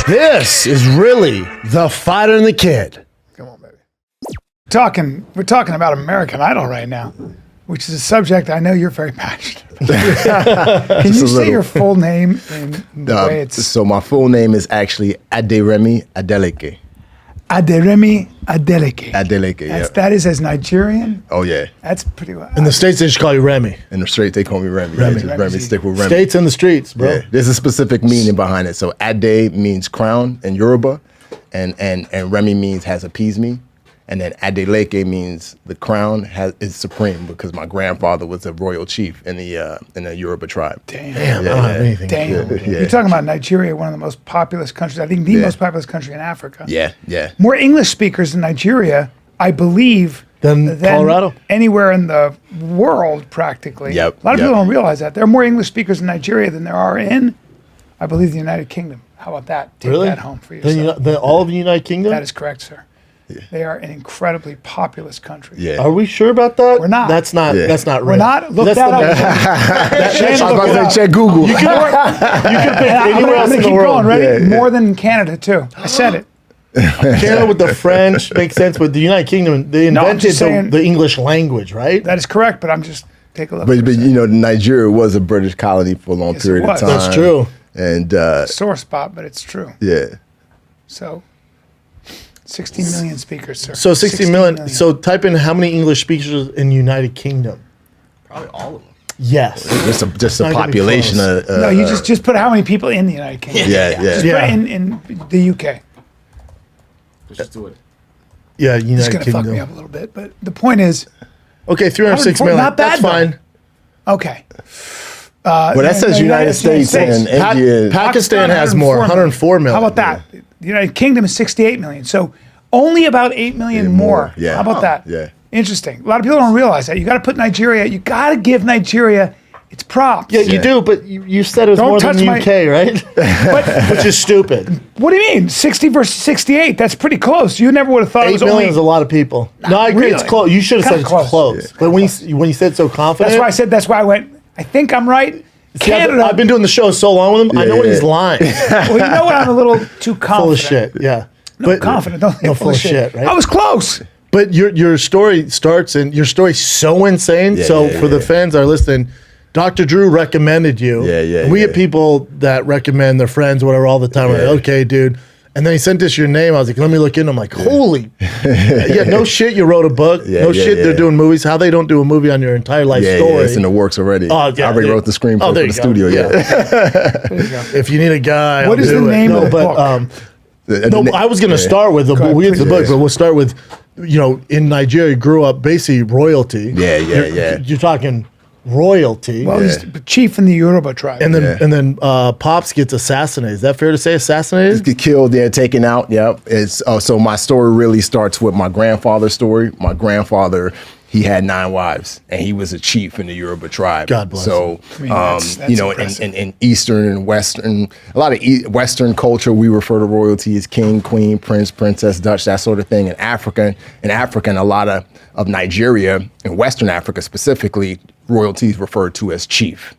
This is really the Fighter and the Kid. Come on, baby. We're talking about American Idol right now, which is a subject I know you're very passionate about. Can you say your full name in the way it's... So my full name is actually Remi Adeleke. Remi Adeleke. Adeleke, yeah. That is as Nigerian? Oh, yeah. That's pretty well. In the States, they just call you Remy. In the States, they call me Remi. Remi, stick with Remi. States and the streets, bro. Yeah, there's a specific meaning behind it. So Ade means crown in Yoruba, and Remi means has appeased me. And then Adeleke means the crown is supreme because my grandfather was a royal chief in the Yoruba tribe. Damn. I don't have anything. Damn. Yeah. You're talking about Nigeria, one of the most populous countries, I think the most populous country in Africa. Yeah. More English speakers in Nigeria, I believe, Than Colorado? Anywhere in the world, practically. Yep. A lot of people don't realize that. There are more English speakers in Nigeria than there are in, I believe, the United Kingdom. How about that? Take that home for yourself. All of the United Kingdom? That is correct, sir. Yeah. They are an incredibly populous country. Yeah. Are we sure about that? We're not. That's not real. We're not. Look that up. I was about to check Google. You can pick anywhere else in the keep world. Going, ready? More than Canada, too. I said it. Canada with the French makes sense, but the United Kingdom, they invented the English language, right? That is correct, but I'm just take a look. But Nigeria was a British colony for a long period of time. That's true. And sore spot, but it's true. Yeah. So 16 million speakers, sir. So 60 million. So type in how many English speakers in United Kingdom. Probably all of them. Yes. Just a population of... no, you just put how many people in the United Kingdom. Yeah. Just put in the UK. Let's just do it. Yeah, It's United going to Kingdom. fuck me up a little bit, but the point is... Okay, 306 million. Not bad, That's fine. Okay. Well, that says United States and India. Pakistan has more, 104 million. How about that? The United Kingdom is 68 million. So only about 8 million more. Yeah. How about that? Yeah. Interesting. A lot of people don't realize that. You got to put Nigeria, you got to give Nigeria its props. Yeah, you do, but you said it was more than the UK, right? Which is stupid. What do you mean? 60 versus 68. That's pretty close. You never would have thought it 8 was million only... is a lot of people. No, I agree. Really? It's close. You should have said Kinda it's close. But when you said so confident... That's why I went, I think I'm right. See, Canada... I've been doing the show so long with him, I know when he's lying. Well, you know what? I'm a little too confident. Full of shit, yeah. No, confident. Don't think full of shit, right? I was close. But your story starts, and your story's so insane. For the fans that are listening, Dr. Drew recommended you. Yeah. We get people that recommend their friends, whatever, all the time. We're like, okay, dude. And then he sent us your name. I was like, let me look in. I'm like, holy. No shit, you wrote a book. Shit, they're doing movies. How they don't do a movie on your entire life story. Yeah, it's in the works already. Oh, yeah, I already wrote the screenplay for the studio. There you go. If you need a guy, what is the name of the book? I was going to start with the book. We get the book, but we'll start with, in Nigeria, you grew up basically royalty. Yeah. You're talking royalty. Well, he's the chief in the Yoruba tribe. And then Pops gets assassinated. Is that fair to say? Assassinated? Get killed, taken out. Yep. It's so my story really starts with my grandfather's story. My grandfather, he had 9 wives, and he was a chief in the Yoruba tribe. God bless him. That's in Eastern and Western, a lot of Western culture, we refer to royalty as king, queen, prince, princess, Dutch, that sort of thing. In Africa, a lot of Nigeria, in Western Africa specifically, royalty is referred to as chief.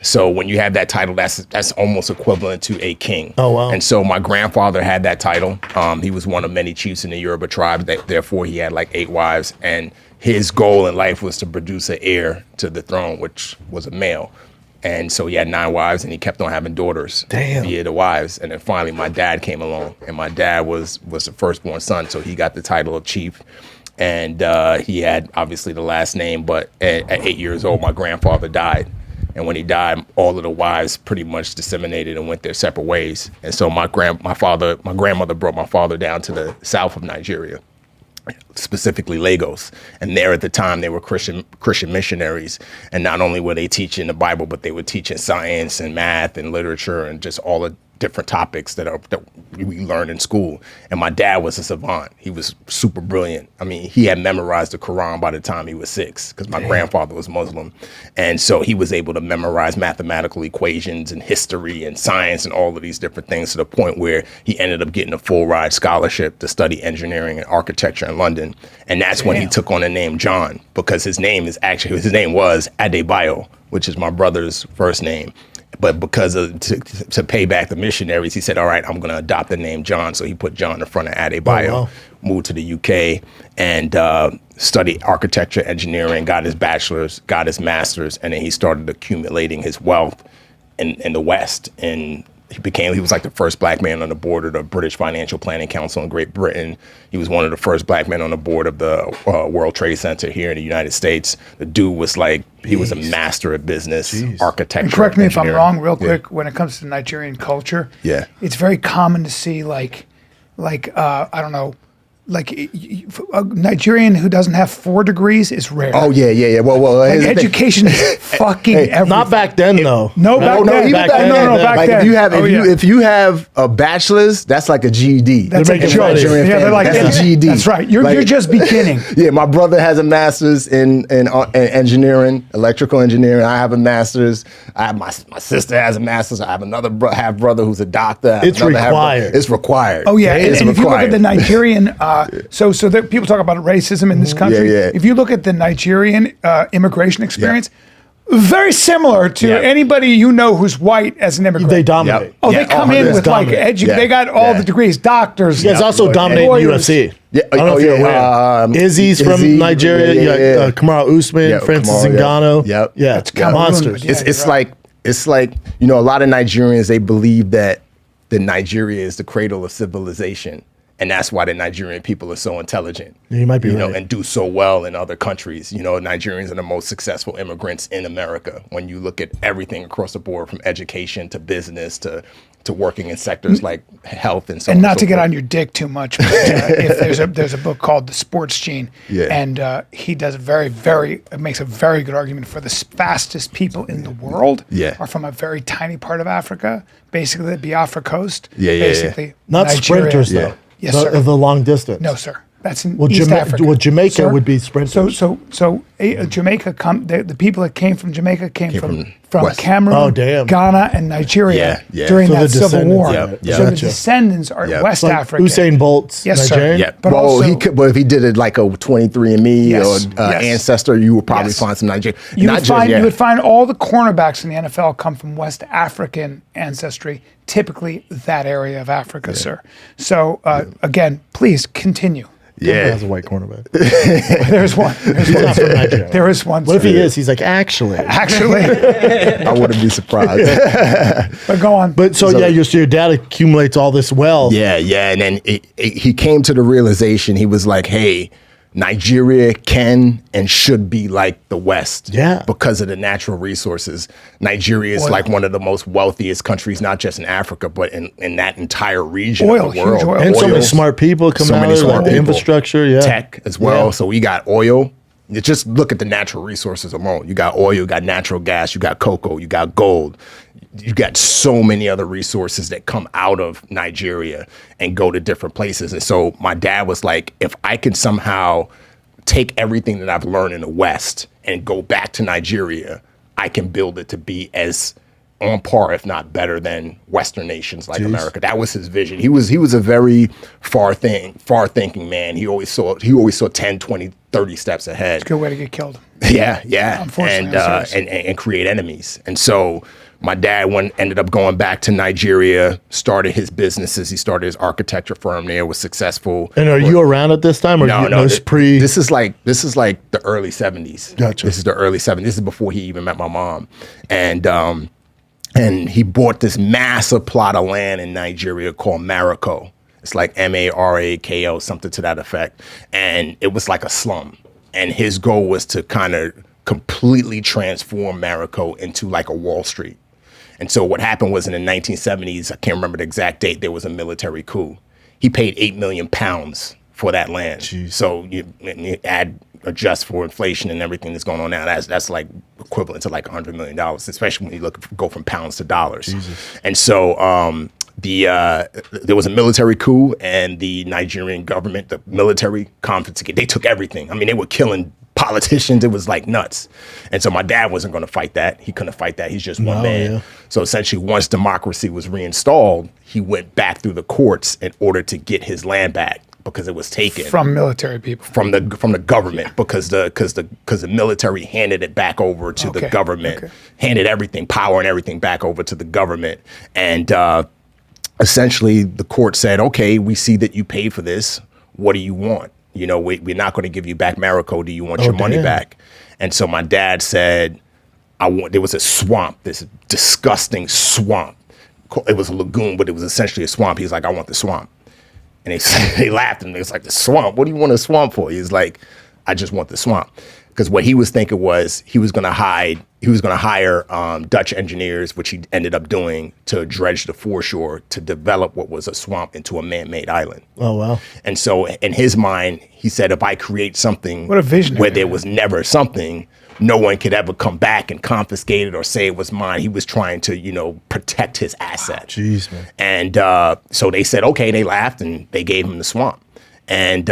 So when you have that title, that's almost equivalent to a king. Oh, wow. And so my grandfather had that title. He was one of many chiefs in the Yoruba tribe. Therefore, he had like 8 wives. And his goal in life was to produce an heir to the throne, which was a male. And so he had 9 wives, and he kept on having daughters via the wives. And then finally, my dad came along, and my dad was the firstborn son, so he got the title of chief. And he had obviously the last name, but at 8 years old, my grandfather died. And when he died, all of the wives pretty much disseminated and went their separate ways. And so my grandmother brought my father down to the south of Nigeria, specifically Lagos. And there at the time, they were Christian missionaries. And not only were they teaching the Bible, but they were teaching science and math and literature and just all the different topics that we learned in school. And my dad was a savant. He was super brilliant. I mean, he had memorized the Quran by the time he was 6 because my grandfather was Muslim. And so he was able to memorize mathematical equations and history and science and all of these different things to the point where he ended up getting a full ride scholarship to study engineering and architecture in London. And that's when he took on the name John, because his name was Adebayo, which is my brother's first name. But because of to pay back the missionaries, he said, all right, I'm going to adopt the name John. So he put John in front of Adebayo, wow. moved to the UK, and studied architecture, engineering, got his bachelor's, got his master's, and then he started accumulating his wealth in the West. And he was like the first black man on the board of the British Financial Planning Council in Great Britain. He was one of the first black men on the board of the World Trade Center here in the United States. The dude was like, he was a master of business, architecture. And correct me if I'm wrong, real quick. When it comes to Nigerian culture, it's very common to see like I don't know. Like a Nigerian who doesn't have 4 degrees is rare. Oh yeah. Well, like education is fucking everything. Not back then though. No, back then. Back then. If you have a bachelor's, that's like a GED. That's like a Nigerian family. They're like, that's a GED. That's right. You're just beginning. Yeah, my brother has a master's in engineering, electrical engineering. I have a master's. I have my sister has a master's. I have another half brother who's a doctor. It's required. It's required. Oh yeah, and if you look at the Nigerian, so there, people talk about racism in this country. If you look at the Nigerian immigration experience, very similar to anybody you know who's white as an immigrant. They dominate. Oh, they come in with like they got all the degrees, doctors. You guys also dominate in UFC. Yeah. I don't know if you're aware. Izzy's from Nigeria. Kamara Usman, Francis Ngannou. Yeah, it's monsters. It's like a lot of Nigerians, they believe that Nigeria is the cradle of civilization. And that's why the Nigerian people are so intelligent. You might be right. And do so well in other countries. Nigerians are the most successful immigrants in America. When you look at everything across the board, from education to business to working in sectors like health and so on. And not to get on your dick too much, but if there's a book called The Sports Gene, and he does makes a very good argument for the fastest people in the world are from a very tiny part of Africa, basically the Biafra coast. Basically, not Nigeria. sprinters though. Yes, sir. Of the long distance. No, sir. That's in East Africa. Well, Jamaica would be sprinters. So Jamaica the people that came from Jamaica came from Cameroon, Ghana, and Nigeria during that Civil War. So the descendants are West African. Usain Bolt's Nigerian. Yes, sir. But if he did it like a 23andMe or Ancestor, you would probably find some Nigerian. You would find all the cornerbacks in the NFL come from West African ancestry, typically that area of Africa, sir. So again, please continue. Has a white cornerback. There's one. He's not from Nigeria. There is one. What if he is? He's like, actually. I wouldn't be surprised. But go on. But so your dad accumulates all this wealth. Yeah. And then he came to the realization, he was like, hey, Nigeria can and should be like the West because of the natural resources. Nigeria is like one of the most wealthiest countries, not just in Africa, but in that entire region of the world. And so many smart people come out of there, the infrastructure, tech as well. So we got oil. You just look at the natural resources alone. You got oil, you got natural gas, you got cocoa, you got gold. You got so many other resources that come out of Nigeria and go to different places. And so my dad was like, if I can somehow take everything that I've learned in the West and go back to Nigeria, I can build it to be as on par, if not better, than Western nations like America. That was his vision. He was a very far-thinking man. He always saw 10, 20, 30 steps ahead. It's a good way to get killed. Yeah. Unfortunately, and create enemies. And so my dad ended up going back to Nigeria, started his businesses. He started his architecture firm there, was successful. And are you around at this time? Or no. This is like the early 70s. Gotcha. This is the early 70s. This is before he even met my mom. And he bought this massive plot of land in Nigeria called Marako. It's like Marako, something to that effect. And it was like a slum. And his goal was to kind of completely transform Marako into like a Wall Street. And so what happened was in the 1970s, I can't remember the exact date, there was a military coup. He paid 8 million pounds for that land. Jeez. So you adjust for inflation and everything that's going on now, that's like equivalent to like $100 million, especially when you go from pounds to dollars. Jesus. And so there was a military coup, and the Nigerian government, the military confiscated, they took everything. I mean, they were killing politicians. It was like nuts. And so my dad wasn't going to fight that. He couldn't fight that. He's just one man. Yeah. So essentially, once democracy was reinstalled, he went back through the courts in order to get his land back. because it was taken from military people, from the government, because the military handed it back over to the government, handed everything, power and everything back over to the government. And essentially the court said, okay, we see that you paid for this. What do you want? You know, we're not going to give you back Marico. Do you want your money back? And so my dad said, there was a swamp, this disgusting swamp. It was a lagoon, but it was essentially a swamp. He's like, I want the swamp. And they laughed, and it was like, the swamp? What do you want a swamp for? He's like, I just want the swamp. Because what he was thinking was he was going to hire Dutch engineers, which he ended up doing, to dredge the foreshore to develop what was a swamp into a man-made island. Oh, wow. And so in his mind, he said, if I create something what a visionary, where there was never something, no one could ever come back and confiscate it or say it was mine. He was trying to, you know, protect his asset. Jeez, man. And so they said, okay, they laughed, and they gave him the swamp. And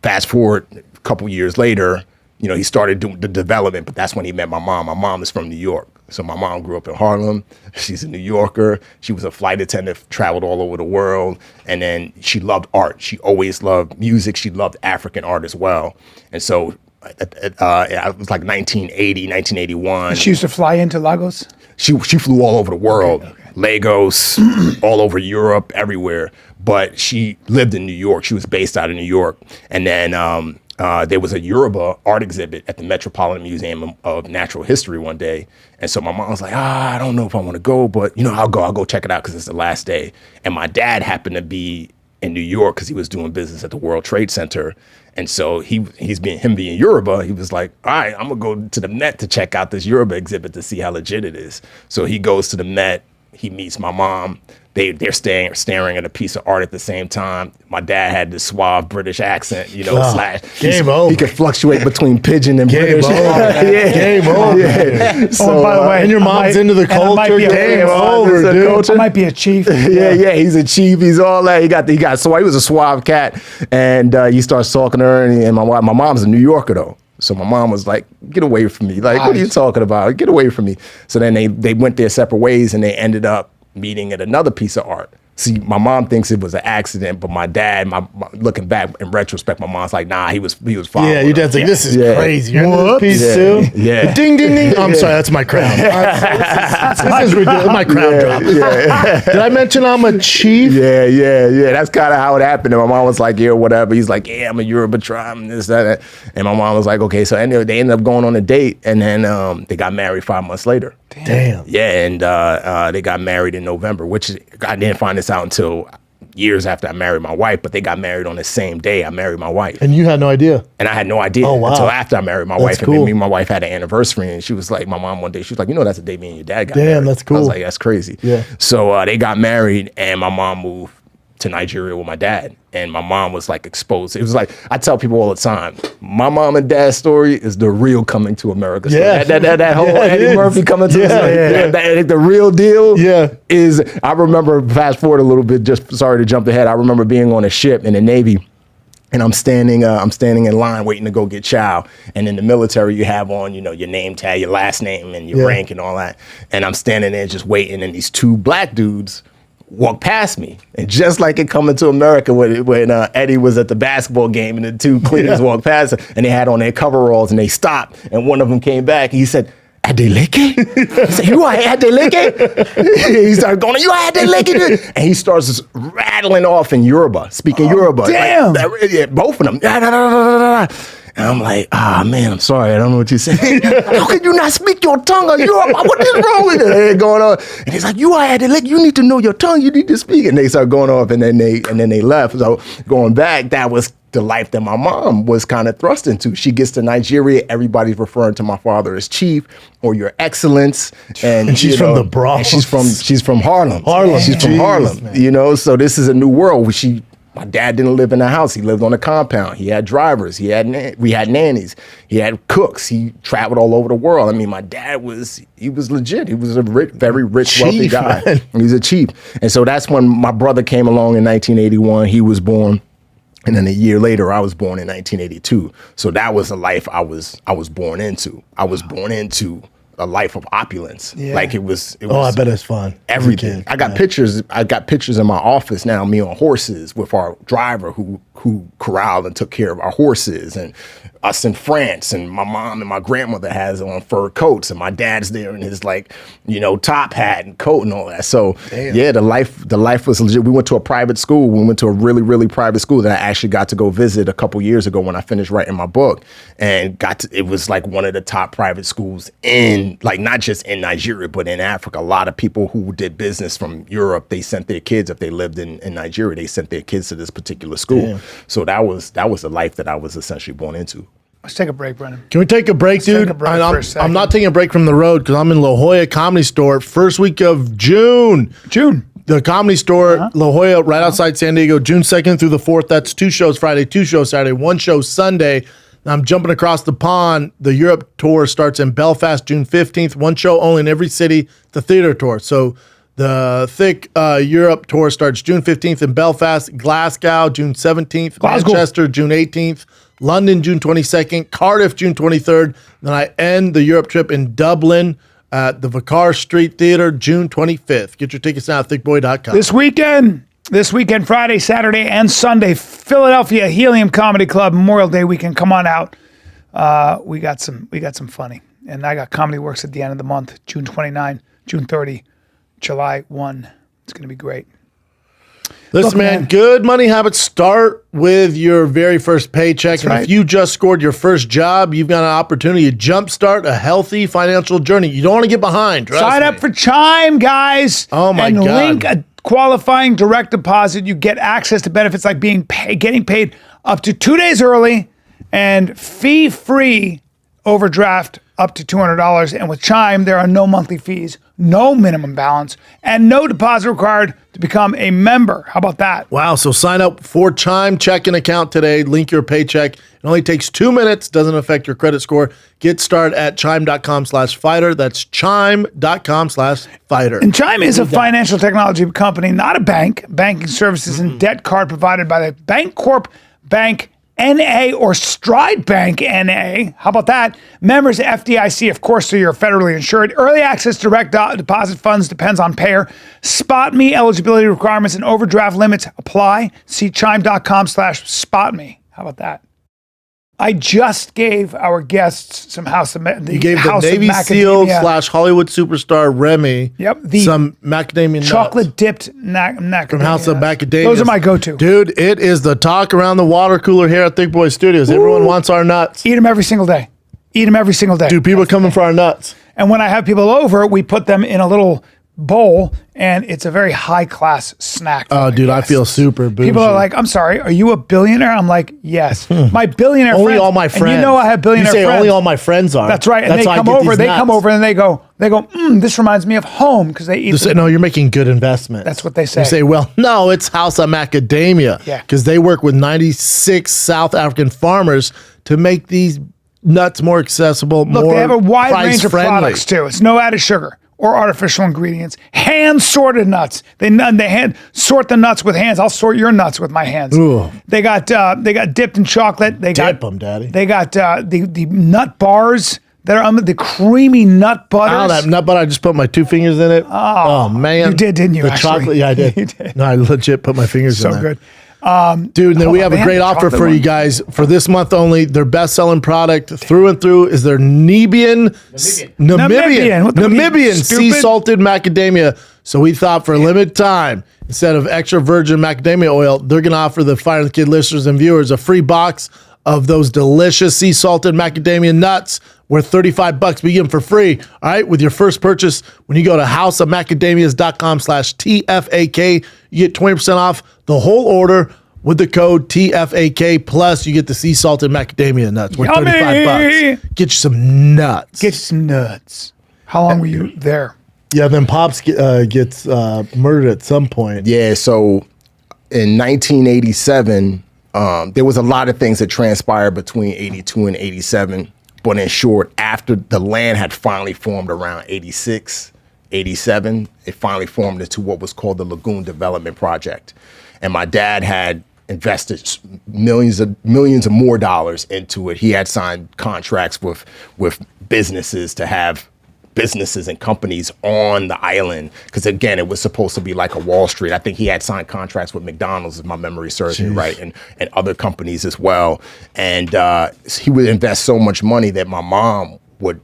fast forward a couple years later, you know, he started doing the development, but that's when he met my mom. My mom is from New York. So my mom grew up in Harlem. She's a New Yorker. She was a flight attendant, traveled all over the world. And then she loved art. She always loved music. She loved African art as well. And so it was like 1980, 1981. And she used to fly into Lagos? She flew all over the world. Lagos, all over Europe, everywhere. But she lived in New York. She was based out of New York. And then there was a Yoruba art exhibit at the Metropolitan Museum of Natural History one day. And so my mom was like, I don't know if I want to go, but, you know, I'll go check it out because it's the last day. And my dad happened to be in New York because he was doing business at the World Trade Center. And so him being Yoruba, he was like, all right, I'm going to go to the Met to check out this Yoruba exhibit to see how legit it is. So he goes to the Met. He meets my mom. They're staring at a piece of art at the same time. My dad had this suave British accent, you know, Game over. He could fluctuate between pidgin and British. Game over. Yeah. So, by the way, and your mom's into the culture. Game over, dude. I might be a chief. Yeah, he's a chief. He's all that. So he was a suave cat, and he starts talking to her, and my mom's a New Yorker though. So my mom was like, get away from me. Like, what are you talking about? Get away from me. So then they went their separate ways, and they ended up meeting at another piece of art. See, my mom thinks it was an accident, but my dad, looking back in retrospect, my mom's like, nah, he was fine. Yeah, your dad's like, this is crazy. You're Whoops. piece too. Yeah. Ding, ding, ding. I'm sorry, that's my crown. This is ridiculous. My crown drop. Did I mention I'm a chief? Yeah. That's kind of how it happened. And my mom was like, yeah, whatever. He's like, yeah, I'm a Yoruba tribe and this, that. And my mom was like, okay. So anyway, they ended up going on a date, and then they got married 5 months later. Damn. Yeah, and they got married in November, which I didn't find this out until years after I married my wife, but they got married on the same day I married my wife. And you had no idea? And I had no idea until after I married my wife. Cool. And then me and my wife had an anniversary, and she was like, my mom one day, she was like, you know, that's the day me and your dad got married. Damn, that's cool. I was like, that's crazy. Yeah. So they got married, and my mom moved to Nigeria with my dad. And my mom was like exposed. It was like, I tell people all the time, my mom and dad's story is the real Coming to America story. Yeah. That whole Eddie Murphy coming to America. The real deal is, I remember, fast forward a little bit, just sorry to jump ahead. I remember being on a ship in the Navy, and I'm standing in line waiting to go get chow. And in the military, you have on, you know, your name tag, your last name, and your rank and all that. And I'm standing there just waiting, and these two black dudes walked past me. And just like in Coming to America, when Eddie was at the basketball game and the two cleaners walked past and they had on their coveralls and they stopped, and one of them came back and he said, Adeleke? He said, you are Adeleke? He started going, you are Adeleke? And he starts rattling off in Yoruba, speaking Yoruba. Damn. Like, both of them. And I'm like, man, I'm sorry. I don't know what you're saying. How can you not speak your tongue of Yoruba? What is wrong with it? And going on. And he's like, you are Adeleke. You need to know your tongue. You need to speak. And they start going off, and then they left. So going back, that was the life that my mom was kind of thrust into. She gets to Nigeria, everybody's referring to my father as Chief or Your Excellence. And she's from the Bronx. She's from Harlem. She's from Harlem. Man. You know, so this is a new world. My dad didn't live in a house. He lived on a compound. He had drivers. We had nannies. He had cooks. He traveled all over the world. I mean, my dad was legit. He was a very rich, wealthy guy. Man. He's a chief. And so that's when my brother came along in 1981. He was born. And then a year later, I was born in 1982. So that was the life I was born into. I was born into a life of opulence. Yeah. Like it was. Oh, I bet it's fun. Everything. I got pictures. I got pictures in my office now. Me on horses with our driver who corralled and took care of our horses, and us in France. And my mom and my grandmother has on fur coats, and my dad's there in his like, top hat and coat and all that. So yeah, the life was legit. We went to a private school. We went to a really, really private school that I actually got to go visit a couple years ago when I finished writing my book, and it was like one of the top private schools in, like, not just in Nigeria, but in Africa. A lot of people who did business from Europe, they sent their kids, if they lived in Nigeria, they sent their kids to this particular school. Damn. So that was the life that I was essentially born into. Let's take a break, Brennan. Can we take a break, dude? Take a break for a second. I'm not taking a break from the road because I'm in La Jolla Comedy Store first week of June. The Comedy Store, La Jolla, right outside San Diego, June 2nd through the 4th. That's 2 shows Friday, 2 shows Saturday, 1 show Sunday. I'm jumping across the pond. The Europe tour starts in Belfast, June 15th. 1 show only in every city. The theater tour. So the thick Europe tour starts June 15th in Belfast, Glasgow, June 17th, Manchester, June 18th, London, June 22nd, Cardiff, June 23rd. Then I end the Europe trip in Dublin at the Vicar Street Theater, June 25th. Get your tickets now at thiccboy.com. This weekend, Friday, Saturday, and Sunday, Philadelphia Helium Comedy Club, Memorial Day weekend. Come on out. We got some funny. And I got Comedy Works at the end of the month, June 29, June 30, July 1. It's going to be great. Listen, man, good money habits start with your very first paycheck. That's right. If you just scored your first job, you've got an opportunity to jumpstart a healthy financial journey. You don't want to get behind. Sign up for Chime, guys. Oh, my and God. Link a qualifying direct deposit. You get access to benefits like getting paid up to 2 days early and fee-free overdraft up to $200. And with Chime, there are no monthly fees, no minimum balance, and no deposit required to become a member. How about that? Wow, so sign up for Chime checking account today. Link your paycheck. It only takes 2 minutes, doesn't affect your credit score. Get started at chime.com/fighter. That's chime.com/fighter. And Chime is a financial technology company, not a bank. Banking services and debt card provided by the Bancorp Bank NA or Stride Bank NA. How about that? Members FDIC, of course, so you're federally insured. Early access direct deposit funds depends on payer. SpotMe eligibility requirements and overdraft limits apply. See chime.com/spotme. How about that? I just gave our guests some House of You gave the Navy SEAL / Hollywood superstar Remi some macadamia nuts. Chocolate dipped macadamia from House of Macadamia. Those are my go-to. Dude, it is the talk around the water cooler here at Thick Boy Studios. Ooh. Everyone wants our nuts. Eat them every single day. Dude, people are coming for our nuts. And when I have people over, we put them in a little bowl, and it's a very high-class snack. Oh, dude, I feel super bougie. People are like, I'm sorry, are you a billionaire? I'm like, yes. My billionaire only friends. All my friends. And you know I have billionaire friends. You say only all my friends are. That's right. And they come over and they go, this reminds me of home, because they eat. No, you're making good investments. That's what they say. You say, well, no, it's House of Macadamia. Yeah. Because they work with 96 South African farmers to make these nuts more accessible, more Look, they have a wide range of price-friendly. products, too. It's no added sugar or artificial ingredients. Hand-sorted nuts. They hand sort the nuts with hands. I'll sort your nuts with my hands. Ooh. They got dipped in chocolate. Dip them, Daddy. They got the nut bars that are the creamy nut butters. Oh, that nut butter, I just put my 2 fingers in it. Oh man. You did, didn't you, The actually? chocolate, yeah, I did. You did. No, I legit put my fingers in there. So good. Dude, and then we have a great offer for you guys. For this month only, their best-selling product through and through is their Namibian sea salted macadamia. So we thought for a limited time, instead of extra virgin macadamia oil, they're going to offer the Fire the Kid listeners and viewers a free box of those delicious sea salted macadamia nuts worth $35. But you get them for free, all right, with your first purchase. When you go to houseofmacadamias.com/TFAK, you get 20% off the whole order with the code TFAK. Plus, you get the sea salted macadamia nuts worth $35. Get you some nuts. How long were you there? Yeah, then Pops gets murdered at some point. Yeah, so in 1987, there was a lot of things that transpired between 82 and 87. But in short, after the land had finally formed around 86, 87, it finally formed into what was called the Lagoon Development Project. And my dad had invested millions of more dollars into it. He had signed contracts with businesses to have businesses and companies on the island. Because again, it was supposed to be like a Wall Street. I think he had signed contracts with McDonald's, if my memory serves me right, and other companies as well. And he would invest so much money that my mom would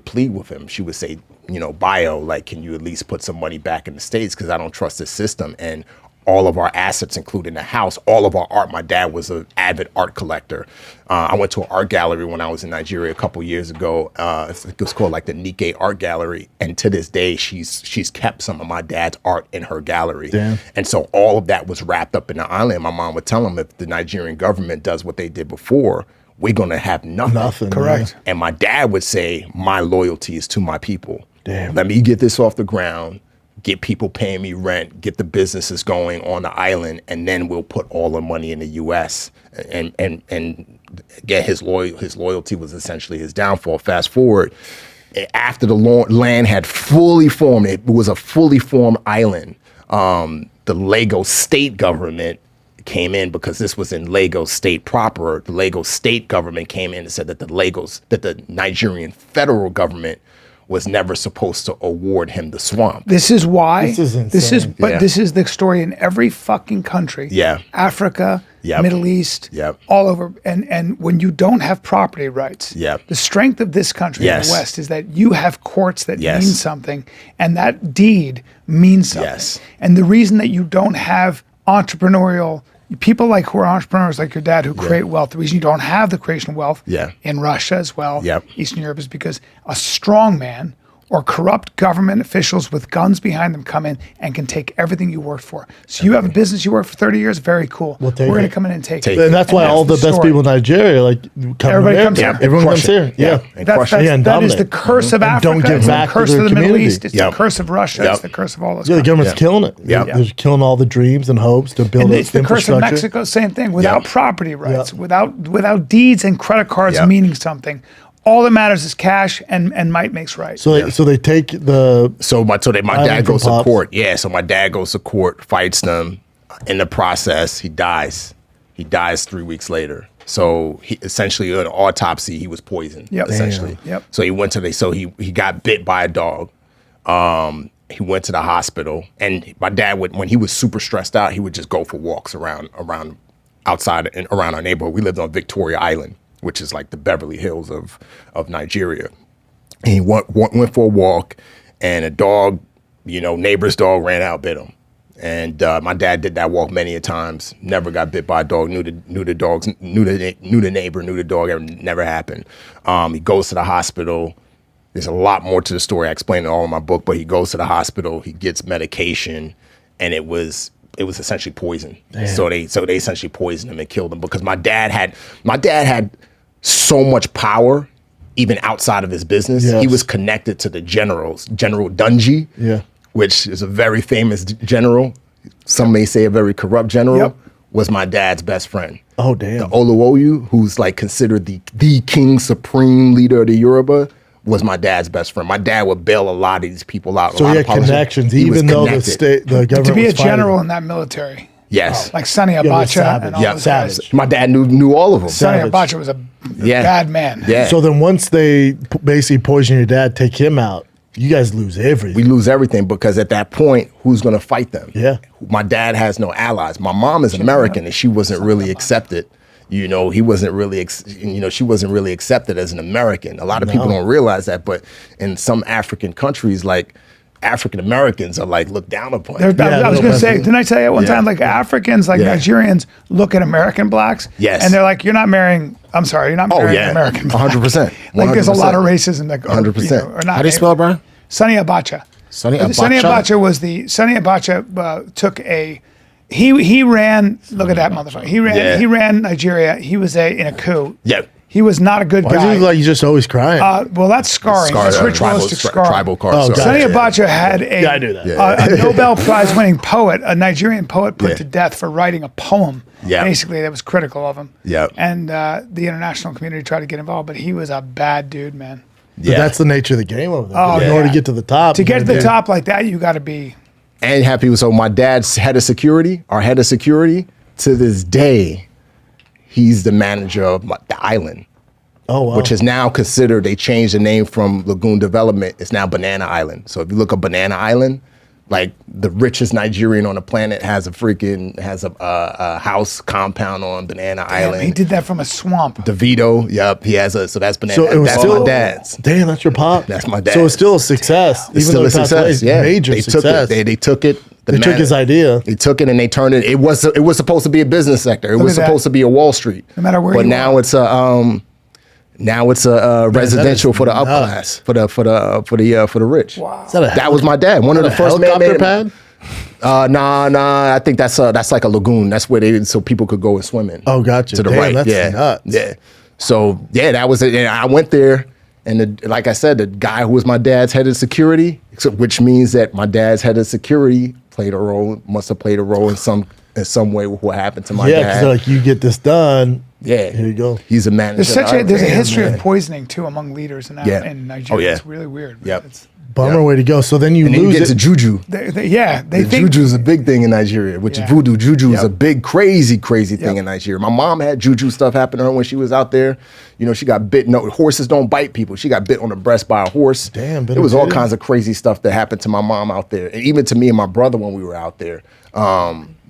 plead with him. She would say, you know, Bio, like, can you at least put some money back in the States? Because I don't trust this system. And all of our assets, including the house, all of our art. My dad was an avid art collector. I went to an art gallery when I was in Nigeria a couple years ago. It was called like the Nikkei Art Gallery. And to this day, she's kept some of my dad's art in her gallery. Damn. And so all of that was wrapped up in the island. My mom would tell him, if the Nigerian government does what they did before, we're going to have nothing. Correct. And my dad would say, my loyalty is to my people. Damn. Let me get this off the ground, get people paying me rent, get the businesses going on the island, and then we'll put all the money in the U.S. And again, his loyalty was essentially his downfall. Fast forward, after the land had fully formed, it was a fully formed island. The Lagos state government came in, because this was in Lagos state proper. The Lagos state government came in and said that the Nigerian federal government was never supposed to award him the swamp. This is why. This is insane. This is the story in every fucking country. Yeah. Africa, Middle East, all over. And when you don't have property rights, the strength of this country in the West is that you have courts that mean something, and that deed means something. And the reason that you don't have entrepreneurial people like who are entrepreneurs like your dad who create wealth, the reason you don't have the creation of wealth in Russia as well, Eastern Europe, is because a strong man or corrupt government officials with guns behind them come in and can take everything you worked for. So you have a business you worked for 30 years, very cool. We're going to come in and take it. And that's why all the best people in Nigeria, like, everybody comes here. Everyone comes here. That is the curse of Africa. Don't give back it's the curse to their of the Middle community. East. It's the curse of Russia. It's the curse of all those the government's killing it. They're killing all the dreams and hopes to build it's the curse of Mexico, same thing. Without property rights, without deeds and credit cards meaning something, all that matters is cash, and might makes right. So they take the my dad goes to court. Yeah, so my dad goes to court, fights them. In the process, he dies. He dies 3 weeks later. So he essentially, an autopsy, he was poisoned. Essentially. So he went to he got bit by a dog. He went to the hospital, and my dad when he was super stressed out, he would just go for walks around outside and around our neighborhood. We lived on Victoria Island, which is like the Beverly Hills of Nigeria. And he went for a walk, and a dog, neighbor's dog ran out, bit him. And my dad did that walk many a times, never got bit by a dog, knew the neighbor, knew the dog, it never happened. He goes to the hospital. There's a lot more to the story. I explain it all in my book, but he goes to the hospital, he gets medication, and it was essentially poison. So they essentially poisoned him and killed him, because my dad had so much power, even outside of his business. He was connected to the generals, General Dungy, which is a very famous general. Some may say a very corrupt general, was my dad's best friend. Oh, damn. The Oluoyu, who's like considered the king supreme leader of the Yoruba, was my dad's best friend. My dad would bail a lot of these people out. So he had connections, even though the government to be a general fighting. In that military. Yes. Like Sonny Abacha and all those guys. My dad knew all of them. Sonny Abacha was a bad man. Yeah. So then once they basically poison your dad, take him out, you guys lose everything. We lose everything, because at that point, who's going to fight them? Yeah. My dad has no allies. My mom is American, and she wasn't really accepted. He wasn't really, she wasn't really accepted as an American. A lot of people don't realize that, but in some African countries, like, African Americans are like looked down upon. I was going to say, didn't I tell you one time, like Africans, like Nigerians look at American blacks, and they're like, you're not marrying American black. 100%. Like there's a lot of racism that 100%. How do you spell it, Bryan? Sonny Abacha. Sonny Abacha? Sonny Abacha took a, he ran, look at that motherfucker. He ran Nigeria. He was in a coup. Yeah. He was not a good Why guy. does he look like he's just always crying? Well, that's scarring. That's ritualistic scarring. Tribal card. Sonny Abacha had I knew that. a Nobel Prize winning poet, a Nigerian poet, put to death for writing a poem, basically, that was critical of him. And the international community tried to get involved, but he was a bad dude, man. But that's the nature of the game over there. In order to get to the top. To get to the top like that, you got to be. And have people. So my dad's head of security, to this day, he's the manager of the island. Oh, wow. which is now considered, they changed the name from Lagoon Development. It's now Banana Island. So if you look up Banana Island, like the richest Nigerian on the planet has a house compound on Banana Island. He did that from a swamp. DeVito, yep, he has so that's Banana. So it was that's still my dad's. Damn, that's your pop. That's my dad. So it's still a success. It's still a success. Yeah, major they success. took it. They took it. They took his idea. They took it and they turned it. It was supposed to be a business sector. It was supposed to be a Wall Street. No matter where. But now it's a residential for the upper class, for the rich. Wow. That was my dad. One of the first helicopter pad. Nah. I think that's like a lagoon. That's where so people could go and swim in. Oh, gotcha. To the Damn, right. that's yeah. nuts. Yeah. So yeah, that was it. And I went there, and like I said, the guy who was my dad's head of security, which means that my dad's head of security must have played a role in some way with what happened to my dad. Yeah, because like, you get this done. Yeah. Here you go. He's a manager. There's a history of poisoning too among leaders in Nigeria. Oh, yeah. It's really weird. Yep. Bummer way to go. So then you and then lose you get to juju. They think Juju is a big thing in Nigeria, which is voodoo. Juju is a big, crazy thing in Nigeria. My mom had juju stuff happen to her when she was out there. You know, she got bit. No, horses don't bite people. She got bit on the breast by a horse. Damn, it was all kinds of crazy stuff that happened to my mom out there, and even to me and my brother when we were out there.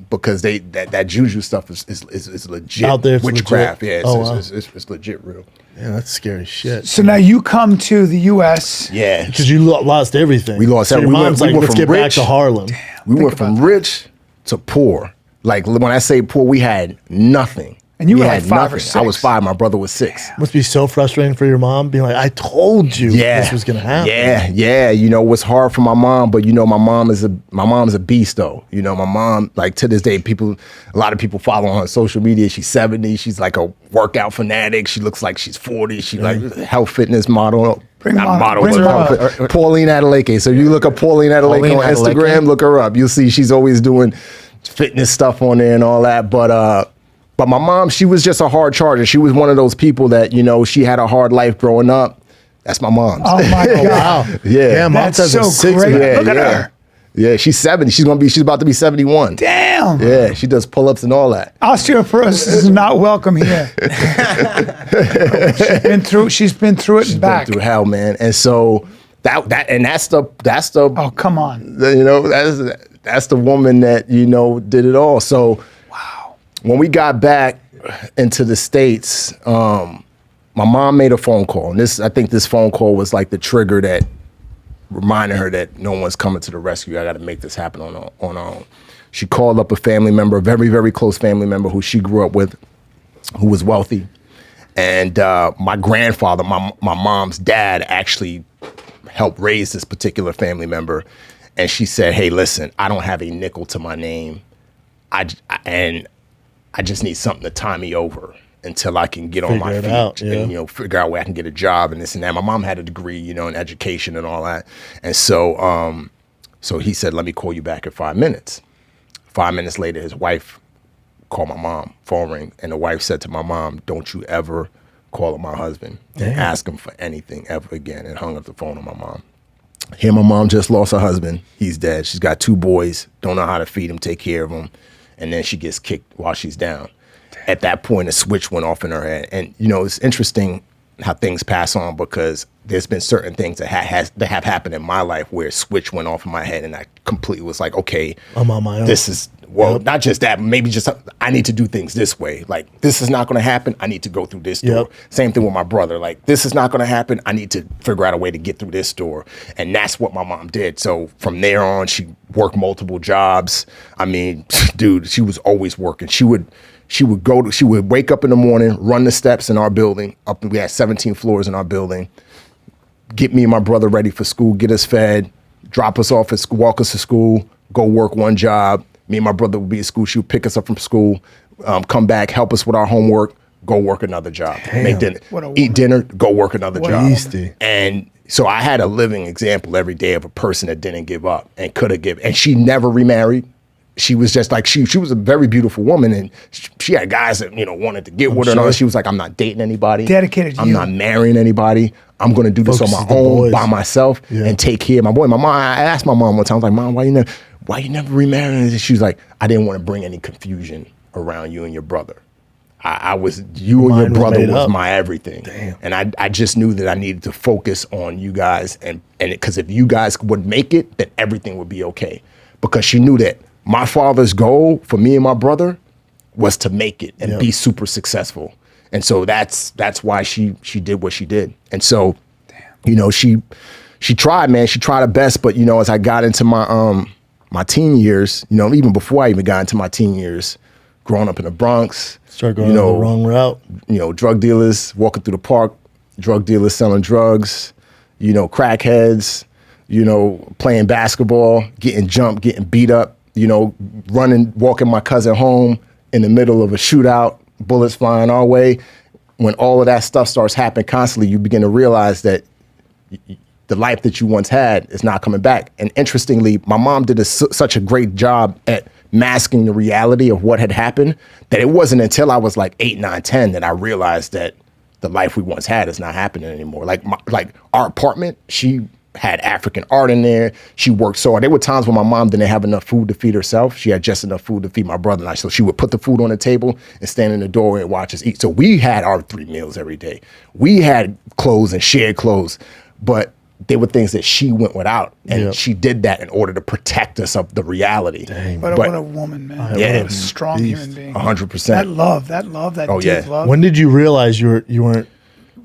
Because that juju stuff is legit out there. Witchcraft. Legit. Yeah, it's legit real. Yeah, that's scary shit. So now you come to the U.S. Yeah, because you lost everything. We lost so everything. Your mom's like, let's get back to Harlem. We went from rich to poor. Like when I say poor, we had nothing. And you were like 5 or 6. I was 5. My brother was 6. Must be so frustrating for your mom being like, I told you this was gonna happen. Yeah. You know, it was hard for my mom, but you know, my mom is a beast though. You know, my mom, like to this day, a lot of people follow her on social media. She's 70. She's like a workout fanatic. She looks like she's 40. She like health fitness model. Pauline Adeleke. So you look up Pauline Adeleke on Instagram, look her up. You'll see she's always doing fitness stuff on there and all that. But my mom, she was just a hard charger. She was one of those people that, you know, she had a hard life growing up. That's my mom. Oh my God. Wow. Yeah. Mom says so 6. great. Yeah, Look at her. Yeah, she's 70. She's about to be 71. Damn. Yeah, she does pull-ups and all that. Osteoporosis is not welcome here. She's been through it and back. Been through hell, man. And so that's the Oh, come on. You know, that's the woman that, you know, did it all. So when we got back into the States, my mom made a phone call. And I think this phone call was like the trigger that reminded her that no one's coming to the rescue. I got to make this happen on our own. She called up a family member, a very, very close family member who she grew up with, who was wealthy. And my grandfather, my mom's dad, actually helped raise this particular family member. And she said, hey, listen, I don't have a nickel to my name. I just need something to tie me over until I can get on my feet and, you know, figure out where I can get a job and this and that. My mom had a degree, you know, in education and all that. And so, so he said, let me call you back in 5 minutes. 5 minutes later, his wife called my mom, phone ring. And the wife said to my mom, don't you ever call up my husband and ask him for anything ever again, and hung up the phone on my mom. Here, my mom just lost her husband. He's dead. She's got 2 boys, don't know how to feed them, take care of them. And then she gets kicked while she's down. At that point, a switch went off in her head. And, you know, it's interesting how things pass on, because there's been certain things that have happened in my life where a switch went off in my head and I completely was like, okay, I'm on my own. This is, not just that, maybe just I need to do things this way. Like, this is not going to happen. I need to go through this door. Same thing with my brother. Like, this is not going to happen. I need to figure out a way to get through this door. And that's what my mom did. So from there on, she worked multiple jobs. I mean, dude, she was always working. She would wake up in the morning, run the steps in our building. We had 17 floors in our building. Get me and my brother ready for school, get us fed, drop us off at school, walk us to school, go work one job. Me and my brother would be at school. She would pick us up from school, come back, help us with our homework, go work another job. Damn. Make dinner, eat dinner, go work another job. Beastie. And so I had a living example every day of a person that didn't give up and could have given. And she never remarried. She was just like, she was a very beautiful woman, and she had guys that, you know, wanted to get with her. And she was like, I'm not dating anybody. Dedicated to I'm you. not marrying anybody. I'm going to do this on my own, by myself, and take care of my boy. My mom, I asked my mom one time, I was like, Mom, why you never remarrying? She was like, I didn't want to bring any confusion around you and your brother. I was, you and your Mine was brother made was up. my everything. Damn. And I just knew that I needed to focus on you guys, and because if you guys would make it, then everything would be okay. Because she knew that my father's goal for me and my brother was to make it and be super successful. And so that's why she did what she did. And so, you know, she tried, man. She tried her best. But, you know, as I got into my my teen years, you know, even before I even got into my teen years, growing up in the Bronx, Start going the wrong route. You know, drug dealers walking through the park, drug dealers selling drugs, you know, crackheads, you know, playing basketball, getting jumped, getting beat up, you know, walking my cousin home in the middle of a shootout, bullets flying our way. When all of that stuff starts happening constantly, you begin to realize that the life that you once had is not coming back. And interestingly, my mom did such a great job at masking the reality of what had happened that it wasn't until I was like 8, 9, 10 that I realized that the life we once had is not happening anymore. Like our apartment, she had African art in there. She worked so hard. There were times when my mom didn't have enough food to feed herself. She had just enough food to feed my brother and I. So she would put the food on the table and stand in the doorway and watch us eat. So we had our 3 meals every day. We had clothes and shared clothes, but they were things that she went without. And she did that in order to protect us of the reality. Dang. What a woman, man. Yeah. What a strong human being. 100%. That love, that deep love. When did you realize you weren't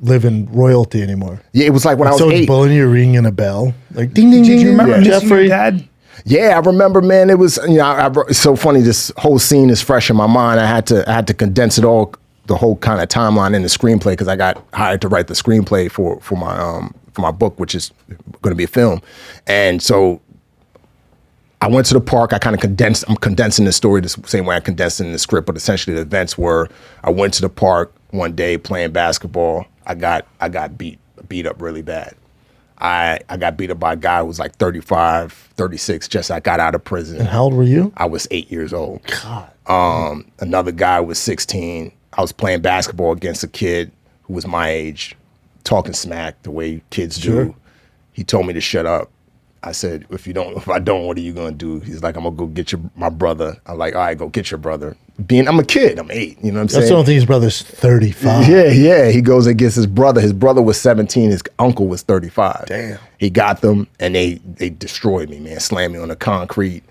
living royalty anymore? Yeah, it was like when I was someone's 8. bullying you, ringing a bell, like ding ding Did ding. you remember missing Jeffrey? your dad? Yeah, I remember, man. It was, you know, it's so funny. This whole scene is fresh in my mind. I had to condense it all, the whole kind of timeline in the screenplay, because I got hired to write the screenplay for my book, which is going to be a film. And so I went to the park. I'm condensing the story the same way I condensed it in the script, but essentially the events were, I went to the park one day playing basketball. I got beat up really bad. I got beat up by a guy who was like 35, 36, just I got out of prison. And how old were you? I was 8 years old. God. Another guy was 16. I was playing basketball against a kid who was my age, talking smack the way kids do. He told me to shut up. I said, if I don't, what are you gonna do? He's like, I'm gonna go get my brother. I'm like, all right, go get your brother. I'm a kid, I'm 8, you know what I'm saying? That's the only thing, his brother's 35. Yeah. He goes and gets his brother. His brother was 17, his uncle was 35. Damn. He got them and they destroyed me, man. Slammed me on the concrete,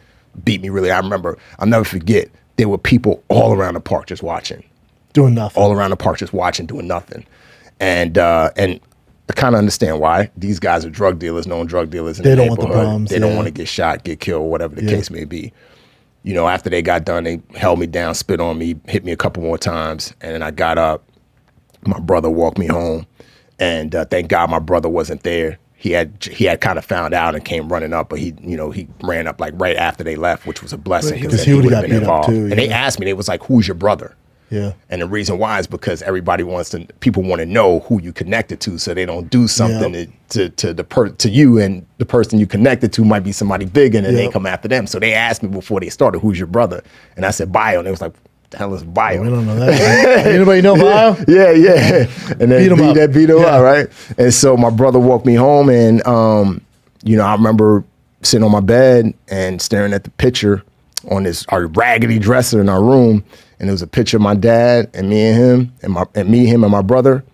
beat me really. I remember, I'll never forget, there were people all around the park just watching. Doing nothing. All around the park just watching, doing nothing. And I kind of understand why. These guys are drug dealers, known drug dealers in the don't want the neighborhood. bombs, They don't want to get shot, get killed, whatever the case may be. You know, after they got done, they held me down, spit on me, hit me a couple more times, and then I got up. My brother walked me home, and thank God my brother wasn't there. He had kind of found out and came running up, but he ran up like right after they left, which was a blessing because he would've got beat up too. And they asked me, they was like, "Who's your brother?" Yeah. And the reason why is because people want to know who you connected to, so they don't do something to you, and the person you connected to might be somebody big, and then they come after them. So they asked me before they started, "Who's your brother?" And I said, "Bio." And they was like, "What the hell is Bio?" We don't know that. Anybody know Bio? Yeah. And then beat him up, right? And so my brother walked me home, and you know, I remember sitting on my bed and staring at the picture on our raggedy dresser in our room. And there was a picture of my dad and me and him and my brother.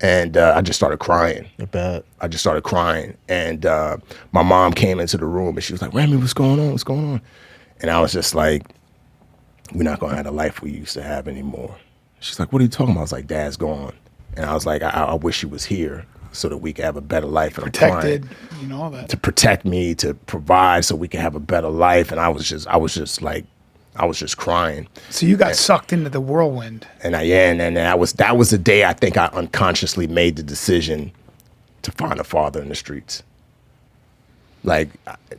And I just started crying. I bet. I just started crying. And my mom came into the room and she was like, "Remi, what's going on? What's going on?" And I was just like, "We're not going to have the life we used to have anymore." She's like, "What are you talking about?" I was like, "Dad's gone." And I was like, I wish he was here so that we could have a better life. And Protected, you know, all that. To protect me, to provide so we could have a better life. And I was just crying. So you got sucked into the whirlwind. And that was the day I think I unconsciously made the decision to find a father in the streets. Like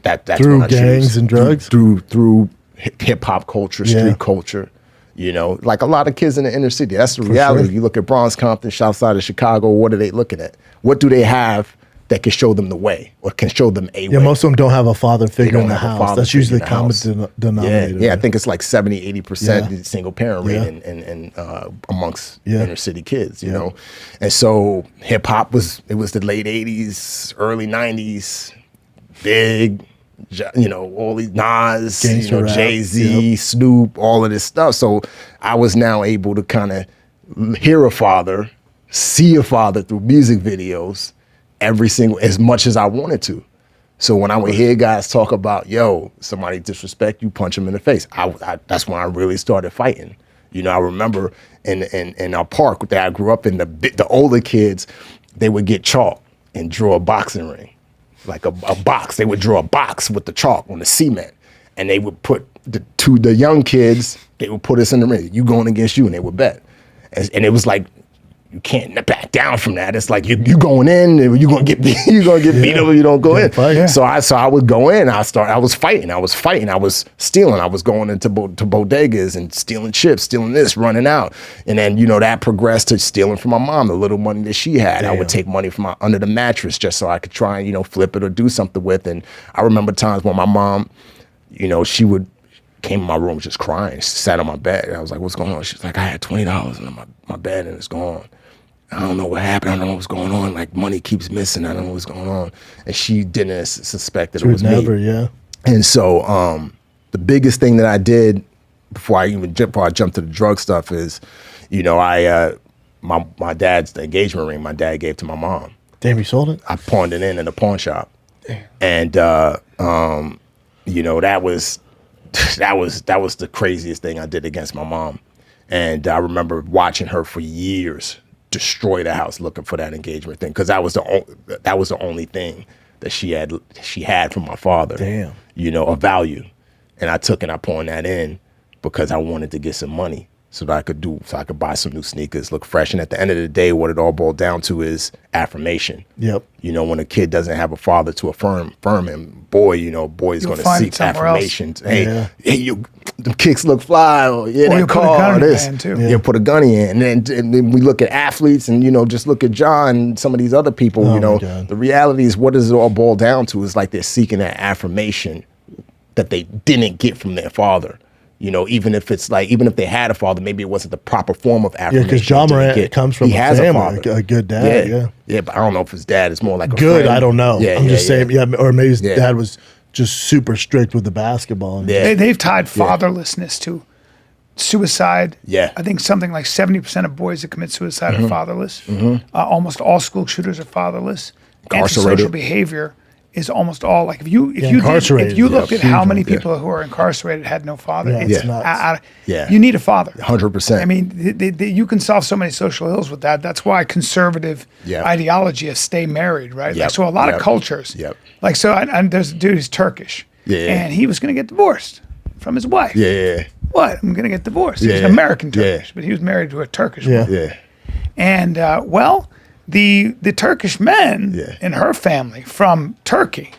that's through when I gangs and drugs? Through hip hop culture, street culture. You know, like a lot of kids in the inner city. That's the reality. Sure. You look at Bronx, Compton, south side of Chicago, what are they looking at? What do they have that can show them the way or can show them a way? Yeah, most of them don't have a father figure in the have a house. father That's figure usually in the the common house. denominator. Yeah, I think it's like 70, 80% single parent rate Yeah. in amongst inner city kids, you know? And so hip hop was the late 80s, early 90s, big, you know, all these Nas, Gangsta rap, Jay-Z, Snoop, all of this stuff. So I was now able to kind of hear a father, see a father through music videos as much as I wanted to. So when I would hear guys talk about, yo, somebody disrespect you, punch him in the face, that's when I really started fighting. You know, I remember in our park that I grew up in, the older kids, they would get chalk and draw a boxing ring, like a box. They would draw a box with the chalk on the cement, and they would put the young kids, they would put us in the ring. You going against you, and they would bet. And it was like, you can't back down from that. It's like you going in, you're gonna get beat up if you don't go in. Fight. So I would go in. I was fighting. I was stealing. I was going into to bodegas and stealing chips, stealing this, running out. And then that progressed to stealing from my mom the little money that she had. Damn. I would take money from under the mattress just so I could try and flip it or do something with. And I remember times when my mom, she would came in my room just crying. She sat on my bed. And I was like, "What's going on?" She's like, "I had $20 in my bed and it's gone. I don't know what happened. I don't know what's going on. Like, money keeps missing. I don't know what's going on." And she didn't suspect that it was me. Yeah. And so the biggest thing that I did before I jumped to the drug stuff is, my dad's engagement ring, my dad gave to my mom. Damn, you sold it? I pawned it in a pawn shop. Damn. And that was the craziest thing I did against my mom. And I remember watching her for years destroy the house looking for that engagement thing, because that was the only thing that she had from my father. Damn. Of value. And I took and I pawned that in because I wanted to get some money so that I could buy some new sneakers, look fresh. And at the end of the day, what it all boiled down to is affirmation. Yep. When a kid doesn't have a father to affirm him, boy is going to seek affirmations. Hey, the kicks look fly, or that car, or this. You put a gun in. And then we look at athletes and, just look at John and some of these other people, the reality is, what does it all boil down to is like they're seeking that affirmation that they didn't get from their father. Even if they had a father, maybe it wasn't the proper form of affirmation. Yeah, because John Morant comes from a family, a good dad. Yeah, but I don't know if his dad is more like a good. friend. I don't know. I'm just saying. Yeah, or maybe his Yeah. dad was just super strict with the basketball. Yeah. They've tied fatherlessness to suicide. Yeah. I think something like 70% of boys that commit suicide are fatherless. Almost all school shooters are fatherless. Incarcerated. Antisocial behavior is almost all, like if you incarcerated. looked at Huge how one. many people who are incarcerated had no father, Yeah. it's nuts. you need a father. 100%. I mean, you can solve so many social ills with that. That's why conservative ideology is stay married, right? Yep. Like, so a lot of cultures, like, so and there's a dude who's Turkish, and he was going to get divorced from his wife. What? I'm going to get divorced. He's an American Turkish, but he was married to a Turkish woman. And the Turkish men in her family from Turkey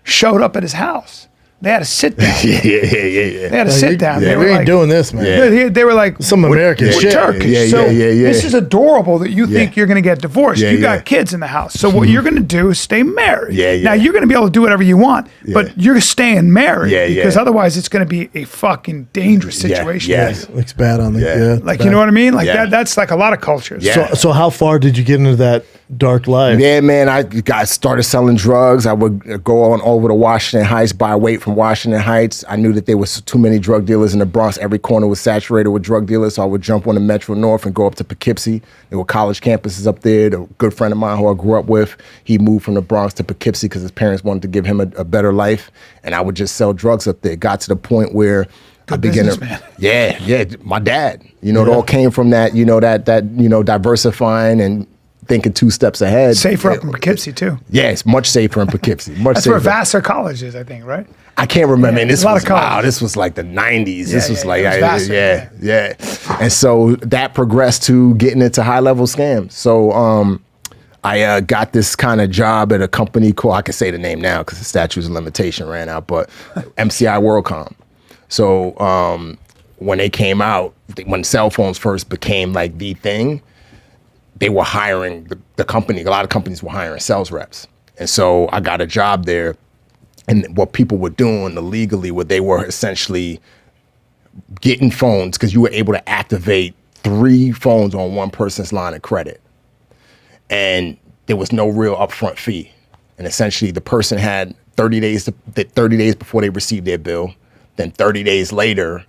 showed up at his house. They had to sit down. They had to sit down. Yeah, They we were ain't like, doing this, man. They were like, Some American we're shit. Turkish. So this is adorable that you think you're going to get divorced. You got kids in the house. So what you're going to do is stay married. Now you're going to be able to do whatever you want, but you're staying married because otherwise it's going to be a fucking dangerous situation. Looks bad on the Like, you know what I mean? Like that's like a lot of cultures. So how far did you get into that dark life? Yeah, man, I started selling drugs. I would go on over to Washington Heights, buy weight from Washington Heights. I knew that there was too many drug dealers in the Bronx. Every corner was saturated with drug dealers, so I would jump on the Metro North and go up to Poughkeepsie. There were college campuses up there. A good friend of mine who I grew up with, he moved from the Bronx to Poughkeepsie because his parents wanted to give him a better life, and I would just sell drugs up there. It got to the point where I began to, my dad. It all came from that, that diversifying and thinking 2 steps ahead. Safer up in Poughkeepsie too. Yeah, it's much safer in Poughkeepsie. That's where Vassar College is, I think, right? I can't remember. And this a lot was of college. this was like the 90s. This was like Vassar, And so that progressed to getting into high level scams. So I got this kind of job at a company called, I can say the name now because the statute of limitation ran out, but MCI WorldCom. So when they came out, when cell phones first became like the thing, they were hiring the company. A lot of companies were hiring sales reps. And so I got a job there. And what people were doing illegally, where they were essentially getting phones, because you were able to activate 3 phones on one person's line of credit. And there was no real upfront fee. And essentially the person had 30 days before they received their bill. Then 30 days later,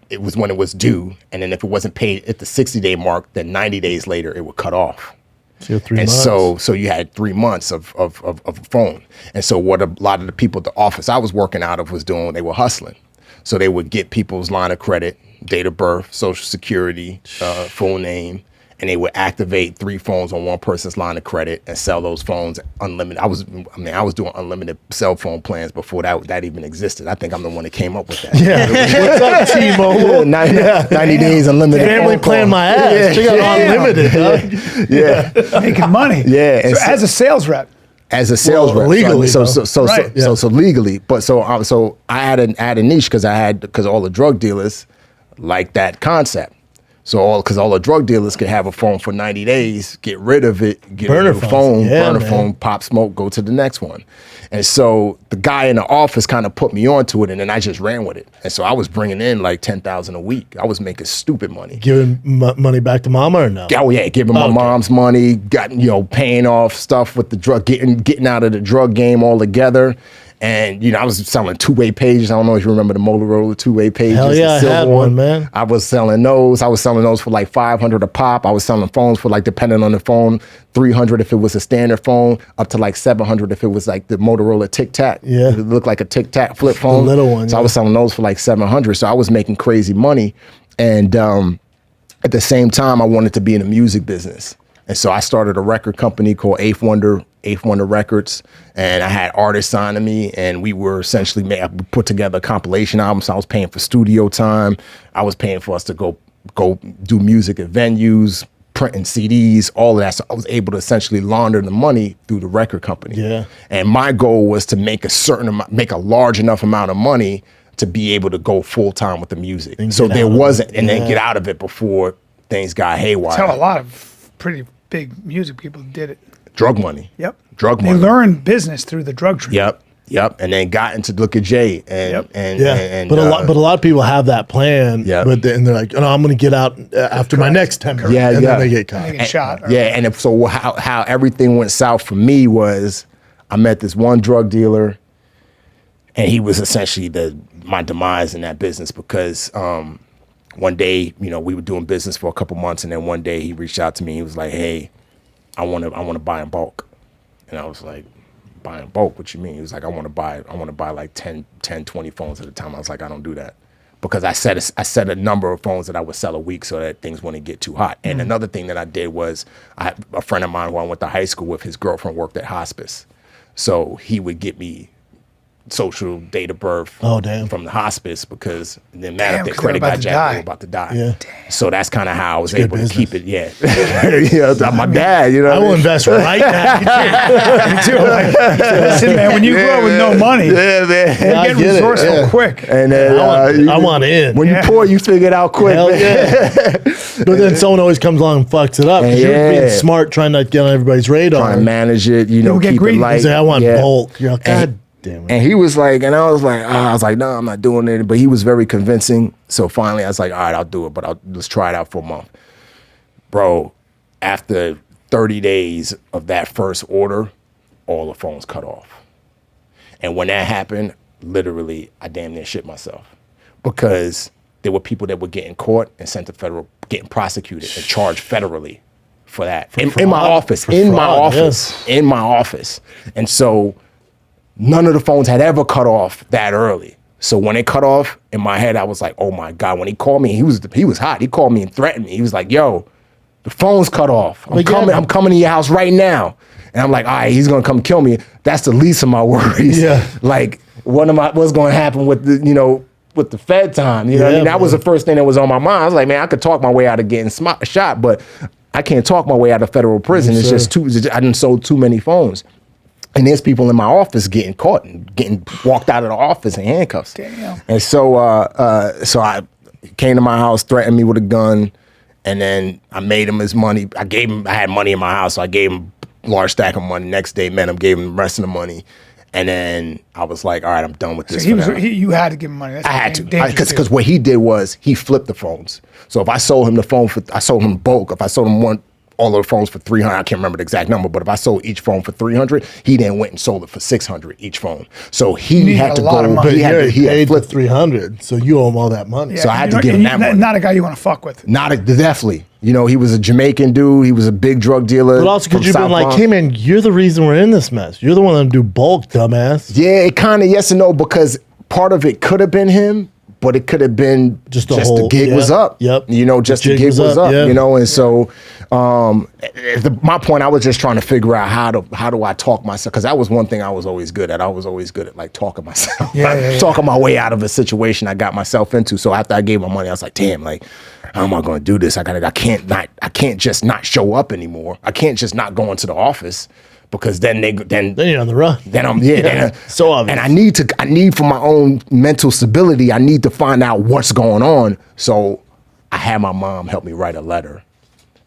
it was when it was due. And then if it wasn't paid at the 60-day mark, then 90 days later, it would cut off. So 3 and months. so you had 3 months of a phone. And so what a lot of the people at the office I was working out of was doing, they were hustling. So they would get people's line of credit, date of birth, social security, full name, and they would activate 3 phones on one person's line of credit and sell those phones unlimited. I was doing unlimited cell phone plans before that even existed. I think I'm the one that came up with that. Yeah. What's up, T-Mobile? 90 days unlimited. Family plan my ass. She got unlimited, dog. Yeah. Making money. Yeah. So as a sales rep. As a sales rep, legally, so legally, but so I had a niche because all the drug dealers like that concept. So because all the drug dealers could have a phone for 90 days, get rid of it, get burner a new phone, yeah, burner man. phone, pop smoke, go to the next one. And so the guy in the office kind of put me onto it, and then I just ran with it. And so I was bringing in like $10,000 a week. I was making stupid money. Giving money back to mama or no? Oh yeah, giving my mom's money, paying off stuff with the drug, getting out of the drug game altogether. And, I was selling two-way pages. I don't know if you remember the Motorola two-way pages. Hell yeah, I had one, man. I was selling those. For like $500 a pop. I was selling phones for like, depending on the phone, $300 if it was a standard phone, up to like $700 if it was like the Motorola Tic-Tac. Yeah. It looked like a Tic-Tac flip phone. The little one. So I was selling those for like $700. So I was making crazy money. And at the same time, I wanted to be in the music business. And so I started a record company called Eighth Wonder Records, and I had artists signing me, and we were essentially put together a compilation album. So I was paying for studio time. I was paying for us to go do music at venues, printing CDs, all of that. So I was able to essentially launder the money through the record company. Yeah. And my goal was to make a large enough amount of money to be able to go full time with the music. So there wasn't, and then get out of it before things got haywire. That's how a lot of pretty big music people did it. Drug money. Yep. Drug money. They learned business through the drug trade. Yep. And then got into Look at Jay. But a lot of people have that plan. Yeah. But then they're like, oh, no, I'm going to get out after my next 10 minutes. Yeah, and yeah. then they get caught. They get shot. So how everything went south for me was I met this one drug dealer, and he was essentially my demise in that business because one day, we were doing business for a couple months, and then one day he reached out to me. He was like, hey, I want to buy in bulk. And I was like, buy in bulk? What you mean? He was like, I want to buy like 10, 20 phones at a time. I was like, I don't do that. Because I set a number of phones that I would sell a week so that things wouldn't get too hot. And another thing that I did was a friend of mine who I went to high school with, his girlfriend worked at hospice. So he would get me social date of birth from the hospice because it didn't matter if their credit got jacked, they were about to die. Yeah. So that's kind of how I was It's able good to keep it. business. Yeah. My dad, I will invest right now. Listen, man, when you grow with no money, yeah, man. you I get get it, resourceful yeah. quick. And then I want in. When you pour, you figure it out quick. Hell man. yeah. But then someone always comes along and fucks it up. 'Cause you're being smart, trying not to get on everybody's radar. Trying to manage it, People get keep greedy. it light. They say, I want bulk. You're like, God damn it. And he was like, and I was like, no, I'm not doing it. But he was very convincing. So finally, I was like, all right, I'll do it. But let's try it out for a month. Bro, after 30 days of that first order, all the phones cut off. And when that happened, literally, I damn near shit myself. Because there were people that were getting caught and sent to federal, getting prosecuted and charged federally for that. In my office. And so none of the phones had ever cut off that early. So when it cut off, in my head, I was like, oh my God. When he called me, he was hot. He called me and threatened me. He was like, yo, the phone's cut off. I'm coming to your house right now. And I'm like, all right, he's gonna come kill me. That's the least of my worries. Yeah. Like, what's gonna happen with the Fed time? You know what I mean? That was the first thing that was on my mind. I was like, man, I could talk my way out of getting shot, but I can't talk my way out of federal prison. Yes, it's just I done sold too many phones. And there's people in my office getting caught and getting walked out of the office in handcuffs. Damn. And so I came to my house, threatened me with a gun, and then I made him his money. I had money in my house, so I gave him a large stack of money. Next day, met him, gave him the rest of the money. And then I was like, all right, I'm done with this. So you had to give him money. That's I had to, because what he did was he flipped the phones. So if I sold him the phone I sold him bulk. If I sold him all of the phones for 300. I can't remember the exact number, but if I sold each phone for 300, he then went and sold it for 600 each phone. So he had to go. But he paid flip 300, so you owe him all that money. Yeah, so I had to give him that money. Not a guy you want to fuck with. Definitely. You know, he was a Jamaican dude. He was a big drug dealer. But also, could you have been like, hey man, you're the reason we're in this mess. You're the one that do bulk, dumbass. Yeah, it kind of yes and no, because part of it could have been him, but it could have been just the gig was up. Yep. You know, just the gig was up. Yeah. You know, and so my point, I was just trying to figure out how do I talk myself, because that was one thing I was always good at. I was always good at like talking myself, talking my way out of a situation I got myself into. So after I gave my money, I was like, damn, like, how am I going to do this? I can't just not show up anymore. I can't just not go into the office. Because then you're on the run. Then I'm so obvious. And I need for my own mental stability, I need to find out what's going on. So I had my mom help me write a letter,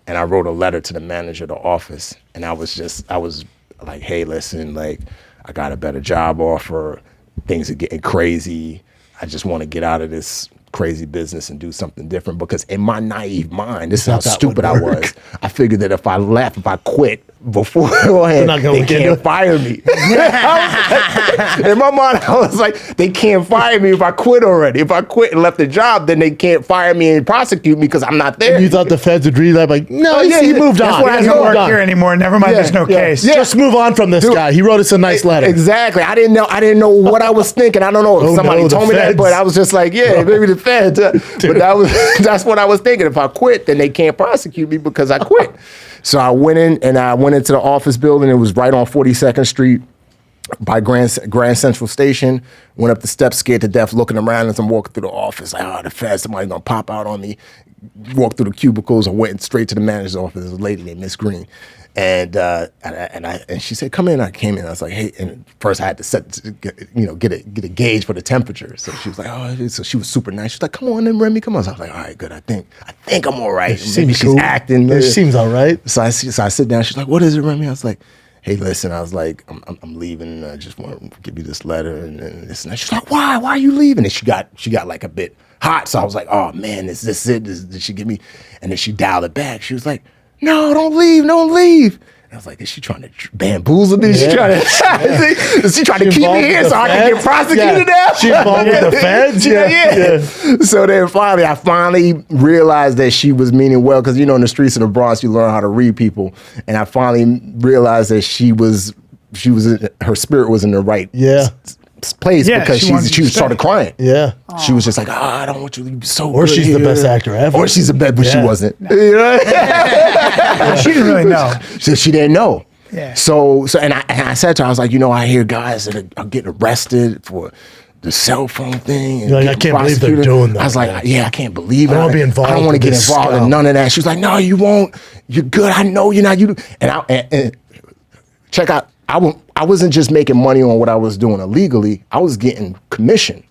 and I wrote a letter to the manager of the office, and I was like, hey, listen, like, I got a better job offer. Things are getting crazy. I just want to get out of this crazy business and do something different, because in my naive mind, this is how stupid I was. I figured that if I quit beforehand, they can't fire me. In my mind, I was like, they can't fire me if I quit already. If I quit and left the job, then they can't fire me and prosecute me because I'm not there. And you thought the feds would read that, like, no, he moved on. He doesn't work here anymore. Never mind, there's no case. Just move on from this guy. He wrote us a nice letter. Exactly. I didn't know what I was thinking. I don't know if somebody told me that, but I was just like, maybe the feds. But that's what I was thinking. If I quit, then they can't prosecute me because I quit. So I went in and I went into the office building. It was right on 42nd Street by Grand Central Station. Went up the steps, scared to death, looking around as I'm walking through the office. Like, the feds, somebody's gonna pop out on me. Walked through the cubicles. I went straight to the manager's office. There's a lady named Miss Green. And she said, come in. I came in. I was like, hey. And first I had to get a gauge for the temperature. So she was like, oh. So she was super nice. She's like, come on in, Remi, come on. So I was like, all right, good. I think I'm all right. Maybe she's acting. She seems all right. So I sit down. She's like, what is it, Remi? I was like, hey, listen. I was like, I'm leaving. I just want to give you this letter and this and that. She's like, why? Why are you leaving? And she got like a bit hot. So I was like, oh man, is this it? Did she give me? And then she dialed it back. She was like, no, don't leave. And I was like, is she trying to bamboozle me? Is she trying to keep me here so I can get prosecuted now? She involved with the feds? Yeah. So then I finally realized that she was meaning well, because, in the streets of the Bronx, you learn how to read people. And I finally realized that her spirit was in the right place, because she started crying. Yeah. She was just like, I don't want you to be so Or good she's here. the best actor ever. Or she's the best, but she wasn't. No. She didn't really know. She didn't know. Yeah. So I said to her, I was like, I hear guys that are getting arrested for the cell phone thing. And I can't believe they're doing that. I was like, I can't believe it. I don't want to be involved. I don't want to get involved in none of that. She was like, no, you won't. You're good. I know you're not. And check out. I wasn't just making money on what I was doing illegally. I was getting commission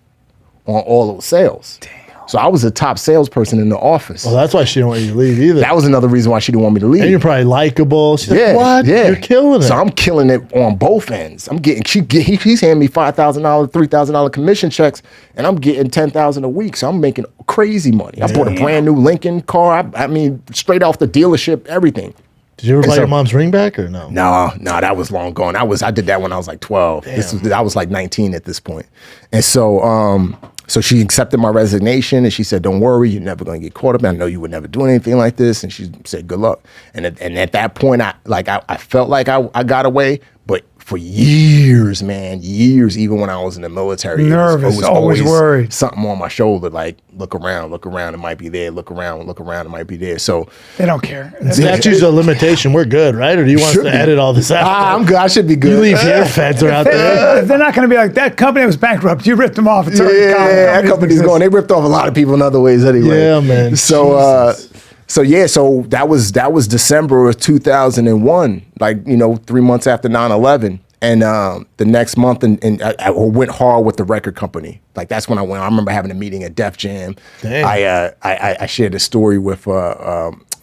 on all those sales. Damn. So I was a top salesperson in the office. Well, that's why she didn't want you to leave either. That was another reason why she didn't want me to leave. And you're probably likable. She's like, what? Yeah. You're killing it. So I'm killing it on both ends. He's handing me $5,000, $3,000 commission checks, and I'm getting $10,000 a week. So I'm making crazy money. I bought a brand new Lincoln car. I mean, straight off the dealership, everything. Did you ever buy your mom's ring back or no? No, that was long gone. I did that when I was like 12. I was like 19 at this point. And so so she accepted my resignation, and she said, don't worry, you're never going to get caught up. I know you would never do anything like this. And she said, good luck. And at that point, I felt like I got away, but for years, even when I was in the military, nervous, it was always worried. Something on my shoulder, like look around, it might be there. Look around, it might be there. So they don't care. Statute's a limitation. We're good, right? Or do you want us to edit all this out? I'm good. I should be good. You leave here, feds are out there. They're not going to be like, that company was bankrupt. You ripped them off. It's already gone. That company's going. They ripped off a lot of people in other ways anyway. Yeah, man. So so that was December of 2001, like 3 months after 9/11. And the next month, and I went hard with the record company. Like that's when I went. I remember having a meeting at Def Jam. Dang. I shared a story with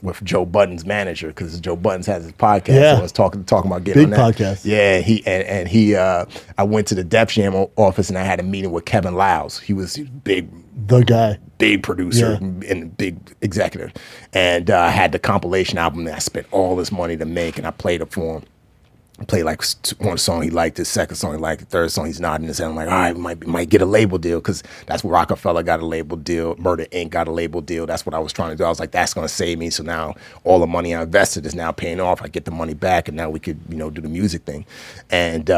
with Joe Budden's manager, because Joe Buttons has his podcast. Yeah. So I was talking about getting Big on that. podcast. Yeah, he I went to the Def Jam office and I had a meeting with Kevin Lyles. He was The guy. big producer Yeah. and big executive, and I had the compilation album that I spent all this money to make, and I played it for him. I played like one song he liked, the second song he liked, the third song he's nodding his head. I'm like, all right, might get a label deal, because that's where Rockefeller got a label deal, Murder Inc. got a label deal. That's what I was trying to do. I was like, that's gonna save me. So now all the money I invested is now paying off. I get the money back, and now we could, do the music thing. And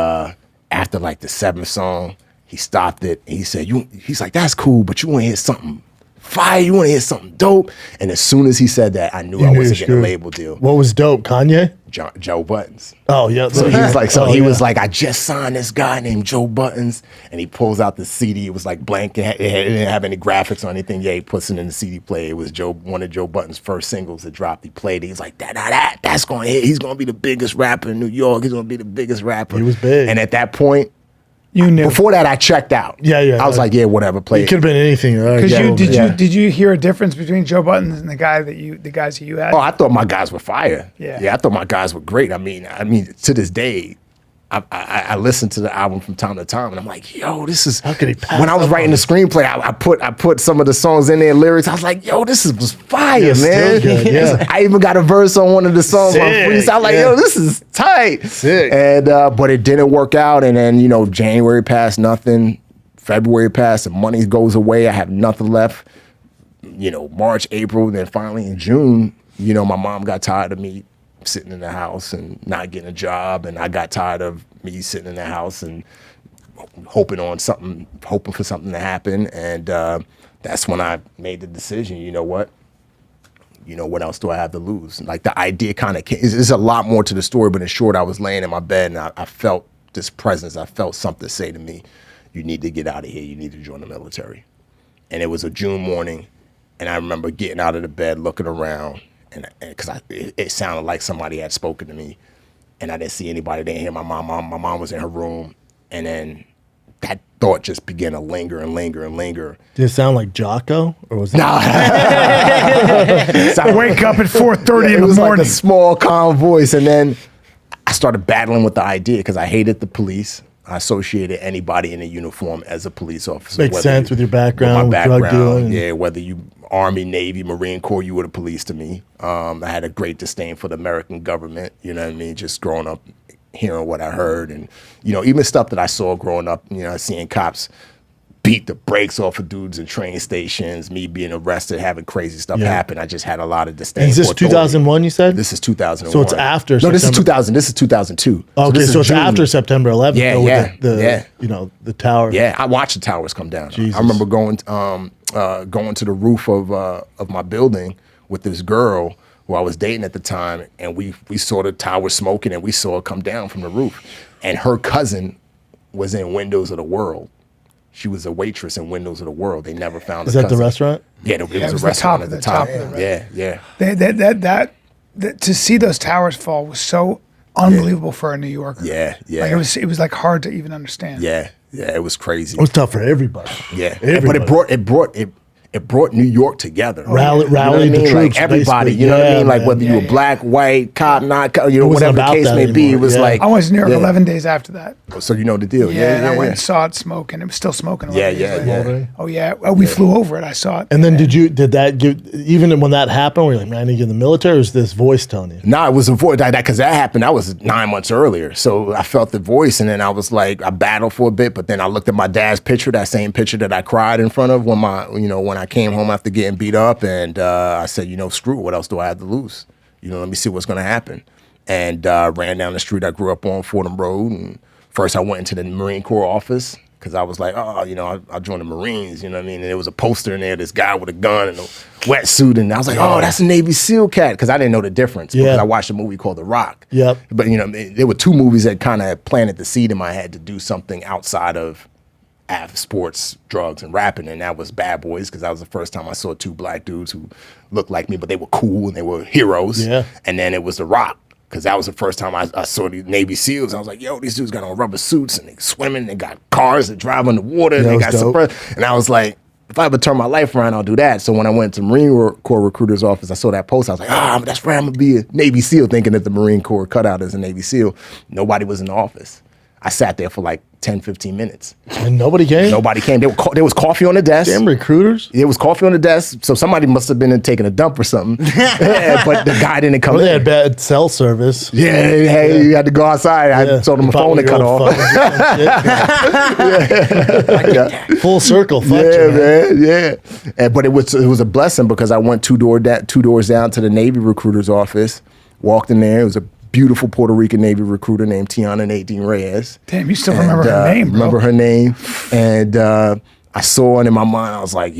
after like the seventh song, he stopped it and he said, he's like, that's cool, but you want to hear something fire? You want to hear something dope? And as soon as he said that, I knew I wasn't getting a label deal. What was dope? Kanye? Joe Buttons. Oh yeah. So he was like, he was like, I just signed this guy named Joe Buttons, and he pulls out the CD. It was like blank. It didn't have any graphics or anything. Yeah, he puts it in the CD player. It was one of Joe Buttons' first singles that dropped. He played it. He's like, that's going to hit. He's going to be the biggest rapper in New York. He's going to be the biggest rapper. He was big. And at that point, you knew. before that, I checked out. Yeah. I was like, yeah, whatever, play It it. could have been anything. Because did you hear a difference between Joe Buttons and the guys that you had? Oh, I thought my guys were fire. Yeah. I thought my guys were great. I mean, to this day, I listen to the album from time to time, and I'm like, yo, this is. How could he pass when I was up writing on the screenplay, I put some of the songs in there, lyrics. I was like, yo, this was fire, Yeah, man. still good, yeah. I even got a verse on one of the songs on Sick, freestyle. Like, yo, this is tight. Sick. And but it didn't work out, and then January passed, nothing. February passed, the money goes away. I have nothing left. March, April, then finally in June, my mom got tired of me sitting in the house and not getting a job, and I got tired of me sitting in the house and hoping for something to happen. And that's when I made the decision. You know what else do I have to lose? Like, the idea kind of came. There's a lot more to the story, but in short, I was laying in my bed and I felt this presence. I felt something say to me, you need to get out of here. You need to join the military. And it was a June morning, and I remember getting out of the bed, looking around, and because it sounded like somebody had spoken to me, and I didn't see anybody. Didn't hear my mom. My mom was in her room, and then that thought just began to linger and linger and linger. Did it sound like Jocko, or was it? Wake up at 4:30 in the morning. It was like a small, calm voice, and then I started battling with the idea because I hated the police. I associated anybody in a uniform as a police officer. Makes sense with your background, with drug dealing. Yeah, whether you Army, Navy, Marine Corps, you were the police to me. I had a great disdain for the American government, you know what I mean? Just growing up, hearing what I heard, and, even stuff that I saw growing up, seeing cops beat the brakes off of dudes in train stations, me being arrested, having crazy stuff happen. I just had a lot of disdain. Is this 2001, you said? This is 2001. So it's after No, this is September. 2000. This is 2002. Okay, so it's June. after September 11th. Yeah, though, with yeah. the tower. Yeah, I watched the towers come down. Jesus. I remember going to the roof of my building with this girl who I was dating at the time, and we saw the tower smoking, and we saw it come down from the roof. And her cousin was in Windows of the World. She was a waitress in Windows of the World. They never found. Is that the restaurant? Yeah, it was a restaurant at the top. Yeah. That to see those towers fall was so unbelievable for a New Yorker. Yeah. Like it was like hard to even understand. Yeah, it was crazy. It was tough for everybody. Yeah, Everybody. but it brought New York together. Rallied You know what I the mean? troops. Like everybody, basically. you know what I Yeah, mean? Like man. whether you were black, white, cop, not cop, wasn't whatever the about case that may be, it anymore. was Yeah. like I went to New York 11 days after that. So you know the deal. Yeah, and I went yeah. and saw it smoking. It was still smoking. 11 Yeah, days yeah, later. yeah. Oh yeah. Oh, we flew over it. I saw it. And then did that give, even when that happened, were you like, man, I need to get in the military, or was this voice telling you? No, it was a voice because that happened. That was 9 months earlier. So I felt the voice, and then I was like, I battled for a bit, but then I looked at my dad's picture, that same picture that I cried in front of when when I came home after getting beat up, and I said, screw it. What else do I have to lose? Let me see what's gonna happen. And ran down the street I grew up on, Fordham Road, and first I went into the Marine Corps office because I was like, I'll join the Marines, you know what I mean? And there was a poster in there, this guy with a gun and a wetsuit, and I was like, oh, that's a Navy SEAL cat, because I didn't know the difference because I watched a movie called The Rock. Yep. But there were two movies that kind of planted the seed in my head to do something outside of sports, drugs, and rapping, and that was Bad Boys, because that was the first time I saw two black dudes who looked like me, but they were cool and they were heroes. Yeah. And then it was The Rock, because that was the first time I saw the Navy SEAls. I was like, yo, these dudes got on rubber suits and they swimming, they got cars that drive on the water, and they got suppressed. And I was like, if I ever turn my life around, I'll do that. So when I went to Marine Corps recruiter's office, I saw that post. I was like, that's right, I'm gonna be a Navy SEAL, thinking that the Marine Corps cutout is a Navy SEAL. Nobody was in the office. I sat there for like 10, 15 minutes. And nobody came? Nobody came. There was coffee on the desk. Damn recruiters. There was coffee on the desk. So somebody must have been in taking a dump or something. But the guy didn't come in. They had bad cell service. Yeah, you had to go outside. I told him the phone to cut off. Full circle. Fuck man. But it was a blessing because I went two doors down to the Navy recruiter's office, walked in there. It was a beautiful Puerto Rican Navy recruiter named Tiana Nadine Reyes. Damn, you still remember her name, bro. Remember her name. And I saw it in my mind. I was like,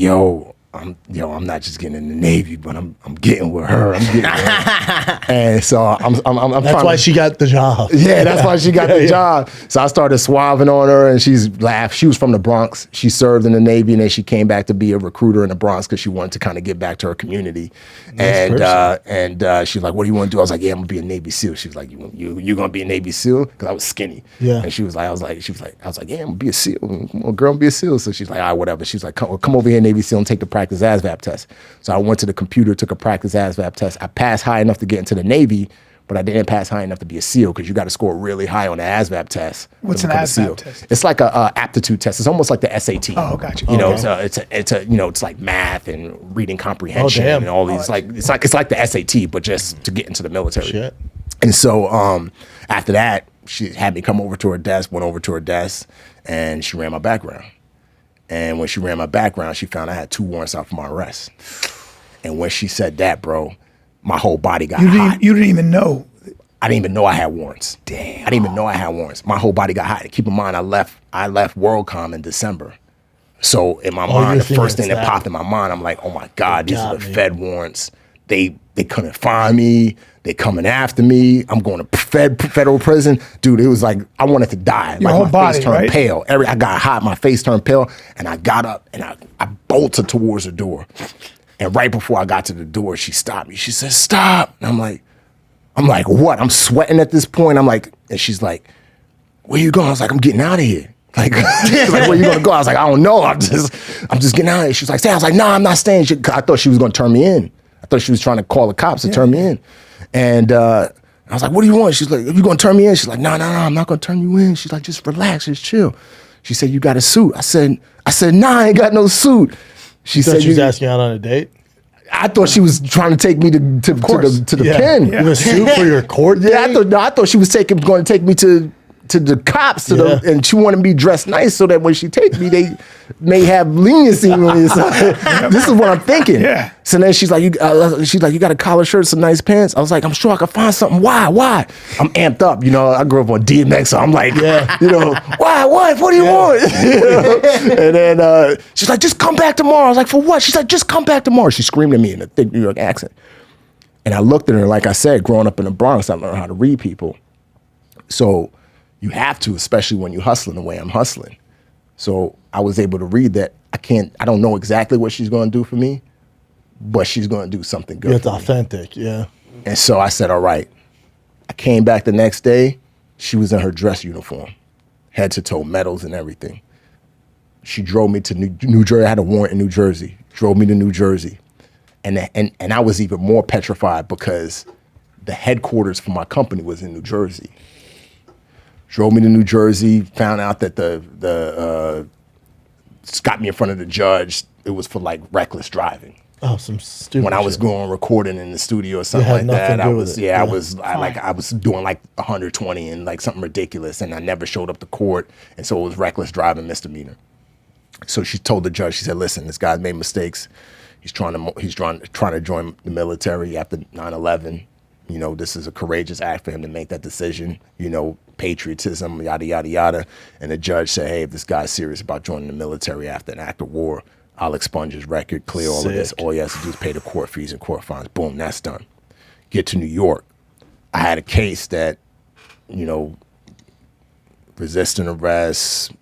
I'm not just getting in the Navy, but I'm getting with her. I'm getting with her. And so I'm that's why she got the job. Yeah, that's why she got the job. So I started suaving on her, and she's laughed. She was from the Bronx. She served in the Navy, and then she came back to be a recruiter in the Bronx because she wanted to kind of get back to her community. And she's like, "What do you want to do?" I was like, "Yeah, I'm gonna be a Navy SEAL." She was like, "You gonna be a Navy SEAL?" Because I was skinny. Yeah. And she was like, "Yeah, I'm gonna be a SEAL. Come on, girl, be a SEAL." So she's like, "All right, whatever." She's like, "Come over here, Navy SEAL, and take the practice ASVAB test." So I went to the computer, took a practice ASVAB test. I passed high enough to get into the Navy, but I didn't pass high enough to be a SEAL because you got to score really high on the ASVAB test. What's an ASVAB test? It's like a aptitude test. It's almost like the SAT. Oh, gotcha. You know, it's like math and reading comprehension and all these. It's like the SAT, but just to get into the military. Shit. And so after that, she had me come over to her desk. Went over to her desk, and she ran my background. And when she ran my background, she found I had 2 warrants out for my arrest. And when she said that, bro, my whole body got hot. You didn't even know. I didn't even know I had warrants. Damn. I didn't even know I had warrants. My whole body got hot. Keep in mind, I left WorldCom in December. So in my mind, the first thing that popped in my mind, I'm like, oh my God, these are the Fed warrants. They couldn't find me. They coming after me. I'm going to federal prison. Dude, it was like I wanted to die. Your like whole my body, face turned right? pale. I got hot, my face turned pale, and I got up and I bolted towards the door. And right before I got to the door, she stopped me. She said, "Stop." And I'm like, what? I'm sweating at this point. I'm like, and she's like, "Where you going?" I was like, "I'm getting out of here." Like, she's like, "Where you gonna go?" I was like, "I don't know. I'm just getting out of here." She's like, "Stay." I was like, "No, I'm not staying." I thought she was gonna turn me in. I thought she was trying to call the cops to turn me in. And I was like, "What do you want?" She's like, "Are you gonna turn me in?" She's like, No, I'm not gonna turn you in. She's like, "Just relax, just chill." She said, "You got a suit?" I said, "Nah, I ain't got no suit." She said, she was asking out on a date? I thought she was trying to take me to the pen. You have a suit for your court date? Yeah, I thought she was going to take me to the cops, and she wanted me dressed nice so that when she takes me, they may have leniency with me. So, this is what I'm thinking. Yeah. So then she's like, "You got a collar shirt, some nice pants." I was like, "I'm sure I can find something." Why? I'm amped up. You know, I grew up on DMX, so I'm like, why? What do you want? And then she's like, "Just come back tomorrow." I was like, "For what?" She's like, "Just come back tomorrow." She screamed at me in a thick New York accent. And I looked at her, like I said, growing up in the Bronx, I learned how to read people. So you have to, especially when you're hustling the way I'm hustling. So I was able to read that I don't know exactly what she's going to do for me, but she's going to do something good. It's authentic, yeah. And so I said, all right. I came back the next day. She was in her dress uniform, head to toe, medals and everything. She drove me to New Jersey. I had a warrant in New Jersey. Drove me to New Jersey. And I was even more petrified because the headquarters for my company was in New Jersey. Drove me to New Jersey, found out that got me in front of the judge. It was for like reckless driving. Oh, some stupid When I was shit. going recording in the studio or something like that, I was it. I was doing like 120 and like something ridiculous, and I never showed up to court, and so it was reckless driving misdemeanor. So she told the judge, she said, "Listen, this guy's made mistakes. He's trying to join the military after 9/11. You know, this is a courageous act for him to make that decision. You know, patriotism, yada, yada, yada." And the judge said, "Hey, if this guy's serious about joining the military after an act of war, I'll expunge his record, clear all of this. All he has to do is pay the court fees and court fines." Boom, that's done. Get to New York. I had a case that, you know, resisting arrest,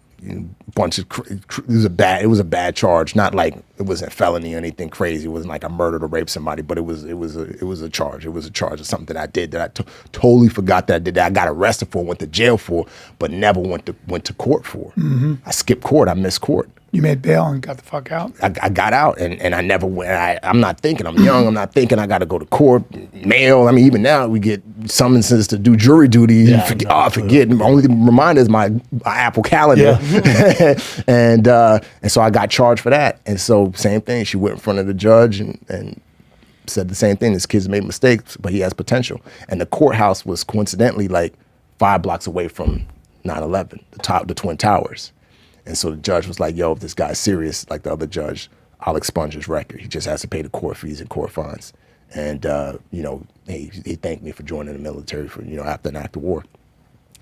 bunch of it was a bad charge. Not like it wasn't felony or anything crazy. It wasn't like I murdered or raped somebody, but it was a charge. It was a charge of something that I did that I totally forgot that I did, that I got arrested for, went to jail for, but never went to court for. Mm-hmm. I skipped court. I missed court. You made bail and got the fuck out? I got out, and I never went. I'm not thinking, I'm young, I'm not thinking I got to go to court, mail. I mean, even now we get summonses to do jury duty. Yeah, I forget. My only reminder is my Apple calendar. Yeah. and so I got charged for that. And so same thing, she went in front of the judge and said the same thing. This kid's made mistakes, but he has potential. And the courthouse was coincidentally like 5 blocks away from 9/11, the Twin Towers. And so the judge was like, yo, if this guy's serious, like the other judge, I'll expunge his record. He just has to pay the court fees and court fines. And, you know, he thanked me for joining the military for, you know, after an act of war.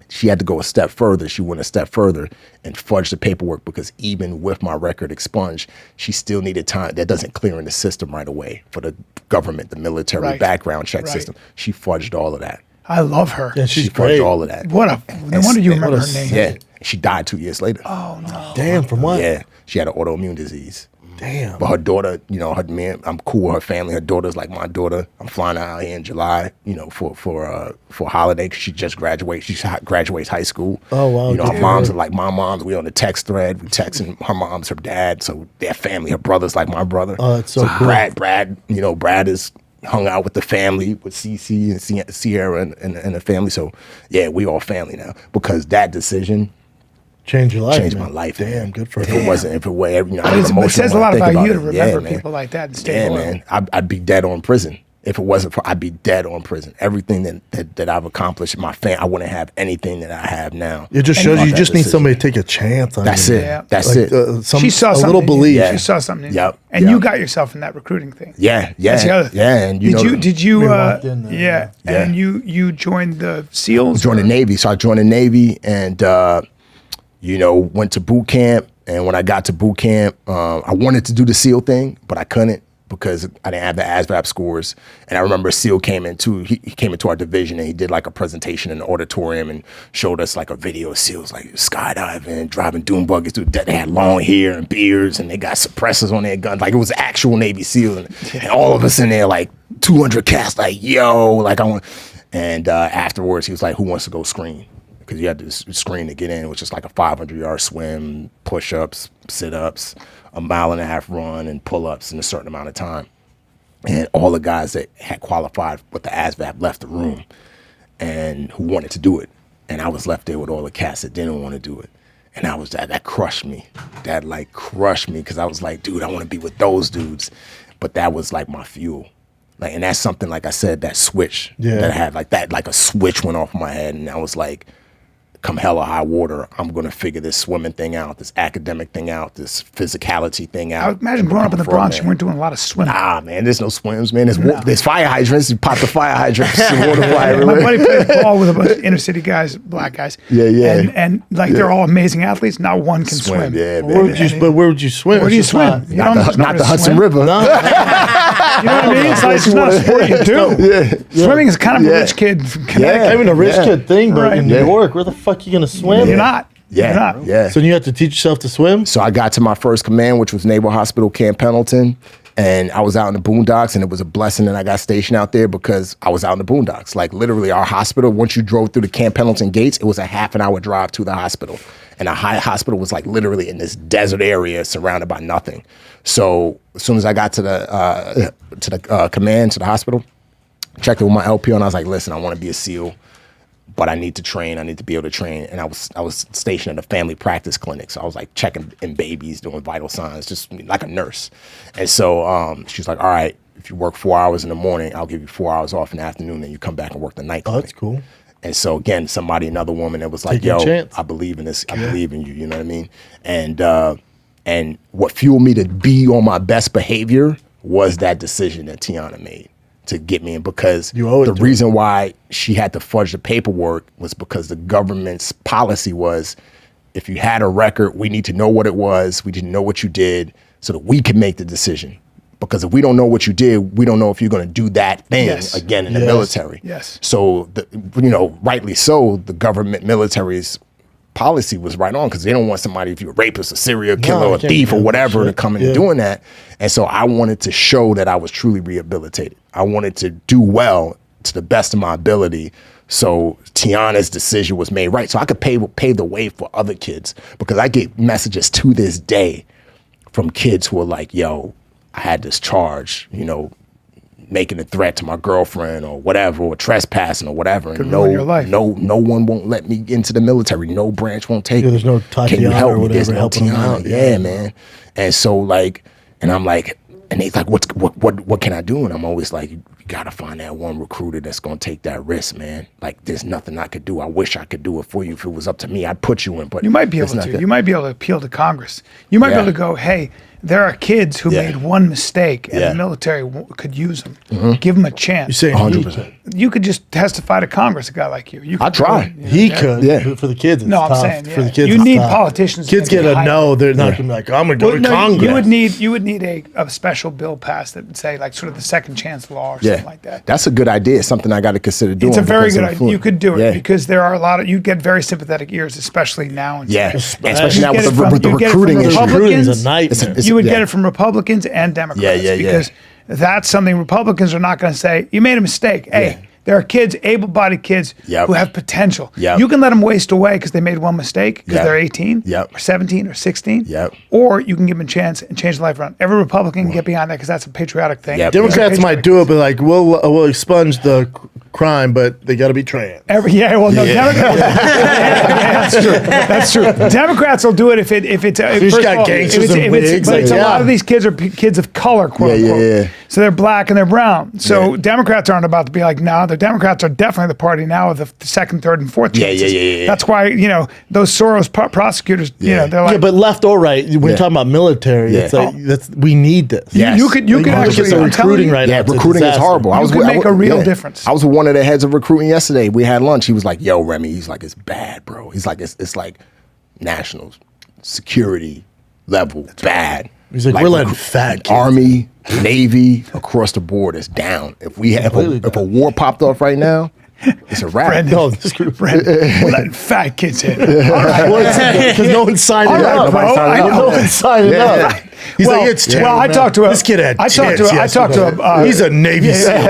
She had to go a step further. She went a step further and fudged the paperwork because even with my record expunged, she still needed time. That doesn't clear in the system right away for the government, the military background check system. She fudged all of that. I love her. Yeah, She great. fudged all of that. No wonder you remember her name. Yeah. She died 2 years later. Oh, no. Damn, from what? Yeah. She had an autoimmune disease. Damn. But her daughter, you know, I'm cool with her family. Her daughter's like my daughter. I'm flying out here in July, you know, for a holiday because she just graduates. She graduates high school. Oh, wow. You know, her moms are like my moms. We on the text thread. We texting her mom's her dad. So their family, her brother's like my brother. Oh, that's so cool. Brad, you know, Brad is hung out with the family, with CC and Sierra and the family. So yeah, we all family now because that decision changed your life. changed man. my life. Damn, Man. good for If her. it wasn't, if it were, you know, It says a lot about you to remember man. people like that and stay loyal. Man, I'd be dead on prison. If it wasn't for, I'd be dead on prison. Everything that I've accomplished in my family, I wouldn't have anything that I have now. It just shows you just need somebody to take a chance on That's you. it. Yeah. That's Like, it. She saw a something little in you. belief. Yeah. She saw something in you. Yep. And Yep. you got yourself in that recruiting thing. Yeah. That's the other thing. Yeah. And you Did you We walked in there. yeah. And you joined the SEALs? joined the Navy. So I joined the Navy and, you know, went to boot camp. And when I got to boot camp, I wanted to do the SEAL thing, but I couldn't because I didn't have the ASVAB scores. And I remember SEAL came into, he came into our division and he did like a presentation in the auditorium and showed us like a video of SEALs like skydiving, driving dune buggies. They had long hair and beards and they got suppressors on their guns. Like it was actual Navy SEAL. And all of us in there like 200 cats like, yo, like I want. And afterwards he was like, who wants to go screen? Because you had to screen to get in, which is like a 500-yard swim, push-ups, sit-ups, a 1.5-mile run, and pull-ups in a certain amount of time. And all the guys that had qualified with the ASVAB left the room and who wanted to do it. And I was left there with all the cats that didn't want to do it. And I was that crushed me. That like crushed me because I was like, dude, I want to be with those dudes. But that was like my fuel. Like, and that's something, like I said, that switch that I had, like that, like a switch went off in my head. And I was like, come hell or high water, I'm going to figure this swimming thing out, this academic thing out, this physicality thing out. I imagine growing up in the Bronx, you weren't doing a lot of swimming. Nah, man, there's no swims, man. There's fire hydrants. You pop the fire hydrants, the water fly My everywhere. buddy played ball with a bunch of inner city guys, black guys. Yeah. And like they're all amazing athletes. Not one can swim. Yeah, Where would you, but where would you swim? Where do you It's just swim? not- You don't know Not the how to Hudson swim. River. You know what I mean? It's like, it's not a sport you do. Swimming is kind of a rich kid from Connecticut. I mean, a rich kid thing, but Right. in New York, where the fuck you gonna swim? You're not. You're Yeah, not. yeah. So you have to teach yourself to swim? So I got to my first command, which was Naval Hospital Camp Pendleton. And I was out in the boondocks, and it was a blessing that I got stationed out there because I was out in the boondocks. Like literally our hospital, once you drove through the Camp Pendleton gates, it was a half-an-hour drive to the hospital. And the hospital was like literally in this desert area surrounded by nothing. So as soon as I got to the command, to the hospital, checked in with my LPO, and I was like, listen, I want to be a SEAL, but I need to train. I need to be able to train. And I was stationed at a family practice clinic. So I was like checking in babies, doing vital signs, just like a nurse. And so she was like, all right, if you work 4 hours in the morning, I'll give you 4 hours off in the afternoon, and you come back and work the night clinic. Oh, that's cool. And so again, another woman that was like, Take your yo, chance. I believe in this. I believe in you. You know what I mean? And what fueled me to be on my best behavior was that decision that Tiana made to get me in, because You owe it the to her. reason why she had to fudge the paperwork was because the government's policy was, if you had a record, we need to know what it was. We didn't know what you did so that we can make the decision. Because if we don't know what you did, we don't know if you're going to do that thing again in the military. Yes. So, rightly so, the government military's policy was right on, because they don't want somebody, if you're a rapist, a serial killer, you a can't thief, do or that whatever, to shit. come in and doing that. And so I wanted to show that I was truly rehabilitated. I wanted to do well to the best of my ability. So Tiana's decision was made right. So I could pave the way for other kids, because I get messages to this day from kids who are like, yo, I had this charge, you know, making a threat to my girlfriend or whatever, or trespassing or whatever. And no one won't let me into the military. No branch won't take me. There's no Can you help me? There's no helping them out. Yeah, man. And so like, and I'm like, and they's like, what can I do? And I'm always like, you gotta find that one recruiter that's gonna take that risk, man. Like, there's nothing I could do. I wish I could do it for you. If it was up to me, I'd put you in. But you might be able to. You might be able to appeal to Congress. You might be able to go, hey, there are kids who made one mistake, and the military could use them. Give them a chance. You're saying 100%. You could just testify to Congress, a guy like you. I'd try. He could. For the kids, it's tough. I'm saying, for the kids, you need tough. politicians. Kids get a no. They're not gonna be like, I'm gonna go to Congress. You would need a special bill passed that would say like sort of the second chance law or something like that. That's a good idea. It's something I got to consider doing. It's a very good idea. You could do it because there are a lot of, you get very sympathetic ears, especially now. Especially now with the recruiting issue. You would get it from Republicans and Democrats because that's something Republicans are not going to say, you made a mistake. Hey, there are kids, able-bodied kids who have potential. You can let them waste away because they made one mistake because they're 18 or 17 or 16. Or you can give them a chance and change their life around. Every Republican can get behind that because that's a patriotic thing. Democrats might do it, but like, we'll expunge the crime, but they got to be trans. Democrats. That's true. Democrats will do it if it's a lot of these kids are kids of color, quote unquote. So they're black and they're brown. So Democrats aren't about to be like, no, the Democrats are definitely the party now of the second, third, and fourth chances. That's why, you know, those Soros prosecutors, you know, they're like, but left or right, when you're talking about military, it's like we need this. You could actually recruiting right now. Recruiting is horrible. You could make a real difference. I was with one of the heads of recruiting yesterday. We had lunch. He was like, yo, Remi, he's like, it's bad, bro. He's like, it's like national security level bad. He's like, we're letting fat kids. Army, Navy, across the board is down. If we have if a war popped off right now, it's a wrap. We're letting fat kids in. All right. Because no one's signing up. No one's signing up. He's like, it's terrible. Well, I talked to this kid had I talked to him. He's a Navy SEAL.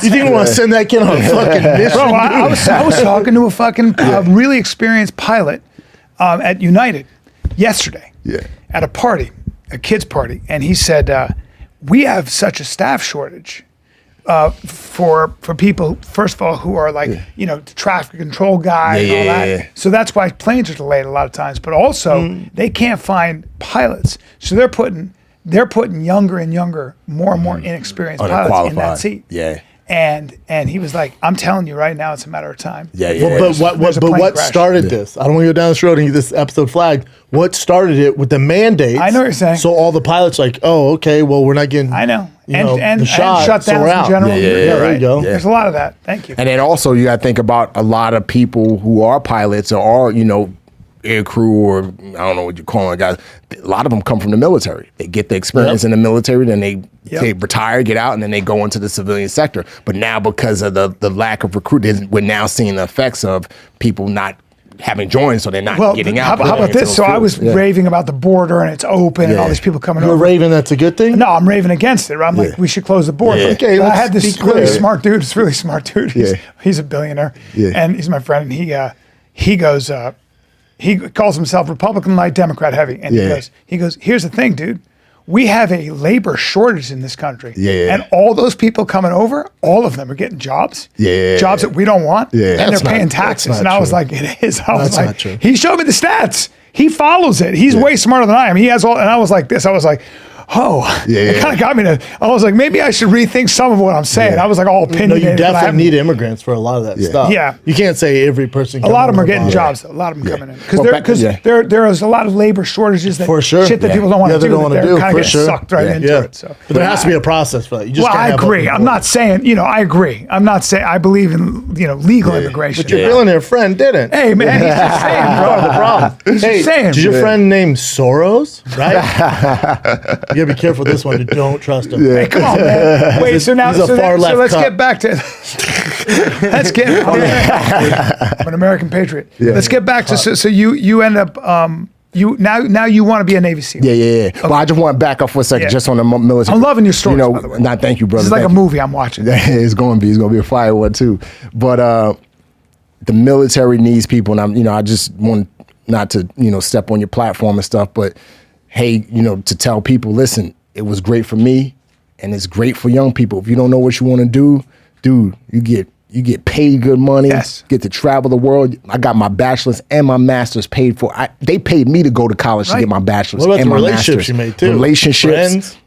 You think we want to send that kid on a fucking mission? Bro, I was talking to a fucking really experienced pilot at United yesterday at a party, a kids party, and he said, we have such a staff shortage for people, first of all, who are like, you know, the traffic control guy and all that. So that's why planes are delayed a lot of times, but also they can't find pilots. So they're putting younger and younger, more and more inexperienced pilots in that seat. And he was like, I'm telling you right now, it's a matter of time. But what started this? I don't want to go down this road and get this episode flagged. What started it with the mandates? I know what you're saying. So all the pilots like, oh, okay, well, we're not getting. I know. And shutdowns so in general. There you go. There's a lot of that. Thank you. And then also you got to think about a lot of people who are pilots or are, you know, air crew or I don't know what you call it, guys. A lot of them come from the military. They get the experience in the military, then they retire, get out, and then they go into the civilian sector. But now because of the lack of recruiting, we're now seeing the effects of people not having joined, so they're not getting out. How about this? So I was raving about the border and it's open and all these people coming over. You're raving that's a good thing? No, I'm raving against it. I'm like, we should close the border. Okay, I had this really smart dude. It's really smart dude. He's a billionaire and he's my friend. And he goes, he calls himself Republican light, Democrat heavy. And he goes, here's the thing, dude. We have a labor shortage in this country. And all those people coming over, all of them are getting jobs. Jobs that we don't want. And they're paying taxes. And I was like, it is. I was like, he showed me the stats. He follows it. He's way smarter than I am. He has all, and I was like this. I was like, it kind of got me to, I was like, maybe I should rethink some of what I'm saying. I was like all opinionated. No, you definitely need immigrants for a lot of that stuff. You can't say every person. A lot of them are getting jobs, though. A lot of them coming in. Because there is a lot of labor shortages that shit that people don't want to do. They don't want to do. Kind of get sucked right into it. So. But there has to be a process for that. You just I agree. I'm not saying, I agree. I'm not saying, I believe in, legal immigration. But your billionaire friend didn't. Hey, man, he's just saying, bro. The problem. He's just saying. Did your friend named Soros, right? You gotta be careful with this one. You don't trust him. Hey, come on, man. Wait, so now so let's get back to I'm an American patriot. Let's get back to so you end up now you want to be a Navy SEAL. Okay. Well, I just want to back up for a second, just on the military. I'm loving your story. By the way. Thank you, brother. This is like a movie I'm watching. It's going to be a fire one too. But the military needs people, and I just want not to step on your platform and stuff, but hey, you know, to tell people, listen, it was great for me and it's great for young people. If you don't know what you want to do, dude, you get paid good money, get to travel the world. I got my bachelor's and my master's paid for. They paid me to go to college to get my bachelor's what about and the my relationships master's. you made too? Relationships. Friends?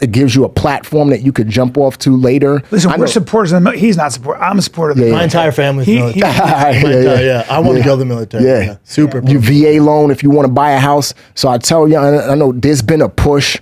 It gives you a platform that you could jump off to later. Listen, we're supporters of the military. He's not supporter. I'm a supporter of the military. My entire family's military. I want to go to the military. Yeah. Super. Your VA loan if you want to buy a house. So I tell you, I know there's been a push.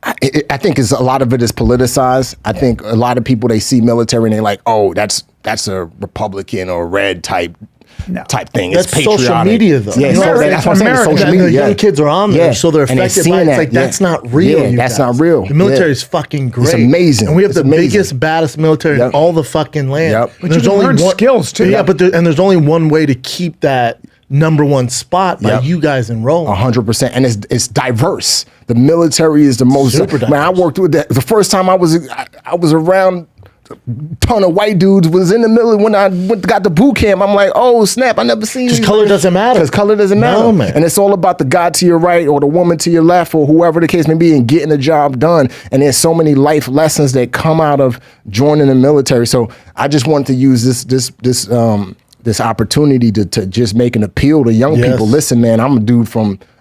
I think a lot of it is politicized. I think a lot of people, they see military and they're like, oh, that's a Republican or red type thing. That's it's patriotic. social media, though. Yeah, that's what I'm saying. Social media. The young kids are on there, so they're affected by it. It's like, that's not real. Yeah, that's not real. The military is fucking great. It's amazing. And we have the biggest, baddest military in all the fucking land. Yep. But you can learn skills, too. Yeah, but there's only one way to keep that #1 spot by you guys enrolling. 100%. And it's diverse. The military is the most super diverse. Man, I worked with that. The first time I was around a ton of white dudes, was in the military when I got to boot camp. I'm like, oh snap, I never seen Just color doesn't matter. Because color doesn't matter. No, man. And it's all about the guy to your right or the woman to your left or whoever the case may be and getting the job done. And there's so many life lessons that come out of joining the military. So I just wanted to use this opportunity to just make an appeal to young people. Listen, man, I'm a dude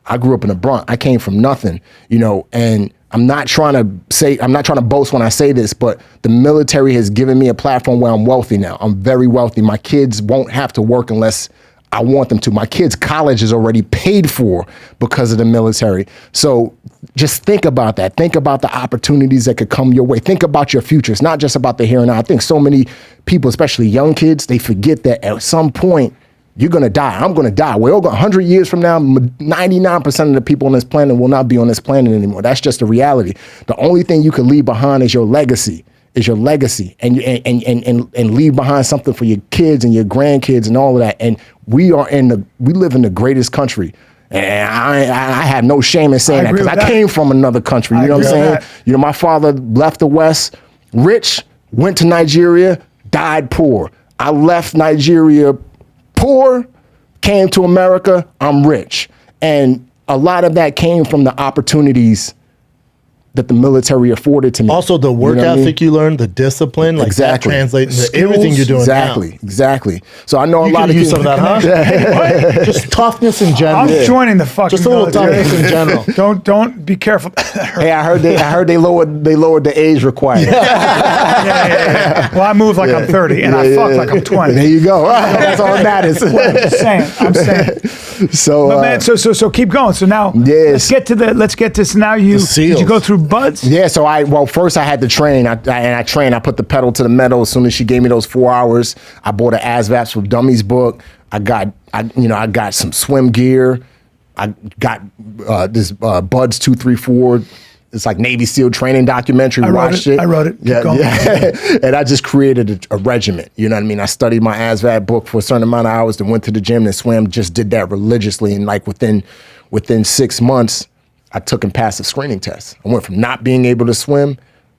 I grew up in the Bronx. I came from nothing, you know, and I'm not trying to boast when I say this, but the military has given me a platform where I'm wealthy now. I'm very wealthy. My kids won't have to work unless I want them to. My kids' college is already paid for because of the military. So just think about that. Think about the opportunities that could come your way. Think about your future. It's not just about the here and now. I think so many people, especially young kids, they forget that at some point, you're going to die. I'm going to die. We're all going 100 years from now, 99% of the people on this planet will not be on this planet anymore. That's just a reality. The only thing you can leave behind is your legacy. And leave behind something for your kids and your grandkids and all of that. And we live in the greatest country. And I have no shame in saying that because I came from another country. You know what I'm saying? You know, my father left the West rich, went to Nigeria, died poor. I left Nigeria poor, came to America, I'm rich. And a lot of that came from the opportunities that the military afforded to me. Also, the work ethic you learned, the discipline, like that translates into everything you're doing now. Exactly. So I know a lot of use some of that, huh? Just toughness in general. I'm joining the fucking Just a little military. toughness in general. Don't be careful. Hey, I heard they lowered the age requirement. Yeah. Well, I move like I'm 30 and I fuck like I'm 20. There you go. That's all that matters. I'm saying. So, but man, so keep going. So now, let's get to. So now did you go through buds? Yeah. So first I had to train. I trained. I put the pedal to the metal as soon as she gave me those 4 hours. I bought an ASVABs for Dummies book. I got some swim gear. I got this Buds 234. It's like Navy SEAL training documentary. I wrote it. Yeah. And I just created a regiment. You know what I mean? I studied my ASVAB book for a certain amount of hours, then went to the gym and swam, just did that religiously. And like within 6 months, I took and passed the screening test. I went from not being able to swim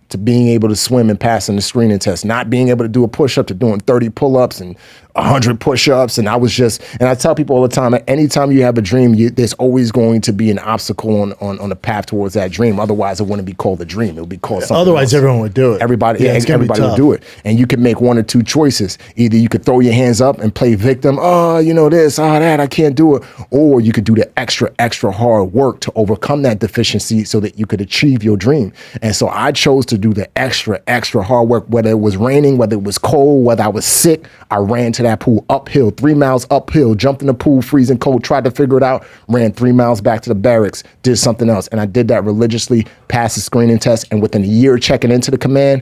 to being able to swim and passing the screening test, not being able to do a push-up to doing 30 pull-ups and 100 push-ups. And I tell people all the time, anytime you have a dream, there's always going to be an obstacle on the path towards that dream. Otherwise, it wouldn't be called a dream. It would be called something Otherwise, else. everyone would do it. Everybody would do it. And you could make one or two choices. Either you could throw your hands up and play victim. Oh, this, that, I can't do it. Or you could do the extra hard work to overcome that deficiency so that you could achieve your dream. And so I chose to do the extra hard work, whether it was raining, whether it was cold, whether I was sick. I ran to that pool uphill, 3 miles uphill, jumped in the pool, freezing cold, tried to figure it out, ran 3 miles back to the barracks, did something else. And I did that religiously, passed the screening test. And within a year checking into the command,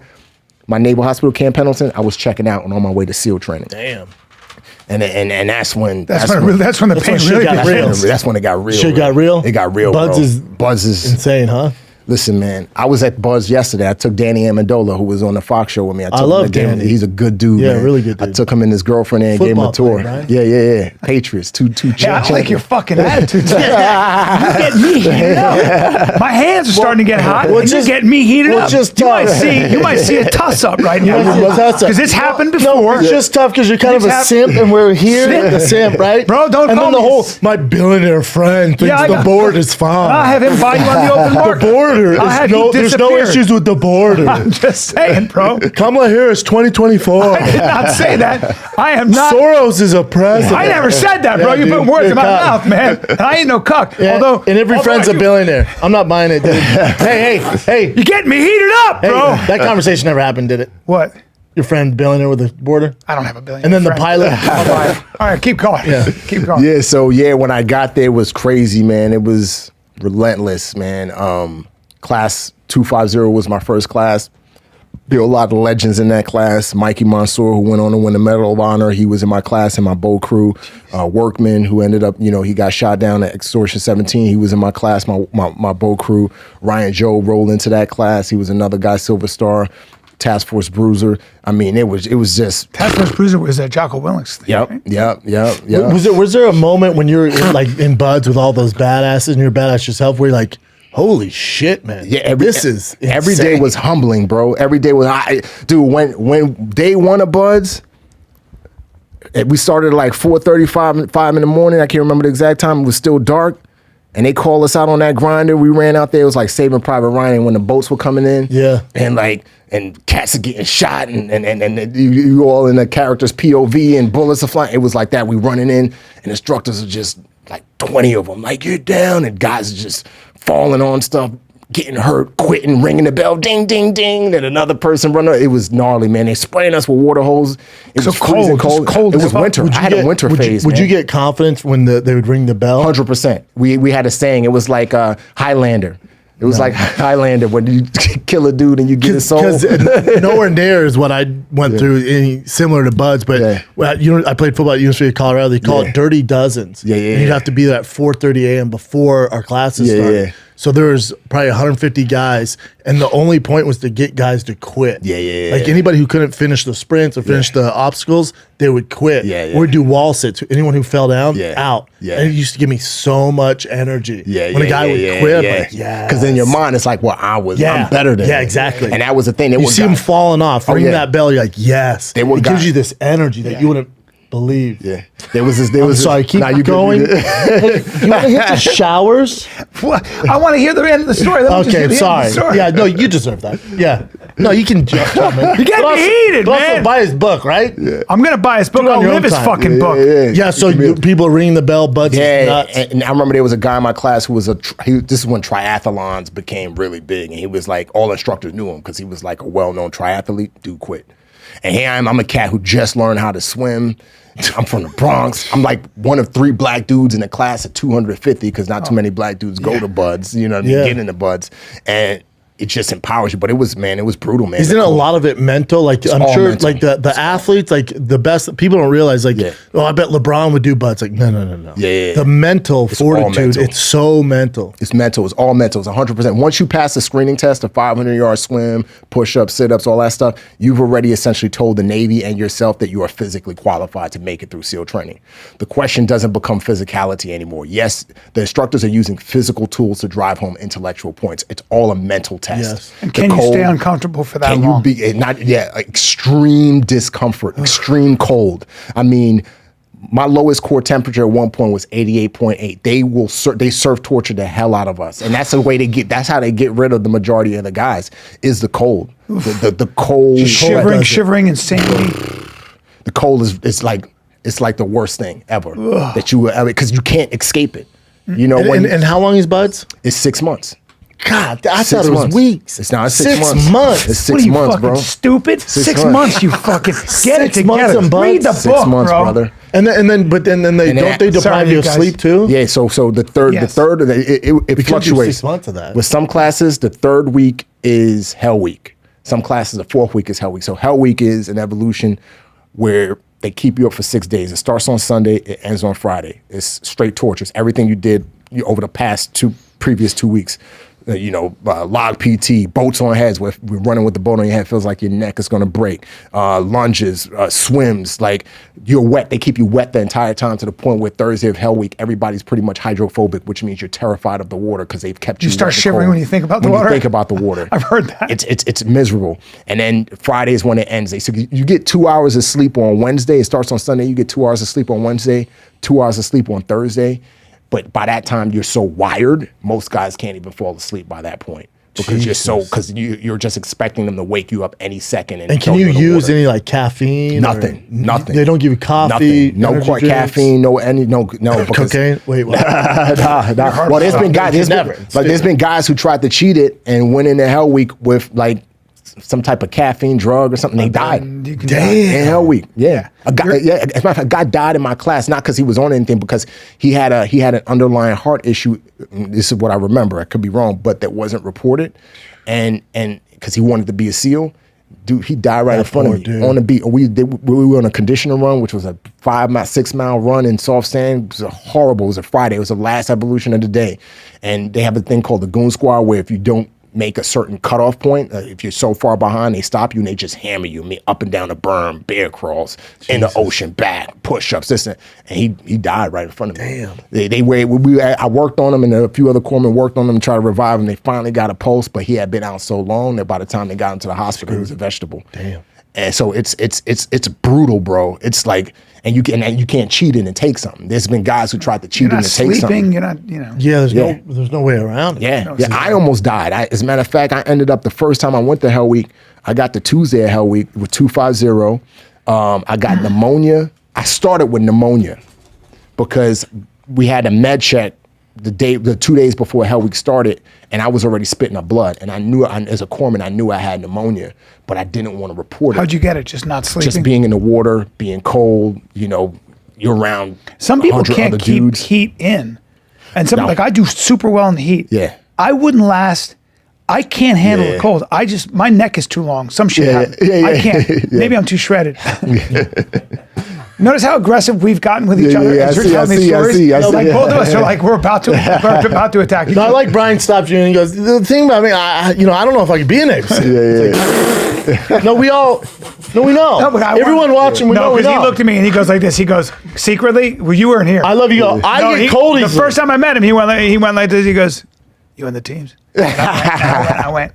my Naval Hospital Camp Pendleton, I was checking out and on my way to SEAL training. Damn. And that's when the pain really got real. That's when it got real. Shit got real? It got real. Buds is insane, huh? Listen, man, I was at Buzz yesterday. I took Danny Amendola, who was on the Fox show with me. I love Danny. He's a good dude, Yeah, man. really good dude. I took him and his girlfriend and gave him a tour. Player, right? Yeah. Patriots, two Yeah, I like your fucking attitude. You get me heated up. My hands are starting to get hot. And you get me heated up. You might see a tuss-up right now. Because it's happened before. No, it's just tough because you're kind of a simp and we're here. The simp, right? Bro, don't and call then the me whole, my billionaire friend thinks the board is fine. I'll have him buy you on the open market. The border. There's no issues with the border. I'm just saying, bro. Kamala Harris 2024. I did not say that. I am not. Soros is a president. I never said that, bro. You put words in my mouth, man. And I ain't no cuck. Yeah, although, and every friend's a billionaire. I'm not buying it, dude. hey. You getting me heated up, bro. That conversation never happened, did it? What? Your friend billionaire with the border? I don't have a billionaire. And then friend. the pilot. All right, keep going. Yeah. Keep going. Yeah, so when I got there, it was crazy, man. It was relentless, man. Class 250 was my first class. There were a lot of legends in that class. Mikey Mansour, who went on to win the Medal of Honor, he was in my class in my bow crew. Workman, who ended up, he got shot down at Extortion 17. He was in my class, my bow crew. Ryan Joe rolled into that class. He was another guy, Silver Star. Task Force Bruiser. I mean, it was just Task Force Bruiser was Jocko Willink's thing. Yep. Was there a moment when you're in buds with all those badasses and you're badass yourself where you're like, holy shit, man. Yeah, insane. every day was humbling, bro. Every day was when day one of Buds, we started at like 4:35, 5 in the morning. I can't remember the exact time. It was still dark. And they called us out on that grinder. We ran out there. It was like Saving Private Ryan when the boats were coming in. Yeah. And cats are getting shot and you all in the character's POV and bullets are flying. It was like that. We running in and instructors are just like 20 of them. Like, get down. And guys are just falling on stuff, getting hurt, quitting, ringing the bell, ding, ding, ding. Then another person running. It was gnarly, man. They spraying us with water hoses. It was freezing cold. It was winter. I had a winter phase. Would you get confidence when they would ring the bell? 100%. We had a saying. It was like Highlander. It was like Highlander when you kill a dude and you get his soul. Because nowhere near is what I went through, similar to Buds. But I played football at University of Colorado. They call it Dirty Dozens. Yeah. And you'd have to be there at 4:30 a.m. before our classes started. Yeah. So there was probably 150 guys, and the only point was to get guys to quit. Yeah. Like anybody who couldn't finish the sprints or finish the obstacles, they would quit. Yeah. Or do wall sits. Anyone who fell down, out. Yeah. And it used to give me so much energy. Yeah. When a guy would quit, I'm like, because in your mind, it's like, well, I'm better than him. Exactly. And that was the thing. You see them falling off, ring that bell, you're like, yes. It gives you this energy that you wouldn't believe. Yeah. There was sorry, keep going. You want to hit the showers? What? I want to hear the end of the story. Okay, sorry. Yeah, no, you deserve that. Yeah. No, you can jump in. You get me heated, man. Also buy his book, right? Yeah. I'm going to buy his book. I'll live his fucking book. Yeah, so people are ringing the bell, Buds is nuts. And I remember there was a guy in my class who was this is when triathlons became really big, and he was like, all instructors knew him because he was like a well-known triathlete. Dude quit. And here I am, I'm a cat who just learned how to swim. I'm from the Bronx. I'm like one of 3 black dudes in a class of 250 because not too many black dudes go to Buds, you know what I mean, get into Buds. And it just empowers you. But it was brutal, man. Isn't a lot of it mental? Like, I'm sure mental. like the athletes, like the best, people don't realize, like, I bet LeBron would do Buds. Like, no. Yeah. The mental fortitude, it's so mental. It's mental. It's all mental. It's 100%. Once you pass the screening test, a 500-yard swim, push-ups, sit-ups, all that stuff, you've already essentially told the Navy and yourself that you are physically qualified to make it through SEAL training. The question doesn't become physicality anymore. Yes, the instructors are using physical tools to drive home intellectual points. It's all a mental test. Yes. And can you stay uncomfortable for that long? Can you be extreme discomfort, extreme cold? I mean, my lowest core temperature at one point was 88.8. They surf torture the hell out of us, and that's the way that's how they get rid of the majority of the guys is the cold. The cold, just shivering insanity. The cold is like the worst thing ever that you will ever, because you can't escape it. You know, and how long is Buds? It's 6 months. God, I thought it was weeks. It's not 6 months. It's 6 What are you months, fucking bro. stupid? 6 months, you fucking get it 6 months together. and Buds? Read the 6 book, months, bro. brother. And then they deprive you of sleep too? Yeah, so the third it fluctuates. 6 months of that. With some classes, the 3rd week is Hell Week. Some classes, the 4th week is Hell Week. So Hell Week is an evolution where they keep you up for 6 days. It starts on Sunday, it ends on Friday. It's straight tortures. Everything you did over the past previous 2 weeks. log PT, boats on heads, where we're running with the boat on your head, feels like your neck is gonna break. Lunges, swims, like you're wet. They keep you wet the entire time to the point where Thursday of Hell Week, everybody's pretty much hydrophobic, which means you're terrified of the water because they've kept you. You start shivering when you think about the water. When you think about the water, I've heard that. It's miserable. And then Friday is when it ends. So you get 2 hours of sleep on Wednesday. It starts on Sunday. You get 2 hours of sleep on Wednesday, 2 hours of sleep on Thursday. But by that time, you're so wired, most guys can't even fall asleep by that point because you're just expecting them to wake you up any second. And can you use any like caffeine? Nothing. They don't give you coffee. Nothing. No caffeine. No. Cocaine. Wait. What? Nah. Well, there's been guys who tried to cheat it and went into Hell Week with like some type of caffeine drug or something. They died. Damn. In Hell Week. Yeah. As a matter of fact, a guy died in my class, not because he was on anything, because he had an underlying heart issue. This is what I remember. I could be wrong, but that wasn't reported. And because he wanted to be a SEAL. Dude, he died right in front of me on the beat. We were on a conditioner run, which was a 6 mile run in soft sand. It was horrible. It was a Friday. It was the last evolution of the day. And they have a thing called the Goon Squad where if you don't make a certain cutoff point, if you're so far behind, they stop you and they just hammer you up and down the berm, bear crawls, in the ocean, back, push-ups, this and he died right in front of me. Damn. I worked on him and a few other corpsmen worked on him to try to revive him. They finally got a pulse, but he had been out so long that by the time they got him to the hospital, he was a vegetable. Damn. And so it's brutal, bro. It's like, and you can't cheat it and take something. There's been guys who tried to cheat it and take something. You're not, you know. Yeah, there's no way around it. Yeah, I almost died. As a matter of fact, I ended up the first time I went to Hell Week, I got the Tuesday of Hell Week with 250. I got pneumonia. I started with pneumonia because we had a med check the 2 days before Hell Week started, and I was already spitting up blood. And I knew, as a corpsman, I knew I had pneumonia, but I didn't want to report it. How'd you get it? Just not sleeping? Just being in the water, being cold, you're around. Some people can't keep heat in. And some, like I do super well in the heat. Yeah. I wouldn't last. I can't handle the cold. My neck is too long. Some shit happens. I can't. Maybe I'm too shredded. Notice how aggressive we've gotten with each other as you're telling these stories. Like both of us are like we're about to attack each other. I like Bryan stops you and he goes, the thing about me, I don't know if I could be an ABC. No, we know. No, everyone watching, we know. Because he looked at me and he goes like this. He goes, secretly, well, you weren't here. I love you. I get cold easily. The first time I met him, he went like this. He goes, you on the teams? And I went.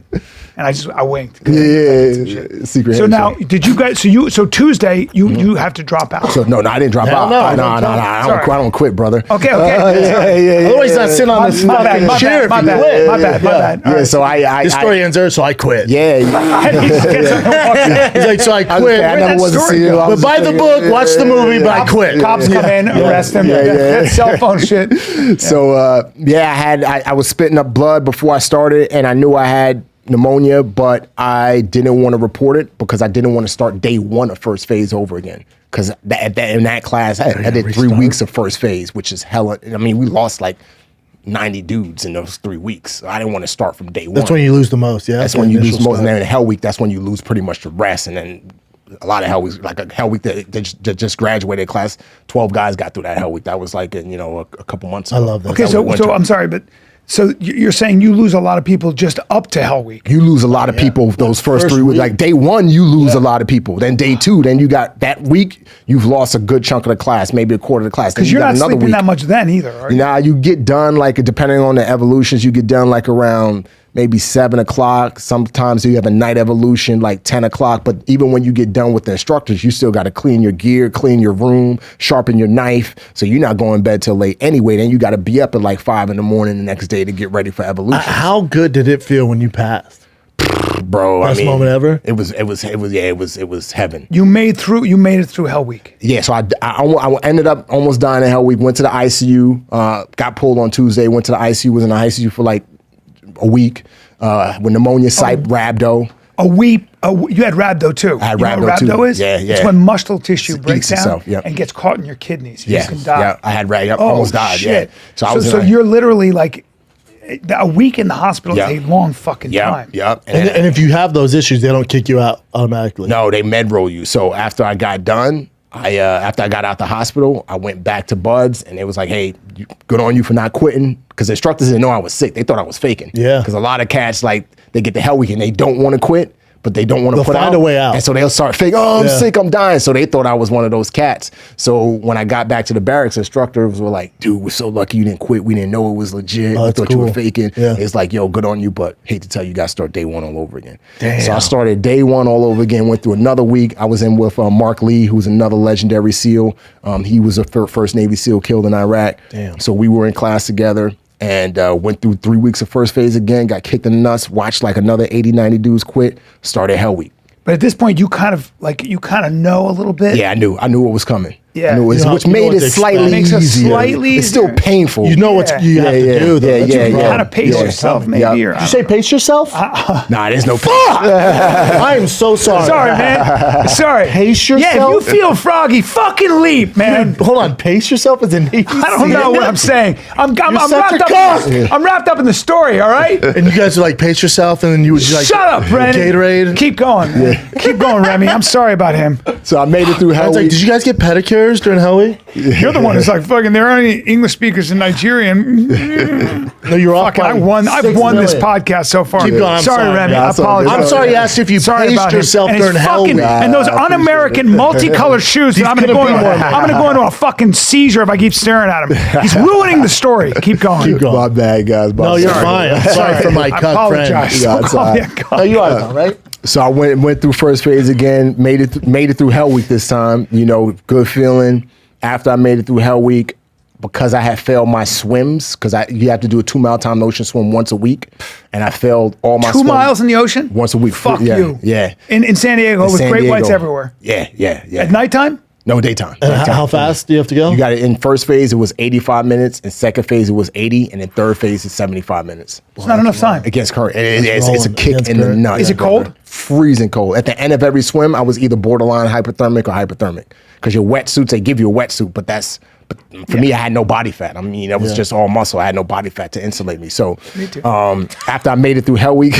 And I winked. Yeah. Secret. So now, did you guys? So Tuesday, you have to drop out. So no, I didn't drop out. No. I don't quit, brother. Okay. Otherwise, not sitting on this fucking chair. My bad. Yeah. So I. This story ends there, so I quit. Yeah. He's like, so I quit. I never was a SEAL. But buy the book, watch the movie, but I quit. Cops come in, arrest him. That's cell phone shit. So I was spitting up blood before I started, and I knew I had pneumonia, but I didn't want to report it because I didn't want to start day one of first phase over again. Because in that class, I did 3 weeks of first phase, which is hella. I mean, we lost like 90 dudes in those 3 weeks. So I didn't want to start from day one. That's when you lose the most, yeah? That's when you lose the most. And then in Hell Week, that's when you lose pretty much the rest. And then a lot of Hell Weeks, like a Hell Week that just graduated class, 12 guys got through that Hell Week. That was like, a couple months ago. I love that. Okay, so I'm sorry, but so you're saying you lose a lot of people just up to Hell Week? You lose a lot of people those first 3 weeks. Like day one, you lose a lot of people. Then day two, then you got that week, you've lost a good chunk of the class, maybe a quarter of the class. Because you're not sleeping that much then either, are you? Nah, you get done, like, depending on the evolutions, you get done like around maybe 7 o'clock. Sometimes you have a night evolution like 10 o'clock. But even when you get done with the instructors, you still got to clean your gear, clean your room, sharpen your knife. So you're not going to bed till late anyway. Then you got to be up at like 5 in the morning the next day to get ready for evolution. How good did it feel when you passed? Bro, best moment ever. It was heaven. You made it through Hell Week. Yeah, so I ended up almost dying in Hell Week. Went to the ICU. Got pulled on Tuesday. Went to the ICU. Was in the ICU for like a week with pneumonia, rhabdo. A week. You had rhabdo too. I had rhabdo rhabdo too. What rhabdo is? Yeah. It's when muscle tissue breaks down itself, and gets caught in your kidneys. You can die. Yeah, I had rhabdo. Almost died. Shit. Yeah. So you're literally like a week in the hospital is a long fucking time. Yep. And if you have those issues, they don't kick you out automatically. No, they med roll you. So after I got done, after I got out the hospital, I went back to Buds, and it was like, hey, good on you for not quitting. Because the instructors didn't know I was sick. They thought I was faking. Yeah. Because a lot of cats, like, they get the Hell Week and they don't want to quit, but they don't want to put out. They'll find a way out. And so they'll start faking, oh, I'm sick, I'm dying. So they thought I was one of those cats. So when I got back to the barracks, instructors were like, dude, we're so lucky you didn't quit. We didn't know it was legit. We thought you were faking. Yeah. It's like, yo, good on you, but hate to tell you, you got to start day one all over again. Damn. So I started day one all over again, went through another week. I was in with Mark Lee, who's another legendary SEAL. He was a first Navy SEAL killed in Iraq. Damn. So we were in class together. And went through 3 weeks of first phase again, got kicked in the nuts, watched like another 80, 90 dudes quit, started Hell Week. But at this point, you kind of know a little bit. Yeah, I knew what was coming. Yeah, which made it slightly easier. It's still painful. You know what you have to do, though. How to pace yourself, maybe. Did you say pace yourself? Nah, there's no pace. I am so sorry. Sorry, man. Sorry. Pace yourself? Yeah, if you feel froggy, fucking leap, man. Hold on, pace yourself as a Navy SEAL? I don't know what I'm saying. I'm wrapped up in the story, all right? And you guys are like, pace yourself, and then you would like, shut up, Brennan. Gatorade. Keep going. Keep going, Remi. I'm sorry about him. So I made it through Hell Week. Like, did you guys get pedicures during Hell Week? You're the one who's like, fucking, there aren't any English speakers in Nigeria. No, you're off. Fucking, I've won this podcast so far. Keep going. I'm sorry, Remi. Yeah, I apologize. I'm sorry you asked if you paced yourself during Hell Week. And those un-American multicolored shoes. That I'm going to go into a fucking seizure if I keep staring at him. He's ruining the story. Keep going. Keep going. My bad, guys. No, you're fine. I'm sorry for my cut friend. I apologize. No, you are, right? So I went through first phase again, made it through Hell Week this time. You know, good feeling. After I made it through Hell Week, because I had failed my swims, because you have to do a 2 mile time ocean swim once a week, and I failed all my 2 miles in the ocean? Once a week. Fuck you. Yeah. In San Diego with great whites everywhere. Yeah. At nighttime? No, daytime. And how fast do you have to go? You got it. In first phase, it was 85 minutes. In second phase, it was 80. And in third phase, it's 75 minutes. It's not enough time. Against current. It's a kick in the nuts. Is it cold? Freezing cold. At the end of every swim, I was either borderline hypothermic or hypothermic. Because your wetsuits, they give you a wetsuit, but for me, I had no body fat. I mean, that was just all muscle. I had no body fat to insulate me. So after I made it through Hell Week,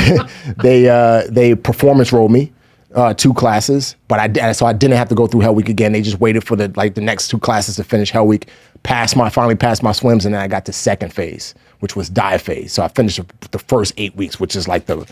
they performance rolled me. 2 classes, but I didn't have to go through Hell Week again. They just waited for the next 2 classes to finish Hell Week. Finally passed my swims, and then I got to second phase, which was dive phase. So I finished the first 8 weeks, which is like the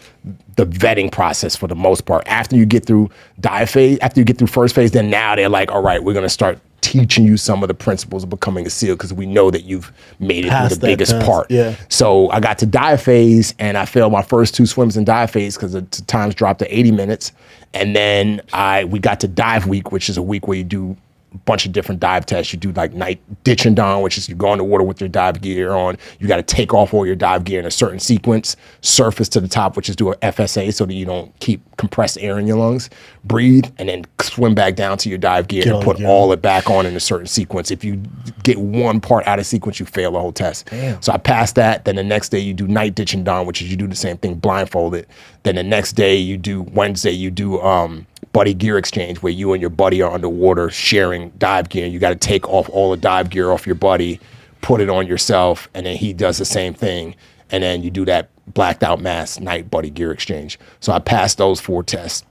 vetting process for the most part. After you get through dive phase, after you get through first phase, then now they're like, all right, we're gonna start teaching you some of the principles of becoming a SEAL because we know that you've made it through the biggest part. Yeah. So I got to dive phase and I failed my first 2 swims in dive phase because the times dropped to 80 minutes. And then we got to dive week, which is a week where you do a bunch of different dive tests. You do like night ditch and dawn, which is you go in the water with your dive gear on. You got to take off all your dive gear in a certain sequence, surface to the top, which is do a FSA so that you don't keep compressed air in your lungs, breathe, and then swim back down to your dive gear and put all it back on in a certain sequence. If you get one part out of sequence, you fail the whole test. Damn. So I passed that. Then the next day you do night ditch and dawn, which is you do the same thing blindfolded. Then the next day Wednesday you do buddy gear exchange where you and your buddy are underwater sharing dive gear. You got to take off all the dive gear off your buddy, put it on yourself, and then he does the same thing. And then you do that blacked out mask night buddy gear exchange. So I passed those 4 tests.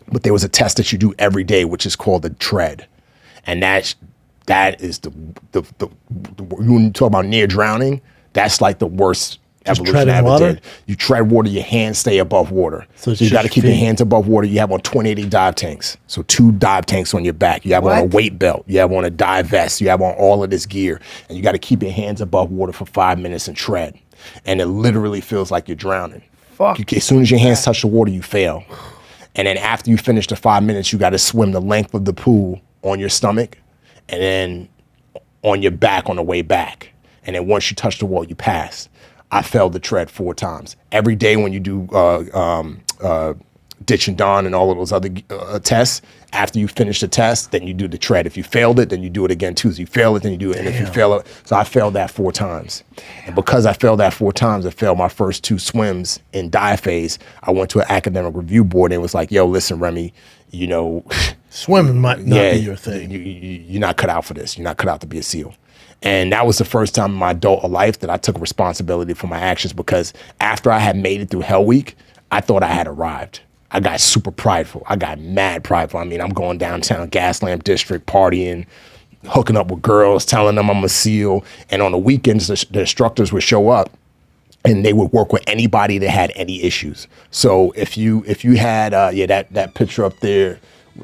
But there was a test that you do every day, which is called the tread. And that is the when you talk about near drowning, that's like the worst evolution I ever did. You tread water, your hands stay above water. So you got to keep your hands above water. You have on 2080 dive tanks. So 2 dive tanks on your back. You have on a weight belt. You have on a dive vest. You have on all of this gear. And you got to keep your hands above water for 5 minutes and tread. And it literally feels like you're drowning. As soon as your hands touch the water, you fail. And then after you finish the 5 minutes, you got to swim the length of the pool on your stomach and then on your back on the way back. And then once you touch the wall, you pass. I failed the tread 4 times. Every day when you do ditch and dawn and all of those other tests, after you finish the test, then you do the tread. If you failed it, then you do it again too. So you fail it, then you do it. And if you fail it, so I failed that 4 times. And because I failed that 4 times, I failed my first 2 swims in dive phase. I went to an academic review board and it was like, yo, listen, Remi, you know. Swimming might not be your thing. You're not cut out for this. You're not cut out to be a SEAL. And that was the first time in my adult life that I took responsibility for my actions because after I had made it through Hell Week, I thought I had arrived. I got super prideful. I got mad prideful. I mean, I'm going downtown Gaslamp District, partying, hooking up with girls, telling them I'm a SEAL. And on the weekends, the instructors would show up and they would work with anybody that had any issues. So if you had that picture up there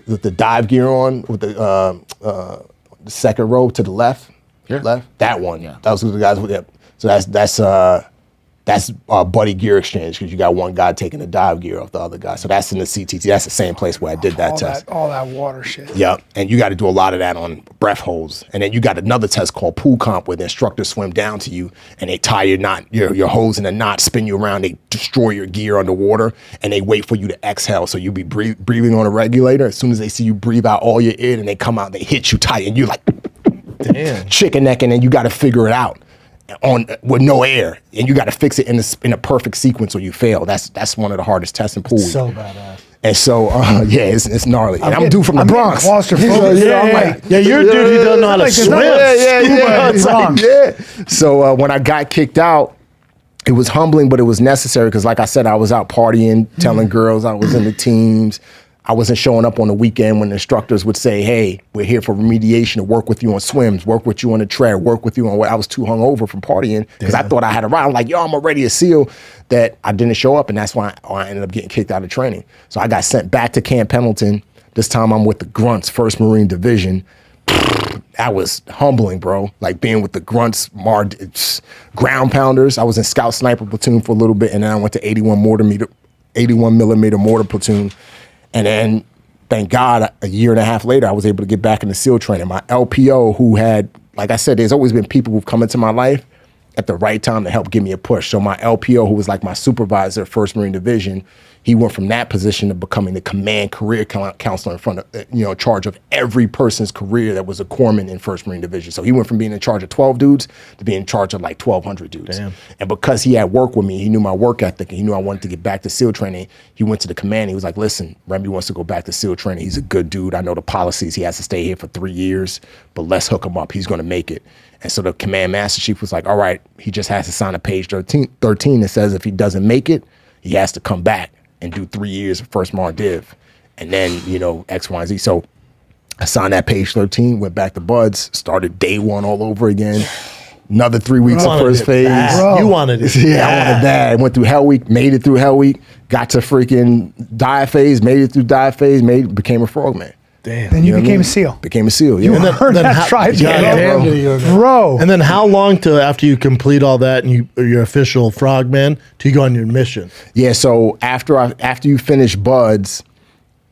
with the dive gear on, with the second row to the left, that one. Yeah, that was the guys with it. So that's buddy gear exchange, because you got one guy taking the dive gear off the other guy. So that's in the CTT. That's the same place where I did that test. All that water shit. Yep. And you got to do a lot of that on breath holds. And then you got another test called pool comp, where the instructors swim down to you and they tie your hose in a knot, spin you around, they destroy your gear underwater, and they wait for you to exhale. So you be breathing on a regulator. As soon as they see you breathe out all your air, and they come out, they hit you tight, and you're like, damn, chicken neck, and then you got to figure it out with no air, and you got to fix it in a perfect sequence, or you fail. That's one of the hardest tests in pool. So badass. And so, it's gnarly. And I'm dude from the Bronx. Claustrophobic. You're a dude who doesn't know how to swim. Yeah. So when I got kicked out, it was humbling, but it was necessary, because like I said, I was out partying, telling girls I was in the teams. I wasn't showing up on the weekend when the instructors would say, hey, we're here for remediation to work with you on swims, work with you on the tread, work with you on what. I was too hungover from partying, because I thought I had a ride. I'm like, yo, I'm already a SEAL, that I didn't show up. And that's why I ended up getting kicked out of training. So I got sent back to Camp Pendleton. This time I'm with the Grunts, 1st Marine Division. That was humbling, bro. Like being with the Grunts, ground pounders. I was in Scout Sniper Platoon for a little bit, and then I went to 81 millimeter mortar platoon. And then, thank God, a year and a half later, I was able to get back into SEAL training. My LPO, who had, like I said, there's always been people who've come into my life at the right time to help give me a push. So my LPO, who was like my supervisor, 1st Marine Division, he went from that position to becoming the command career counselor in front of, charge of every person's career that was a corpsman in 1st Marine Division. So he went from being in charge of 12 dudes to being in charge of like 1,200 dudes. Damn. And because he had worked with me, he knew my work ethic, and he knew I wanted to get back to SEAL training. He went to the command. He was like, listen, Remi wants to go back to SEAL training. He's a good dude. I know the policies. He has to stay here for 3 years, but let's hook him up. He's going to make it. And so the command master chief was like, all right, he just has to sign a page 13 that says if he doesn't make it, he has to come back and do 3 years of 1st Mar Div. And then, X, Y, and Z. So I signed that page 13, went back to Buds, started day one all over again. Another 3 weeks of first phase. You wanted it. Yeah, I wanted that. I went through Hell Week, made it through Hell Week, got to freaking dive phase, made it through dive phase, became a frogman. Damn. Then you became a SEAL. Became a SEAL. Yeah. You earned that tribe, bro. And then how long till after you complete all that and you're official frogman till you go on your mission? Yeah. So after you finish Buds,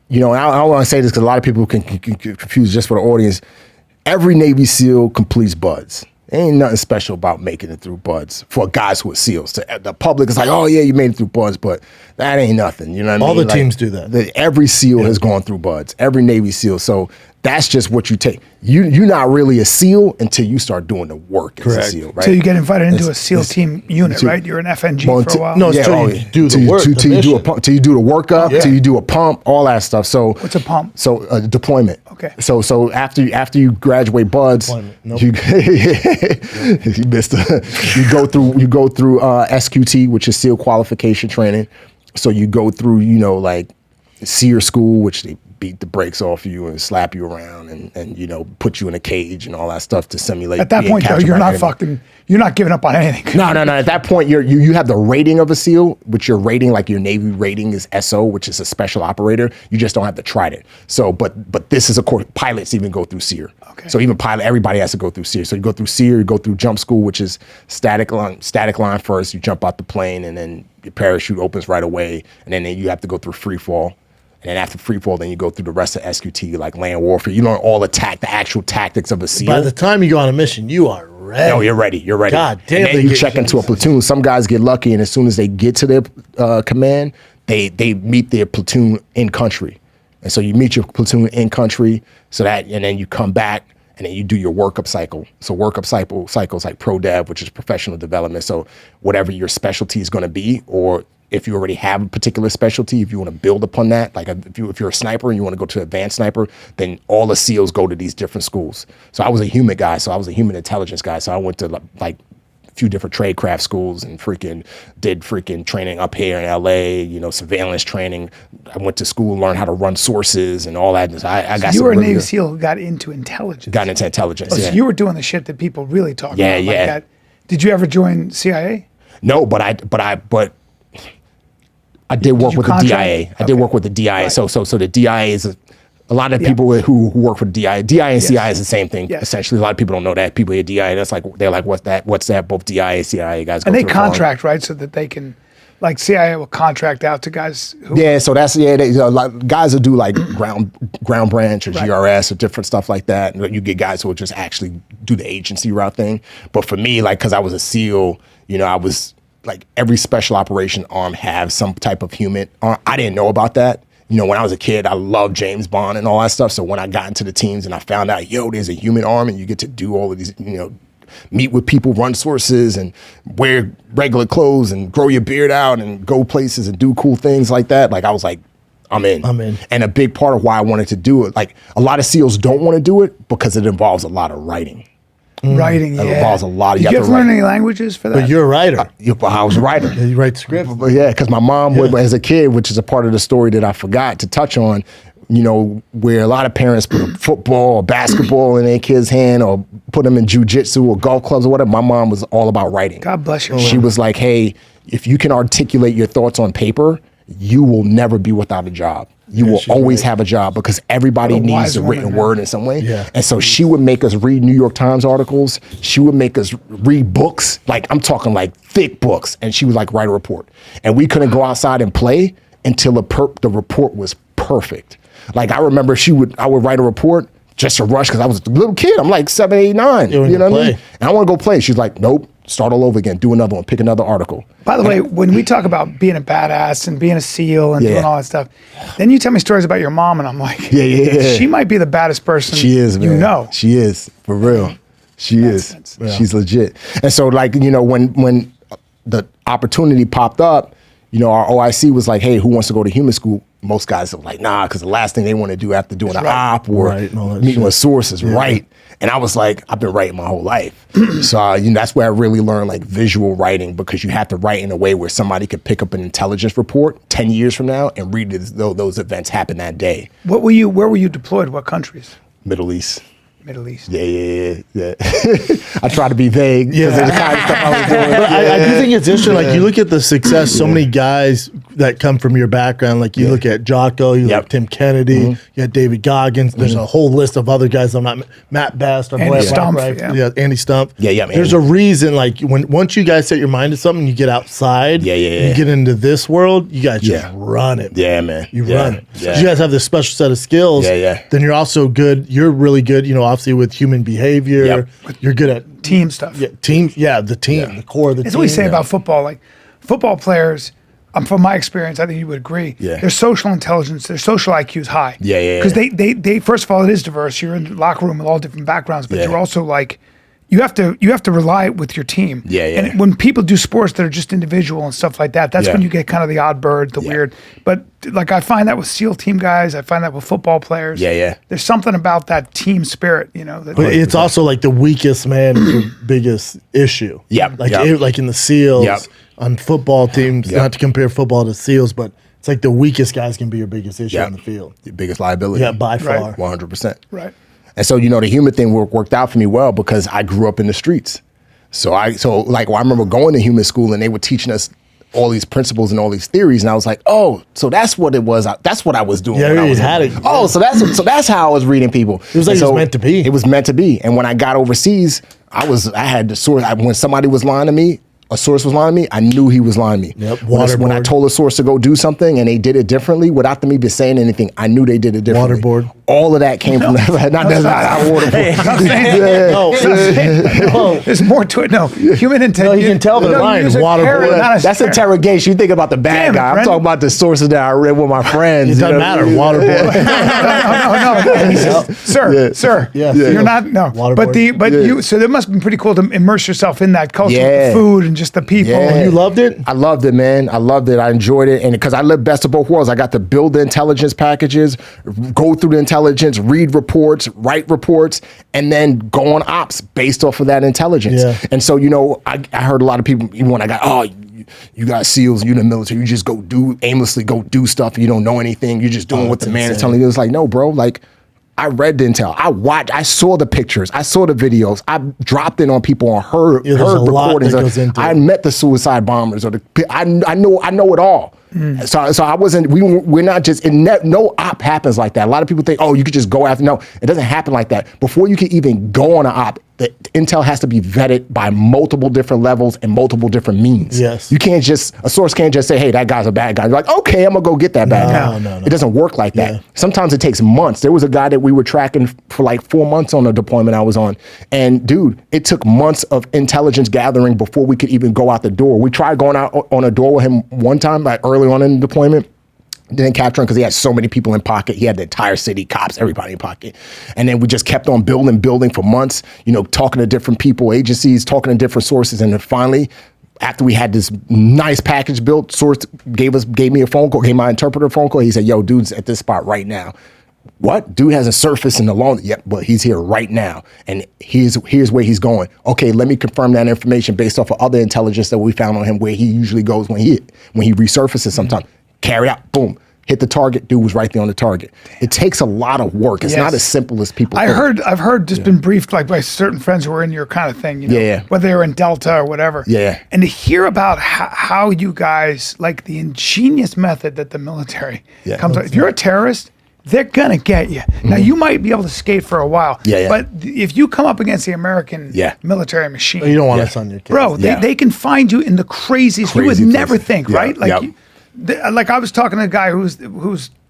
and I want to say this because a lot of people can confuse, just for the audience. Every Navy SEAL completes Buds. Ain't nothing special about making it through Buds for guys who are SEAls. The public is like, oh yeah, you made it through Buds, but that ain't nothing. You know what I mean? All the teams do that. Every SEAL has gone through Buds. Every Navy SEAL. So that's just what you take. You're not really a SEAL until you start doing the work as a SEal, right? So you get invited into a SEAL team unit, right? You're an FNG for a while. No, till you do the work. Till you do the workup, till you do a pump, all that stuff. So what's a pump? So deployment. Okay. So after you graduate Buds, nope. you missed it. You go through SQT, which is SEAL qualification training. So you go through, like SEER school, which they beat the brakes off you and slap you around and put you in a cage and all that stuff to simulate. At that point, though, you're not giving up on anything. No. At that point, you have the rating of a SEAL, which your rating, like your Navy rating, is SO, which is a special operator. You just don't have the trident. So, but this is, of course, pilots even go through SEER. Okay. So even everybody has to go through SEER. So you go through SEER, you go through jump school, which is static line first. You jump out the plane, and then your parachute opens right away, and then you have to go through free fall. And then after free fall, then you go through the rest of SQT, like land warfare. You learn all the actual tactics of a SEAL. By the time you go on a mission, you are ready. No, you're ready. You're ready. God damn. And then you check into a platoon. Some guys get lucky, and as soon as they get to their command, they meet their platoon in country. And so you meet your platoon in country, and then you come back, and then you do your workup cycle. So workup cycles like pro dev, which is professional development. So whatever your specialty is going to be, or if you already have a particular specialty, if you want to build upon that, like if you're a sniper and you want to go to advanced sniper, then all the SEALs go to these different schools. So I was a human guy, so I was a human intelligence guy. So I went to like few different trade craft schools and did training up here in LA, surveillance training. I went to school, learned how to run sources and all that. I got you were a Navy SEAL who got into intelligence. Got into intelligence. So you were doing the shit that people really talk about. Like Yeah. that. Did you ever join CIA? No, but I did work with the DIA. I did work with the DIA. Right. So the DIA is a lot of people who work for DIA. DIA and CIA is the same thing. Yes. Essentially, a lot of people don't know that. People hear DIA, they're like, what's that? What's that? Both DIA, CIA guys. And they contract, right, so that they can, like CIA will contract out to guys who. Yeah, so that's guys will do like ground branch or GRS or different stuff like that. And you get guys who will just actually do the agency route thing. But for me, like, because I was a SEAL, I was like every special operation arm have some type of human arm. I didn't know about that. When I was a kid, I loved James Bond and all that stuff. So when I got into the teams and I found out, there's a human arm and you get to do all of these, meet with people, run sources and wear regular clothes and grow your beard out and go places and do cool things like that. Like, I was like, I'm in. And a big part of why I wanted to do it, like a lot of SEALs don't want to do it because it involves a lot of writing. Writing, It involves a lot. Did you have to learn any languages for that? But you're a writer. I was a writer. You write scripts. Yeah, because my mom would, as a kid, which is a part of the story that I forgot to touch on, where a lot of parents put a football or basketball in their kid's hand or put them in jujitsu or golf clubs or whatever. My mom was all about writing. God bless her. She was like, hey, if you can articulate your thoughts on paper, you will never be without a job. You will always have a job because everybody needs a written word in some way. Yeah. And so she would make us read New York Times articles. She would make us read books. Like, I'm talking like thick books. And she would like write a report. And we couldn't go outside and play until the report was perfect. Like, I remember I would write a report just to rush because I was a little kid. I'm like 7, 8, 9. You know what I mean? And I want to go play. She's like, nope. Start all over again. Do another one. Pick another article. By the way, when we talk about being a badass and being a SEAL and doing all that stuff, then you tell me stories about your mom, and I'm like, she might be the baddest person. She is, man. She is, for real. She is. Yeah. She's legit. And so, like, when the opportunity popped up, our OIC was like, hey, who wants to go to human school? Most guys are like, nah, because the last thing they want to do after doing an op or meeting with sources, write. And I was like, I've been writing my whole life. So that's where I really learned like visual writing, because you have to write in a way where somebody could pick up an intelligence report 10 years from now and read it as though those events happened that day. Where were you deployed? What countries? Middle East. Middle East. Yeah. I try to be vague because of the kind of stuff I was doing. But I do think it's interesting. Like, you look at the success, so many guys that come from your background. Like, you look at Jocko, you look at Tim Kennedy, you got David Goggins. There's a whole list of other guys. I'm not Matt Best. Andy Stumpf. Right? Andy Stumpf. Yeah. There's a reason. Like, once you guys set your mind to something, you get outside. And you get into this world. You guys just run it. Yeah, man. You run it. Yeah. You guys have this special set of skills. Yeah. Then you're also good. You're really good. Obviously with human behavior. Yep. You're good at team stuff. The team, the core of the team. That's what we say about football. Like, football players, from my experience, I think you would agree. Yeah. Their social intelligence, their social IQ is high. Yeah. Because they first of all, it is diverse. You're in the locker room with all different backgrounds, but you're also like, you have to rely with your team. Yeah. And when people do sports that are just individual and stuff like that, that's when you get kind of the odd bird, the weird. But like, I find that with SEAL team guys, I find that with football players. Yeah. There's something about that team spirit, that, but it's also like the weakest man is your biggest issue. Yeah. Like in the SEALs on football teams, not to compare football to SEALs, but it's like the weakest guys can be your biggest issue on the field. Your biggest liability. Yeah, by far. 100%. Right. And so, the human thing worked out for me well because I grew up in the streets. So I remember going to human school and they were teaching us all these principles and all these theories, and I was like, oh, so that's what it was. That's what I was doing. Yeah, when I was had it. Oh, so that's how I was reading people. It was like it was meant to be. It was meant to be. And when I got overseas, I had the source. When somebody was lying to me, a source was lying to me, I knew he was lying to me. Yep. When I told a source to go do something and they did it differently without me saying anything, I knew they did it differently. Waterboard. All of that came from that. Not waterboard. No, there's more to it. No, human intent. No, you can tell they're lying. Waterboard. That's interrogation. You think about the bad guy. I'm talking about the sources that I read with my friends. It doesn't matter. Waterboard. No. Sir. Yes. You're not. No. Waterboard. You. So that must have been pretty cool to immerse yourself in that culture, with the food and just the people. You loved it? I loved it, man. I loved it. I enjoyed it. And because I lived best of both worlds, I got to build the intelligence packages, go through the intelligence, read reports, write reports, and then go on ops based off of that intelligence. Yeah. And so, you know, I heard a lot of people, even when I got, you got SEALs, you're in the military, you just aimlessly go do stuff. You don't know anything. You're just doing what the man is telling you. It's like, no, bro, like, I read the intel. I watched. I saw the pictures. I saw the videos. I dropped in on people and heard recordings. I met the suicide bombers I know it all. So I wasn't. We're not just. No op happens like that. A lot of people think, oh, you could just go after. No, it doesn't happen like that. Before you can even go on an op, the intel has to be vetted by multiple different levels and multiple different means. Yes. A source can't just say, hey, that guy's a bad guy. You're like, okay, I'm gonna go get that bad guy. No. It doesn't work like that. Sometimes it takes months. There was a guy that we were tracking for like 4 months on a deployment I was on. And dude, it took months of intelligence gathering before we could even go out the door. We tried going out on a door with him one time, like early on in the deployment. Didn't capture him because he had so many people in pocket. He had the entire city, cops, everybody in pocket. And then we just kept on building for months, you know, talking to different people, agencies, talking to different sources. And then finally, after we had this nice package built, source gave me a phone call, gave my interpreter a phone call. He said, yo, dude's at this spot right now. What? Dude hasn't surfaced in the long. Yep, but he's here right now. And here's where he's going. Okay, let me confirm that information based off of other intelligence that we found on him, where he usually goes when he resurfaces sometime. Carry out, boom. Hit the target. Dude was right there on the target. It takes a lot of work. It's not as simple as people think. I've heard just been briefed like by certain friends who are in your kind of thing, you know, whether they're in Delta or whatever. Yeah. And to hear about how you guys, like the ingenious method that the military comes up. If you're a terrorist, they're gonna get you. Now you might be able to skate for a while, but if you come up against the American military machine, you don't want us on your case. Bro, they can find you in the craziest. You would never think, right? Like. Like I was talking to a guy whose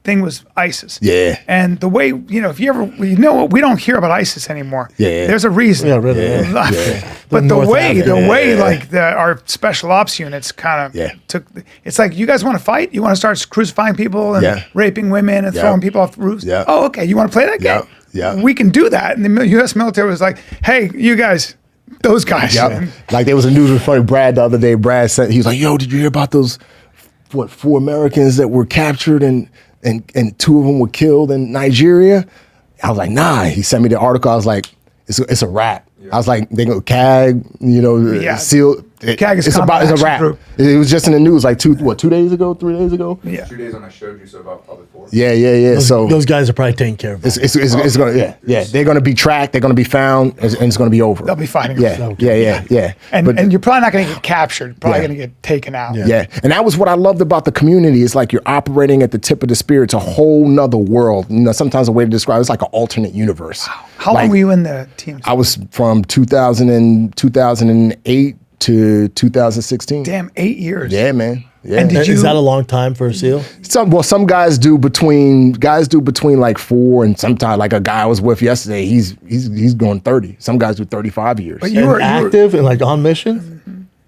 thing was ISIS. Yeah. And the way, you know, if you ever, we don't hear about ISIS anymore. Yeah. There's a reason. Yeah, really. Yeah. But the way like our special ops units kind of took, it's like, you guys want to fight? You want to start crucifying people and raping women and throwing people off roofs? Yeah. Oh, okay. You want to play that game? Yeah. We can do that. And the U.S. military was like, hey, you guys, those guys. Yep. Like there was a news report, Brad, the other day, Brad said, he was like, yo, did you hear about those 4 Americans that were captured and 2 of them were killed in Nigeria? I was like, nah. He sent me the article. I was like, it's a wrap. I was like, they go CAG, you know, SEAL. CAG is it's a wrap. Group. It was just in the news like 2 days ago, 3 days ago. Yeah. 2 days when I showed you, so about probably 4. Yeah. So those guys are probably taking care of it. It's gonna they're gonna be tracked. They're gonna be found, and it's gonna be over. They'll be fighting. Yeah. And you're probably not gonna get captured. Probably gonna get taken out. Yeah. And that was what I loved about the community. It's like you're operating at the tip of the spear. It's a whole nother world. You know, sometimes a way to describe it's like an alternate universe. Wow. How long were you in the team? I was from 2008 to 2016. Damn, 8 years. Yeah, man. Yeah. And is that a long time for a SEAL? Some guys do between like 4, and sometimes like a guy I was with yesterday, he's going 30. Some guys do 35 years. But you were active and like on mission?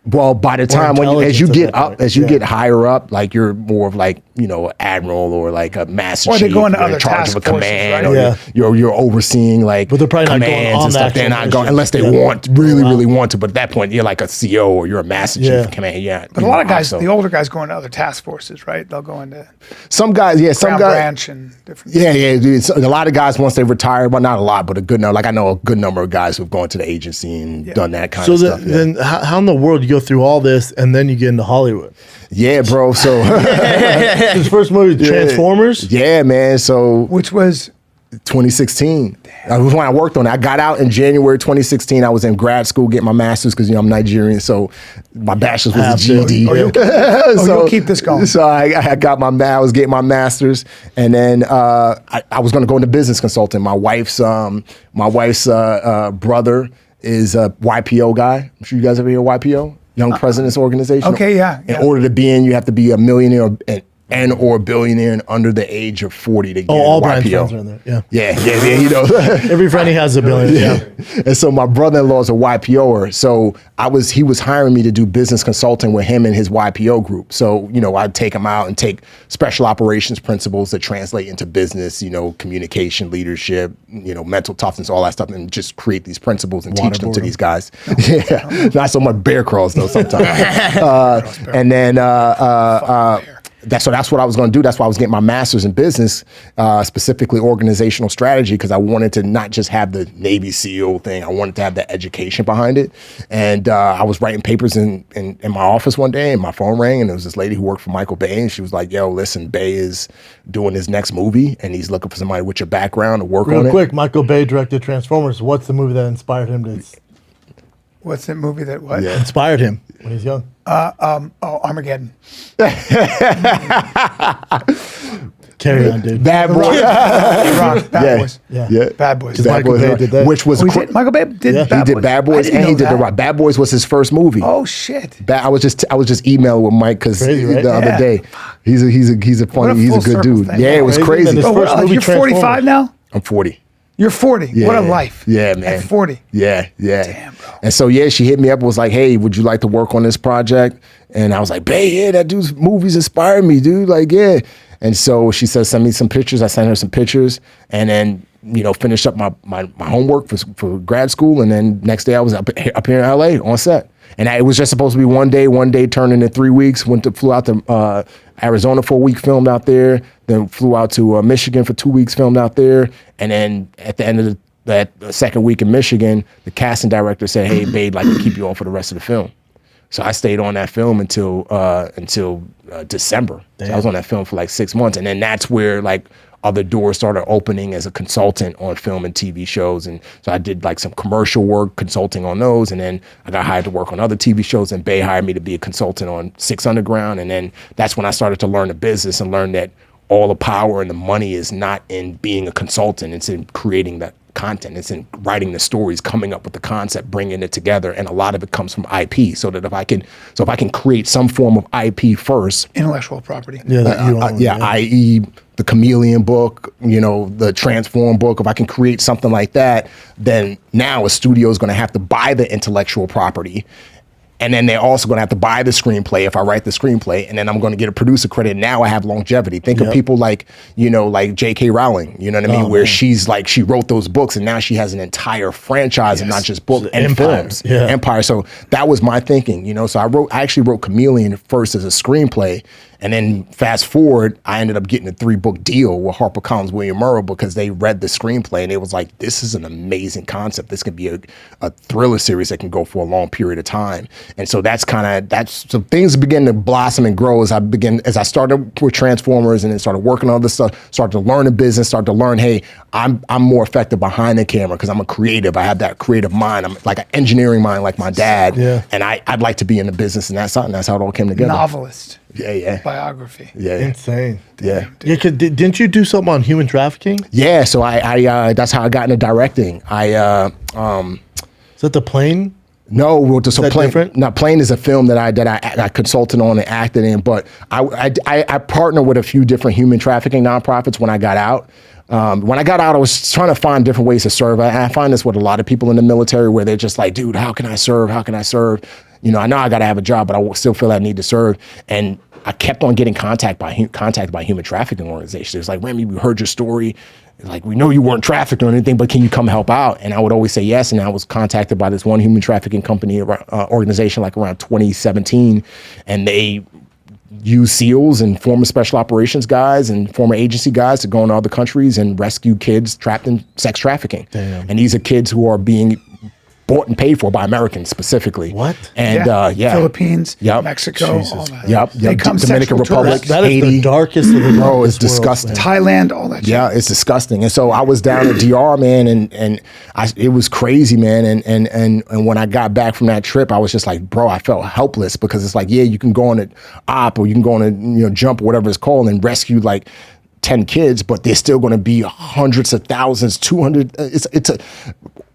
Well, by the time as you get higher up, like you're more of like, you know, admiral or like a master chief. Or they go into other in charge task of a command, forces, right? Or you're overseeing like but they're probably not going on and stuff. They're not going unless they really want to. But at that point, you're like a CO or you're a master chief of command. Yeah. But a lot of guys, the older guys, go into other task forces, right? They'll go into some guys, branch and different. Yeah. Dude. So a lot of guys once they retire, well, not a lot, but a good number. Like I know a good number of guys who've gone to the agency and done that kind of stuff. So then, how in the world do you go through all this and then you get into Hollywood? Yeah, bro. So his first movie, Transformers. Yeah, man. So which was 2016. That was when I worked on it. I got out in January 2016. I was in grad school getting my master's because, you know, I'm Nigerian. So my bachelor's was a GED. You'll keep this going. So I got I was getting my master's, and then I was going to go into business consulting. My wife's brother is a YPO guy. I'm sure you guys ever hear of YPO? Young Presidents Organization. Okay, yeah. In order to be in, you have to be a millionaire and or billionaire and under the age of 40 to get all an Bryan's YPO. friends are in there. Yeah, you know. Every friend he has a billionaire. Yeah. And so my brother-in-law is a YPOer. So he was hiring me to do business consulting with him and his YPO group. So, you know, I'd take him out and take special operations principles that translate into business, you know, communication, leadership, you know, mental toughness, all that stuff, and just create these principles and teach them to these guys. Yeah. Not so much bear crawls though sometimes. And then that's what I was going to do. That's why I was getting my master's in business, specifically organizational strategy, because I wanted to not just have the Navy SEAL thing. I wanted to have the education behind it. And I was writing papers in my office one day, and my phone rang, and there was this lady who worked for Michael Bay, and she was like, "Yo, listen, Bay is doing his next movie, and he's looking for somebody with your background to work on it." Real quick, Michael Bay directed Transformers. What's the movie that inspired him to? What's that movie that what? Yeah. Inspired him when he was young. Armageddon. Carry on, dude. Bad Boys. Bad Boys. Yeah. Bad Boys. Bad Michael Boys, Bay did that. which was Michael Bay did Yeah. Bad he Boys? did Bad Boys I didn't and he know did the that. right. Bad Boys was his first movie. Oh shit. I was just emailing with Mike because Crazy, right? the other Yeah. day he's a funny, he's a full good circle dude. thing. Yeah, it was Crazy. crazy. Then his Oh, first movie, you're 45 Transformers. now? I'm 40. You're 40. Yeah. What a life. Yeah, man. At 40. Yeah. Damn, bro. And so she hit me up and was like, "Hey, would you like to work on this project?" And I was like, "Bae, yeah, that dude's movies inspired me, dude. Like, yeah." And so she said, "Send me some pictures." I sent her some pictures, and then finished up my homework for grad school. And then next day I was up here in LA on set. And it was just supposed to be one day turned into 3 weeks. Flew out to Arizona for a week, filmed out there. Then flew out to Michigan for 2 weeks, filmed out there. And then at the end of that second week in Michigan, the casting director said, "Hey, babe, I'd like to keep you on for the rest of the film." So I stayed on that film until December. So I was on that film for like 6 months. And then that's where like other doors started opening as a consultant on film and TV shows. And so I did like some commercial work consulting on those. And then I got hired to work on other TV shows, and Bay hired me to be a consultant on 6 Underground. And then that's when I started to learn the business and learn that all the power and the money is not in being a consultant. It's in creating that content. It's in writing the stories, coming up with the concept, bringing it together. And a lot of it comes from IP. So that if I can create some form of IP first, Intellectual property. Yeah, that you own, i.e. the Chameleon book, the Transform book, if I can create something like that, then now a studio is going to have to buy the intellectual property. And then they're also going to have to buy the screenplay if I write the screenplay, and then I'm going to get a producer credit. Now I have longevity. Think of people like, like J.K. Rowling, you know what I mean? Where she's like, she wrote those books, and now she has an entire franchise and not just books and Empire. films. Yeah. Empire. So that was my thinking, So I actually wrote Chameleon first as a screenplay. And then fast forward, I ended up getting a 3-book deal with HarperCollins William Murrow because they read the screenplay and it was like, this is an amazing concept. This could be a thriller series that can go for a long period of time. And so so things begin to blossom and grow as I started with Transformers and then started working on other stuff, started to learn the business, started to learn, hey, I'm more effective behind the camera because I'm a creative. I have that creative mind. I'm like an engineering mind like my dad. Yeah. And I'd like to be in the business, and that's how it all came together. Novelist. Yeah. Biography. Yeah. Insane. Yeah. Yeah, didn't you do something on human trafficking? Yeah, so I that's how I got into directing. Is that the plane? No, so that Plane. different? Now, Plane is a film that I consulted on and acted in, but I partnered with a few different human trafficking nonprofits when I got out. When I got out, I was trying to find different ways to serve. I find this with a lot of people in the military where they're just like, dude, how can I serve? How can I serve? I know I got to have a job, but I still feel I need to serve. And I kept on getting contacted by human trafficking organizations. It was like, Remi, we heard your story. It's like, we know you weren't trafficked or anything, but can you come help out? And I would always say yes. And I was contacted by this one human trafficking company organization like around 2017, and they use SEALs and former special operations guys and former agency guys to go into other countries and rescue kids trapped in sex trafficking. Damn. And these are kids who are being bought and paid for by Americans specifically. What? And Philippines, Yep. Mexico, Jesus. all that. Yep. They come Dominican sexual Republic. tourists. That is Haiti. the darkest of the darkest Bro, it's worlds, disgusting. man. Thailand, all that shit. Yeah, it's disgusting. And so I was down at DR, man, and it was crazy, man. And when I got back from that trip, I was just like, bro, I felt helpless because it's like, yeah, you can go on an op or you can go on a jump or whatever it's called and rescue like 10 kids, but there's still going to be hundreds of thousands, 200.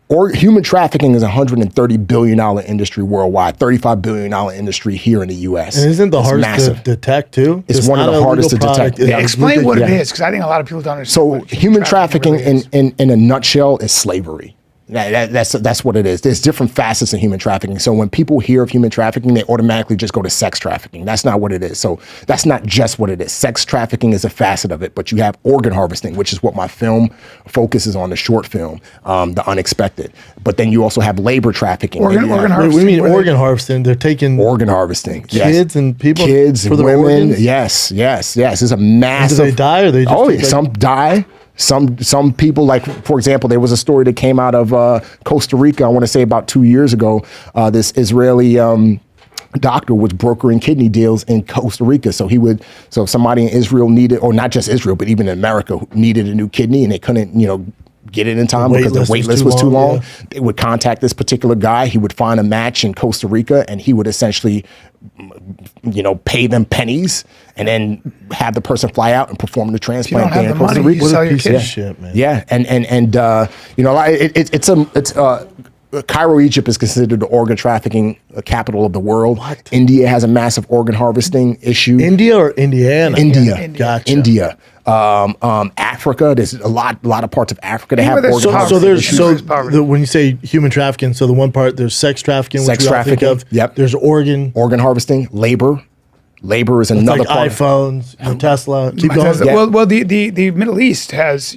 Or human trafficking is a $130 billion industry worldwide, $35 billion industry here in the U.S. And isn't the hardest to detect too? It's one of the hardest to detect. Yeah. Explain what it is, because I think a lot of people don't understand. So human trafficking really in a nutshell is slavery. That's what it is. There's different facets of human trafficking. So when people hear of human trafficking, they automatically just go to sex trafficking. That's not what it is. So that's not just what it is. Sex trafficking is a facet of it, but you have organ harvesting, which is what my film focuses on, the short film, The Unexpected. But then you also have labor trafficking. Organ harvesting. We mean organ harvesting. They're taking organ harvesting. Kids and people. Kids, for women. Organs? Yes. It's a massive. And do they die or they just some die. Some people, like, for example, there was a story that came out of Costa Rica, I want to say about 2 years ago. This Israeli doctor was brokering kidney deals in Costa Rica. So if somebody in Israel needed, or not just Israel, but even in America, needed a new kidney and they couldn't, get it in time because the wait list was too long. Yeah. They would contact this particular guy. He would find a match in Costa Rica and he would essentially, pay them pennies and then have the person fly out and perform the transplant there in Costa Rica. Sell your kidney. Shit, man. Yeah, Cairo, Egypt is considered the organ trafficking capital of the world. What? India has a massive organ harvesting issue. India or Indiana? India. Gotcha. India. Africa, there's a lot of parts of Africa that have organ harvesting. When you say human trafficking, so the one part, there's sex trafficking, which we all think of. Yep. There's organ harvesting, labor. Labor is another part. iPhones, Tesla. Keep going. Yeah. Well, the Middle East has,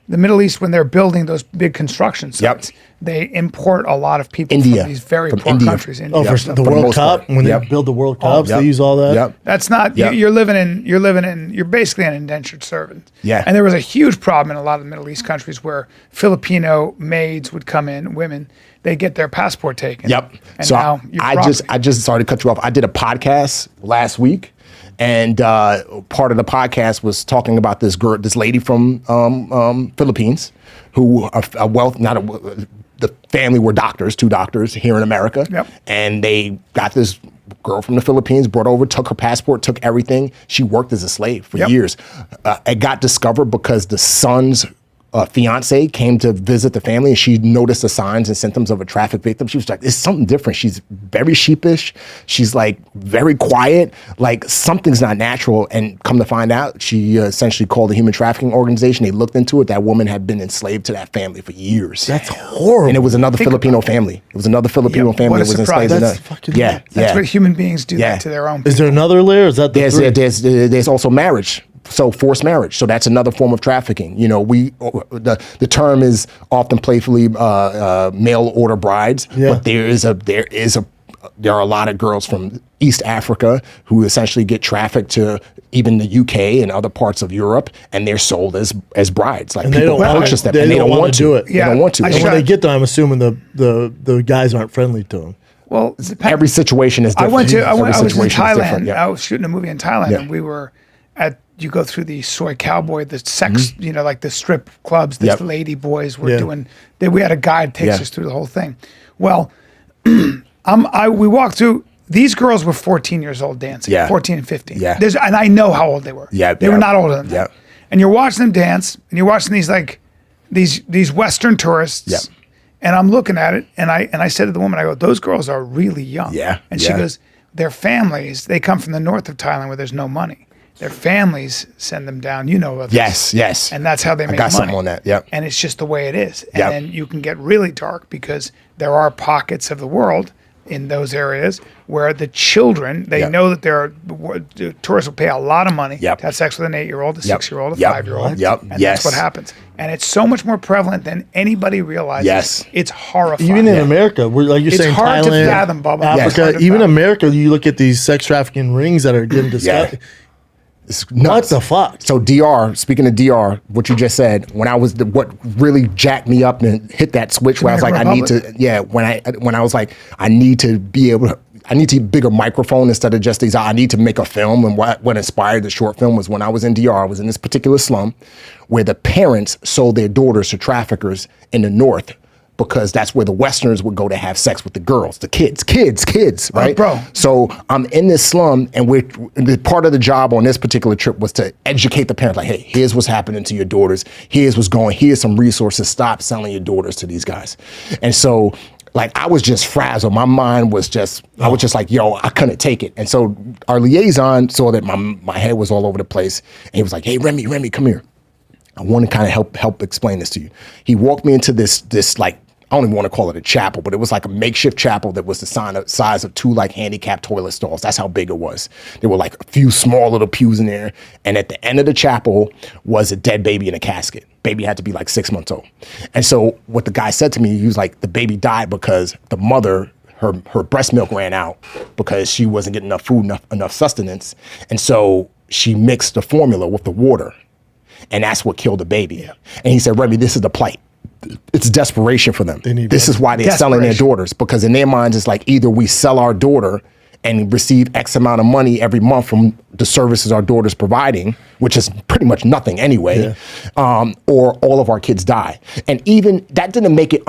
the Middle East, when they're building those big construction sites, they import a lot of people from these very poor countries. For the World Cup, when they build the World Cups, they use all that. Yep. That's not you're basically an indentured servant. Yeah. And there was a huge problem in a lot of the Middle East countries where Filipino maids would come in, women, they get their passport taken. Yep. And so now I just sorry to cut you off. I did a podcast last week. And part of the podcast was talking about this lady from Philippines, who the family were doctors, 2 doctors here in America. Yep. And they got this girl from the Philippines, brought over, took her passport, took everything. She worked as a slave for years. It got discovered because the son's fiance came to visit the family and she noticed the signs and symptoms of a trafficked victim. She was like, there's something different. She's very sheepish. She's like very quiet, like something's not natural. And come to find out, she essentially called the human trafficking organization. They looked into it. That woman had been enslaved to that family for years. That's horrible. And it was another Filipino family. It was another Filipino family that was enslaved. That's fucking That's what human beings do that to their own people. Is there another layer? Is that there's also marriage. So forced marriage. So that's another form of trafficking. The term is often playfully mail order brides, but there are a lot of girls from East Africa who essentially get trafficked to even the UK and other parts of Europe, and they're sold as brides. Like, people purchase them, and they don't want to do it. Yeah. They don't want to. And when they get there, I'm assuming the guys aren't friendly to them. Well, every situation is different. I was in Thailand. I was shooting a movie in Thailand, and we were you go through the soy cowboy, the sex, like the strip clubs, the lady boys were doing. We had a guide takes us through the whole thing. Well, we walked through. These girls were 14 years old dancing, 14 and 15. Yeah. And I know how old they were. They were not older than that. And you're watching them dance, and you're watching these Western tourists. And I'm looking at it, and I said to the woman, I go, those girls are really young. And she goes, their families, they come from the north of Thailand where there's no money. Their families send them down. You know about this. Yes. And that's how they make money. I got something on that. Yep. And it's just the way it is. And then you can get really dark because there are pockets of the world in those areas where the children, they know that the tourists will pay a lot of money to have sex with an 8-year-old, a 6-year-old, a 5-year-old. And that's what happens. And it's so much more prevalent than anybody realizes. It's horrifying. Even in America, like you're saying, it's hard Thailand, to fathom, Bubba. Africa, even America, you look at these sex trafficking rings that are getting discussed. It's nuts. What the fuck? So DR, speaking of DR, what you just said, when I was what really jacked me up and hit that switch where I was like, I need to, when I was like, I need to bigger microphone instead of just these, I need to make a film. And what inspired the short film was when I was in DR, I was in this particular slum where the parents sold their daughters to traffickers in the north because that's where the Westerners would go to have sex with the girls, the kids, right? Bro. So I'm in this slum, and the part of the job on this particular trip was to educate the parents, like, hey, here's what's happening to your daughters. Here's what's going, here's some resources. Stop selling your daughters to these guys. And so, like, I was just frazzled. My mind was just, I was just like, yo, I couldn't take it. And so our liaison saw that my head was all over the place. And he was like, hey, Remi, come here. I want to kind of help explain this to you. He walked me into this like, I don't even want to call it a chapel, but it was like a makeshift chapel that was the size of 2 like handicapped toilet stalls. That's how big it was. There were like a few small little pews in there. And at the end of the chapel was a dead baby in a casket. Baby had to be like 6 months old. And so what the guy said to me, he was like, the baby died because the mother, her breast milk ran out because she wasn't getting enough food, enough sustenance. And so she mixed the formula with the water. And that's what killed the baby. Yeah. And he said, Remi, this is the plight. It's desperation for them. This is why they're selling their daughters, because in their minds, it's like either we sell our daughter and receive X amount of money every month from the services our daughter's providing, which is pretty much nothing anyway, or all of our kids die. And even that didn't make it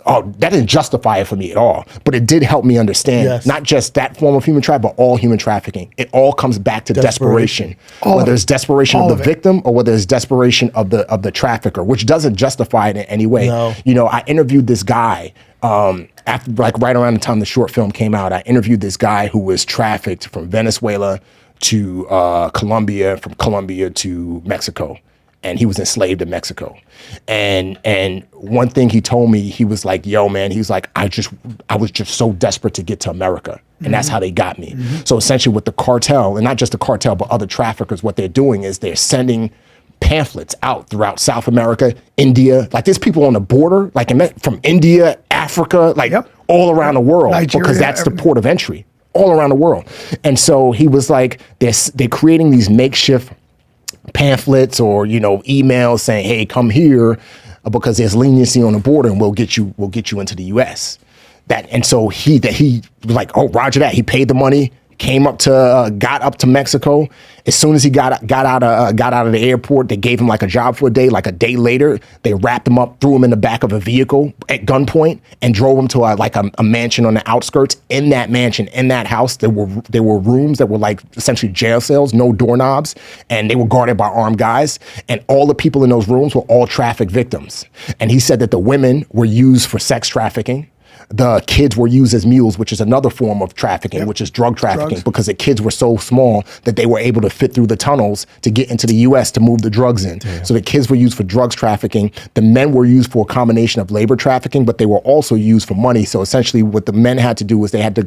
that didn't justify it for me at all, but it did help me understand not just that form of human trafficking, but all human trafficking. It all comes back to desperation. Whether it's desperation of the victim or whether it's desperation of the trafficker, which doesn't justify it in any way. No. You know, I interviewed this guy after, like, right around the time the short film came out. I interviewed this guy who was trafficked from Venezuela to Colombia, from Colombia to Mexico. And he was enslaved in Mexico. And one thing he told me, he was like, yo, man, he was like, I was just so desperate to get to America. And that's how they got me. So essentially with the cartel, and not just the cartel, but other traffickers, what they're doing is they're sending pamphlets out throughout South America, India. Like, there's people on the border, like from India, Africa, like all around the world, Nigeria, because that's the port of entry all around the world. And so he was like, they're creating these makeshift pamphlets or, you know, emails saying, hey, come here because there's leniency on the border and we'll get you into the US. And so he was like, oh, roger that. He paid the money, came up to, got up to Mexico. As soon as he got out of the airport, they gave him like a job for a day. Like a day later, they wrapped him up, threw him in the back of a vehicle at gunpoint, and drove him to a mansion on the outskirts. In that mansion, in that house, there were rooms that were like essentially jail cells, no doorknobs, and they were guarded by armed guys. And all the people in those rooms were all traffic victims. And he said that the women were used for sex trafficking. The kids were used as mules, which is another form of trafficking, which is drug trafficking, because the kids were so small that they were able to fit through the tunnels to get into the U.S. to move the drugs in. Damn. So the kids were used for drugs trafficking. The men were used for a combination of labor trafficking, but they were also used for money. So essentially what the men had to do was they had to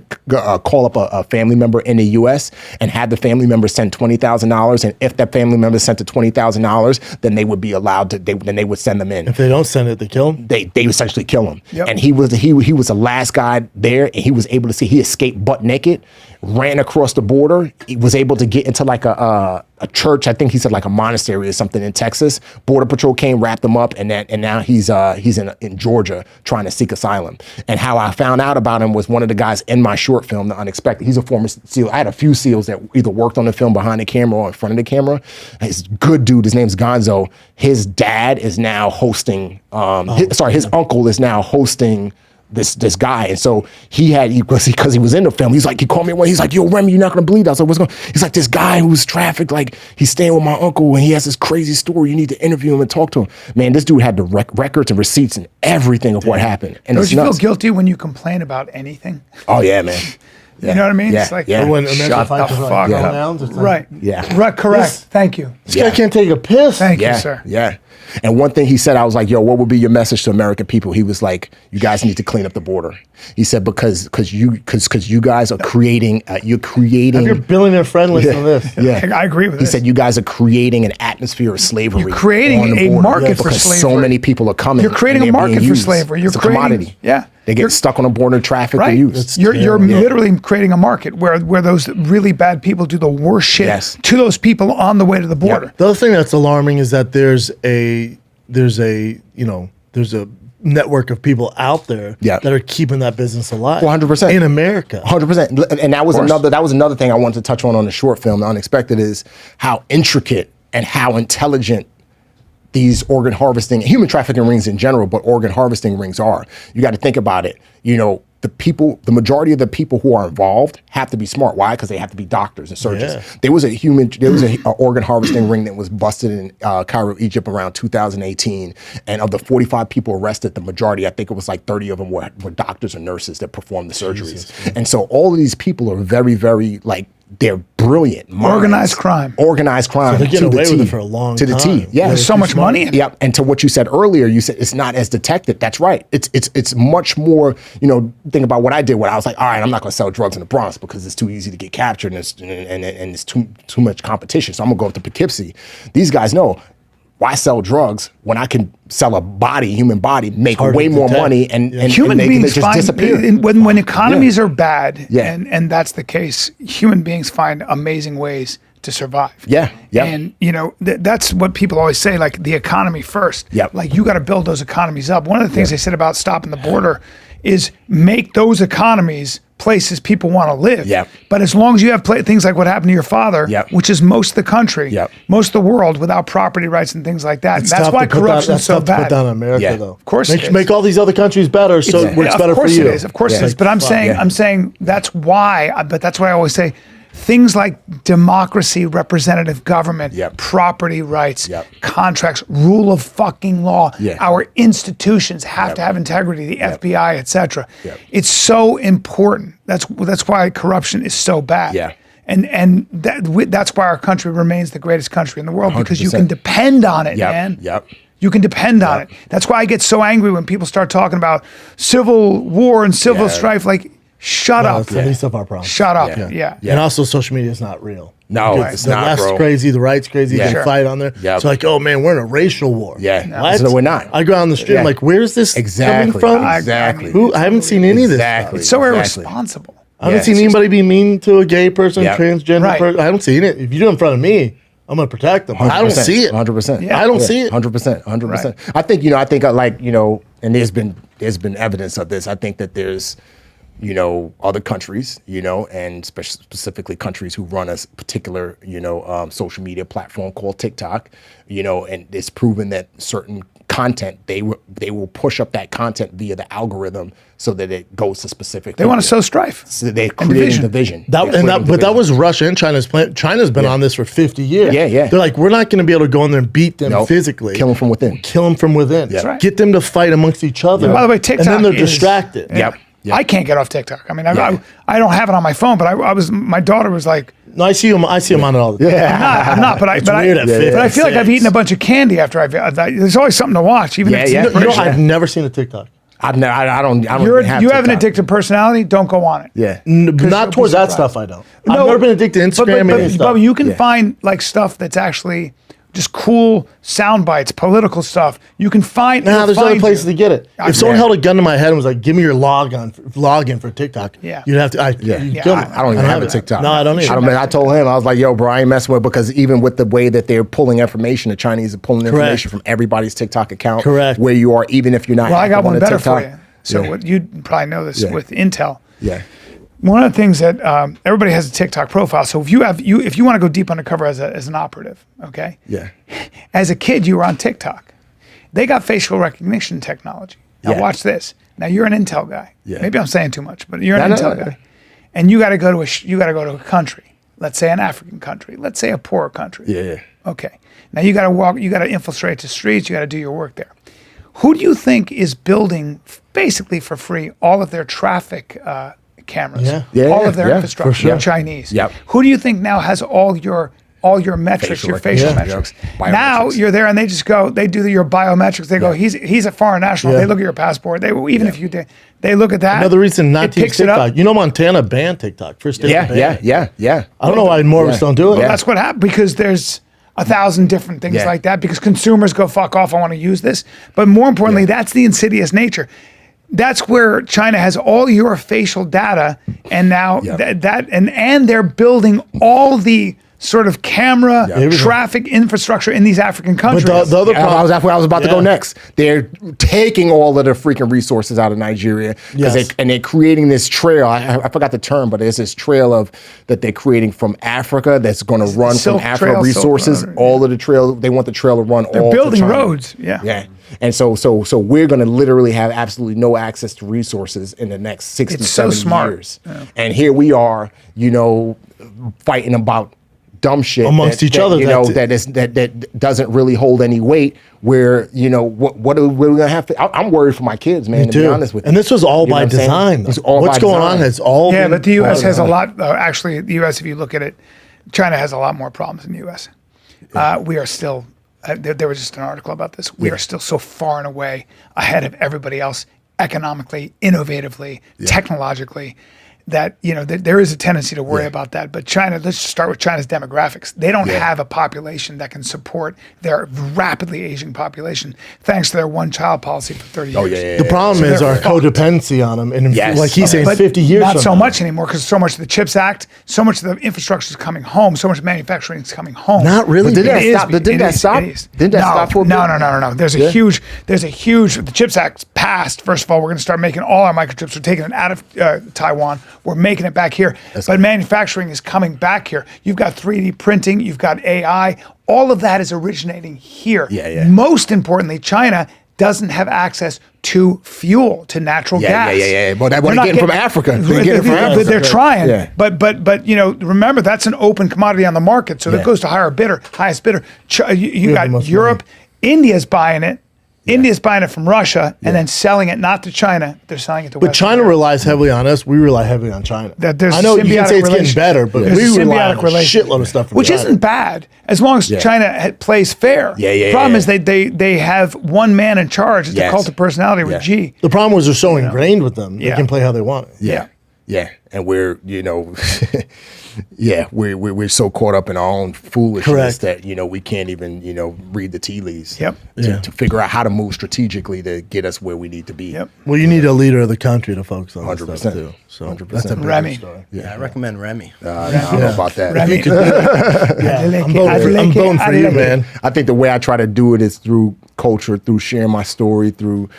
call up a family member in the U.S. and have the family member send $20,000. And if that family member sent the $20,000, then they would be allowed to, then they would send them in. If they don't send it, they kill them? They essentially kill them. Yep. And he was the last guy there, and he was able to see, he escaped butt naked, ran across the border. He was able to get into like a church, I think he said like a monastery or something in Texas. Border Patrol came, wrapped him up, and now he's in Georgia trying to seek asylum. And how I found out about him was one of the guys in my short film, The Unexpected. He's a former SEAL. I had a few SEALs that either worked on the film behind the camera or in front of the camera. He's a good dude. His name's Gonzo. His dad is now hosting, his uncle is now hosting this guy. And so because he was in the film, he called me one, he's like, yo, Remi, you're not gonna believe that. I was like, what's going on? He's like, this guy who's trafficked, like, he's staying with my uncle and he has this crazy story. You need to interview him and talk to him. Man, this dude had the records and receipts and everything of what happened. And don't you feel guilty when you complain about anything? Oh yeah, man. Yeah. You know what I mean? Yeah. It's like, when shut the fuck up. Right. Yeah. Right, correct. Thank you. This guy can't take a piss. Thank you, sir. Yeah. And one thing he said, I was like, yo, what would be your message to American people? He was like, you guys need to clean up the border. He said, because you guys are creating, you're creating. Have your billionaire friend listen to this. Yeah. I agree with this. He said, you guys are creating an atmosphere of slavery. You're creating a market for because slavery. So many people are coming. You're creating a market for slavery. It's a commodity. Yeah. They get stuck on a border, trafficked and used. You're literally creating a market where those really bad people do the worst shit to those people on the way to the border. Yep. The other thing that's alarming is that there's a network of people out there that are keeping that business alive. 100% in America. 100%. And that was another thing I wanted to touch on the short film, The Unexpected, is how intricate and how intelligent these organ harvesting, human trafficking rings in general, but organ harvesting rings are. You got to think about it. You know, the majority of the people who are involved have to be smart. Why? Because they have to be doctors and surgeons. Yeah. There was a organ harvesting ring that was busted in Cairo, Egypt around 2018. And of the 45 people arrested, the majority, I think it was like 30 of them were doctors or nurses that performed the surgeries. Jesus. And so all of these people are very, very like, they're brilliant minds. Organized crime. Organized crime. So they're getting away with it for a long time. To the T. Yeah. There's so much money in it. Yep. And to what you said earlier, you said it's not as detected. That's right. It's much more, you know, think about what I did when I was like, all right, I'm not going to sell drugs in the Bronx because it's too easy to get captured and it's too much competition. So I'm going to go up to Poughkeepsie. These guys know, why sell drugs when I can sell a body, human body, make way more money and human beings just find, disappear. When economies are bad, and that's the case, human beings find amazing ways to survive. Yeah. And you know, that's what people always say, like the economy first. Yep. Like you got to build those economies up. One of the things they said about stopping the border is make those economies places people want to live. Yep. But as long as you have things like what happened to your father, which is most of the country, most of the world without property rights and things like that. That's why corruption is so bad. That's tough to put down in America, though. Of course, make all these other countries better, so it works better for you. Of course it is. But I'm saying that's why. But that's why I always say things like democracy, representative government, property rights, contracts, rule of fucking law. Our institutions have to have integrity, the FBI, etc. It's so important. That's why corruption is so bad. And that's why our country remains the greatest country in the world, because 100%. You can depend on it, man. You can depend on it. That's why I get so angry when people start talking about civil war and civil strife. Like, shut up. It's the least of our problems. Shut up. Yeah. And also, social media is not real. No, it's the not, left's bro. crazy, the right's crazy. They fight on there. It's like, oh man, we're in a racial war. What? So we're not. I go on the street, I'm like, where's this coming from? Exactly. I haven't seen any of this stuff. It's so irresponsible. I haven't seen anybody be mean to a gay person, transgender person. I haven't seen it. If you do it in front of me, I'm going to protect them. I don't see it. 100%. I don't see it. 100%. 100%. I think like, and there's been evidence of this. I think that there's, other countries, and specifically countries who run a particular, social media platform called TikTok, and it's proven that certain content, they will push up that content via the algorithm so that it goes to specific. They want to sow strife. So they're creating division. But that was Russia and China's plan. China's been on this for 50 years. Yeah. They're like, we're not going to be able to go in there and beat them physically. Kill them from within. That's right. Get them to fight amongst each other. And by the way, TikTok, and then they're distracted. Yep. I can't get off TikTok. I mean, I don't have it on my phone, but my daughter was like, no, I see him on it all the time. I'm not, but I feel like I've eaten a bunch of candy after there's always something to watch, even if it's I've never seen a TikTok. I don't. You have an addictive personality. Don't go on it. Yeah, not towards that stuff. I don't. I've never been addicted to Instagram and stuff. But you can find like stuff that's actually just cool sound bites, political stuff. You can find. There's other places to get it. If someone held a gun to my head and was like, "Give me your login for TikTok," you'd have to. You'd kill me. I don't even have a TikTok. No, I don't either. I told him, I was like, "Yo, bro, I ain't messing with," because even with the way that they're pulling information, the Chinese are pulling information from everybodybody's TikTok account. Correct. Where you are, even if you're not. Well, I got one better TikTok. for you. So what you probably know this with Intel. Yeah. One of the things that everybody has a TikTok profile. So if you want to go deep undercover as an operative, okay? Yeah. As a kid, you were on TikTok. They got facial recognition technology. Now watch this. Now you're an Intel guy. Yeah. Maybe I'm saying too much, but you're an Intel guy, and you got to go to a country. Let's say an African country. Let's say a poorer country. Yeah. Okay. Now you got to walk. You got to infiltrate the streets. You got to do your work there. Who do you think is building basically for free all of their traffic cameras, all of their infrastructure? Sure. Chinese. Yep. Who do you think now has all your metrics, your facial metrics? Now you're there, and they just go. They do your biometrics. They go. He's a foreign national. They look at your passport. They will, even if you did. They look at that. Another reason not to use TikTok. Montana banned TikTok. First state to ban it. Yeah. I don't know why more of us don't do it. Well, that's what happened, because there's 1,000 different things like that, because consumers go, fuck off, I want to use this. But more importantly, that's the insidious nature. That's where China has all your facial data, and now and they're building all the sort of camera traffic infrastructure in these African countries. But the other problem, that's where I was about to go next. They're taking all of the freaking resources out of Nigeria, and they're creating this trail. I forgot the term, but there's this trail of that they're creating from Africa that's going to run from Africa resources. All of the trail, they want the trail to run. They're all building to China. roads. Yeah. And so we're going to literally have absolutely no access to resources in the next 60, 70 years. Yeah. And here we are, fighting about dumb shit amongst each other, that doesn't really hold any weight. Where what are we gonna have to? I'm worried for my kids, man. To be honest with you, and this was all by design. What's going on? It's all but the U.S. has a lot. Actually, the U.S. If you look at it, China has a lot more problems than the U.S. We are still. There was just an article about this. We are still so far and away ahead of everybody else, economically, innovatively, technologically. That there is a tendency to worry about that. But China, let's just start with China's demographics. They don't have a population that can support their rapidly aging population, thanks to their one-child policy for 30 years. The problem is our codependency on them, and like he's saying, 50 years. Not so much anymore, because so much of the CHIPS Act, so much of the infrastructure is coming home, so much of manufacturing is coming home. Not really. Didn't that stop? Didn't that stop for a bit? No. There's a huge. The CHIPS Act passed. First of all, we're going to start making all our microchips. We're taking it out of Taiwan. We're making it back here. But manufacturing is coming back here. You've got 3D printing. You've got AI. All of that is originating here. Most importantly, China doesn't have access to fuel, to natural gas. But they're getting from Africa. They're trying. But remember, that's an open commodity on the market. So that goes to highest bidder. You got Europe. India's buying it. India's buying it from Russia and then selling it not to China. They're selling it to. But China relies heavily on us. We rely heavily on China. I know you can say it's getting better, but we rely on a shitload of stuff from which isn't bad as long as China plays fair. The problem is they have one man in charge. It's a cult of personality with G. The problem was they're so ingrained with them. They can play how they want. Yeah, and we're we're so caught up in our own foolishness that we can't even read the tea leaves. To figure out how to move strategically to get us where we need to be. Well, you need a leader of the country to focus on 100% too. So 100%. that's a Remi. story. I recommend Remi. I don't know about that. Remi. I'm voting for you, man. I think the way I try to do it is through culture, through sharing my story, through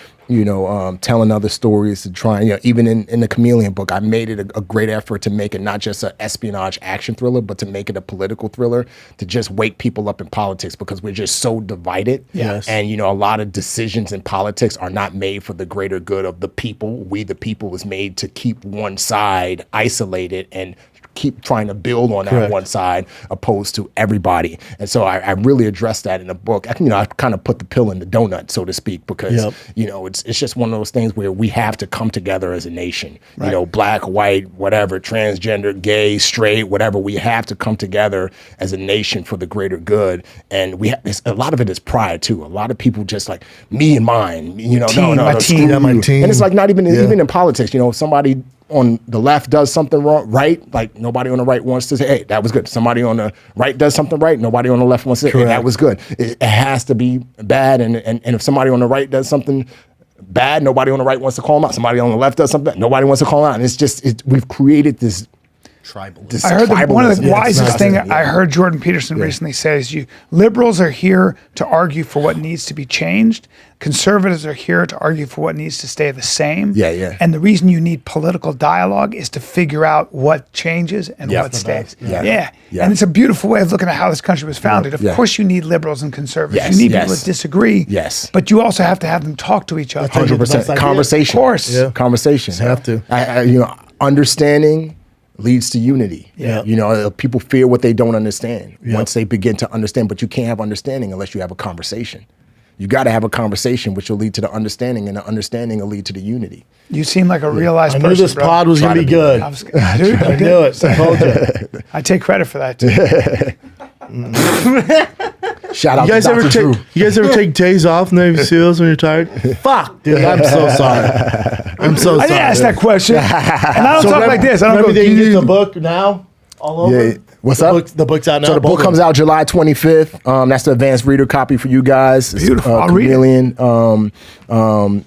telling other stories, to try even in the Chameleon book, I made it a great effort to make it not just an espionage action thriller, but to make it a political thriller, to just wake people up in politics, because we're just so divided. And a lot of decisions in politics are not made for the greater good of the people. We the people is made to keep one side isolated and keep trying to build on that one side opposed to everybody. And so I really addressed that in the book. I kind of put the pill in the donut, so to speak, because it's just one of those things where we have to come together as a nation. Black, white, whatever, transgender, gay, straight, whatever. We have to come together as a nation for the greater good. And a lot of it is pride too. A lot of people just like me and mine. My team. And it's like not even in politics. Somebody on the left does something wrong, right? Like nobody on the right wants to say, hey, that was good. Somebody on the right does something right. Nobody on the left wants to say, hey, that was good. It has to be bad. And if somebody on the right does something bad, nobody on the right wants to call them out. Somebody on the left does something, nobody wants to call them out. And it's just, we've created this tribalism. I heard one of the wisest thing I heard Jordan Peterson recently say is liberals are here to argue for what needs to be changed. Conservatives are here to argue for what needs to stay the same. And the reason you need political dialogue is to figure out what changes and what stays. And it's a beautiful way of looking at how this country was founded. Of course you need liberals and conservatives. You need people that disagree. But you also have to have them talk to each other. 100%. Conversation. Of course. Conversation. You have to. Understanding leads to unity. People fear what they don't understand once they begin to understand, but you can't have understanding unless you have a conversation. You got to have a conversation, which will lead to the understanding, and the understanding will lead to the unity. You seem like a realized person. I knew this pod was going to be good. I knew it. I told you. I take credit for that, too. Shout out you guys to Dr. Drew. You guys ever take days off Navy SEALs when you're tired? Fuck, dude. I'm so sorry. I'm so sorry. I didn't ask that question. And I don't talk like this. I don't maybe they get the book now all over? What's up? The book's out now. So the book comes out July 25th. That's the advanced reader copy for you guys. Beautiful. I'll Chameleon.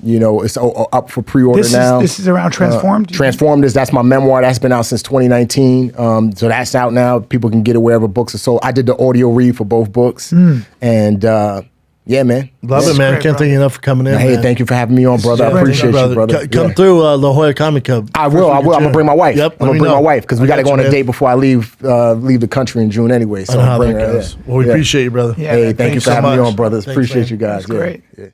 You know, it's up for pre-order now. This is around Transformed? Transformed that's my memoir. That's been out since 2019. So that's out now. People can get it wherever books are sold. I did the audio read for both books. And yeah, man. Love it, man. Great, Can't thank you enough for coming in. Hey, man. thank you for having me on, brother. I appreciate you, brother. Come through La Jolla Comic Club. I will. I'm gonna bring my wife. Yep. I'm gonna bring my wife because we got to go on a date before I leave the country in June anyway. So I know how bring that her. goes. Well, we appreciate you, brother. Yeah, Hey, thank you for having me on, brothers. Thanks, appreciate man. you guys. That's great. Yeah.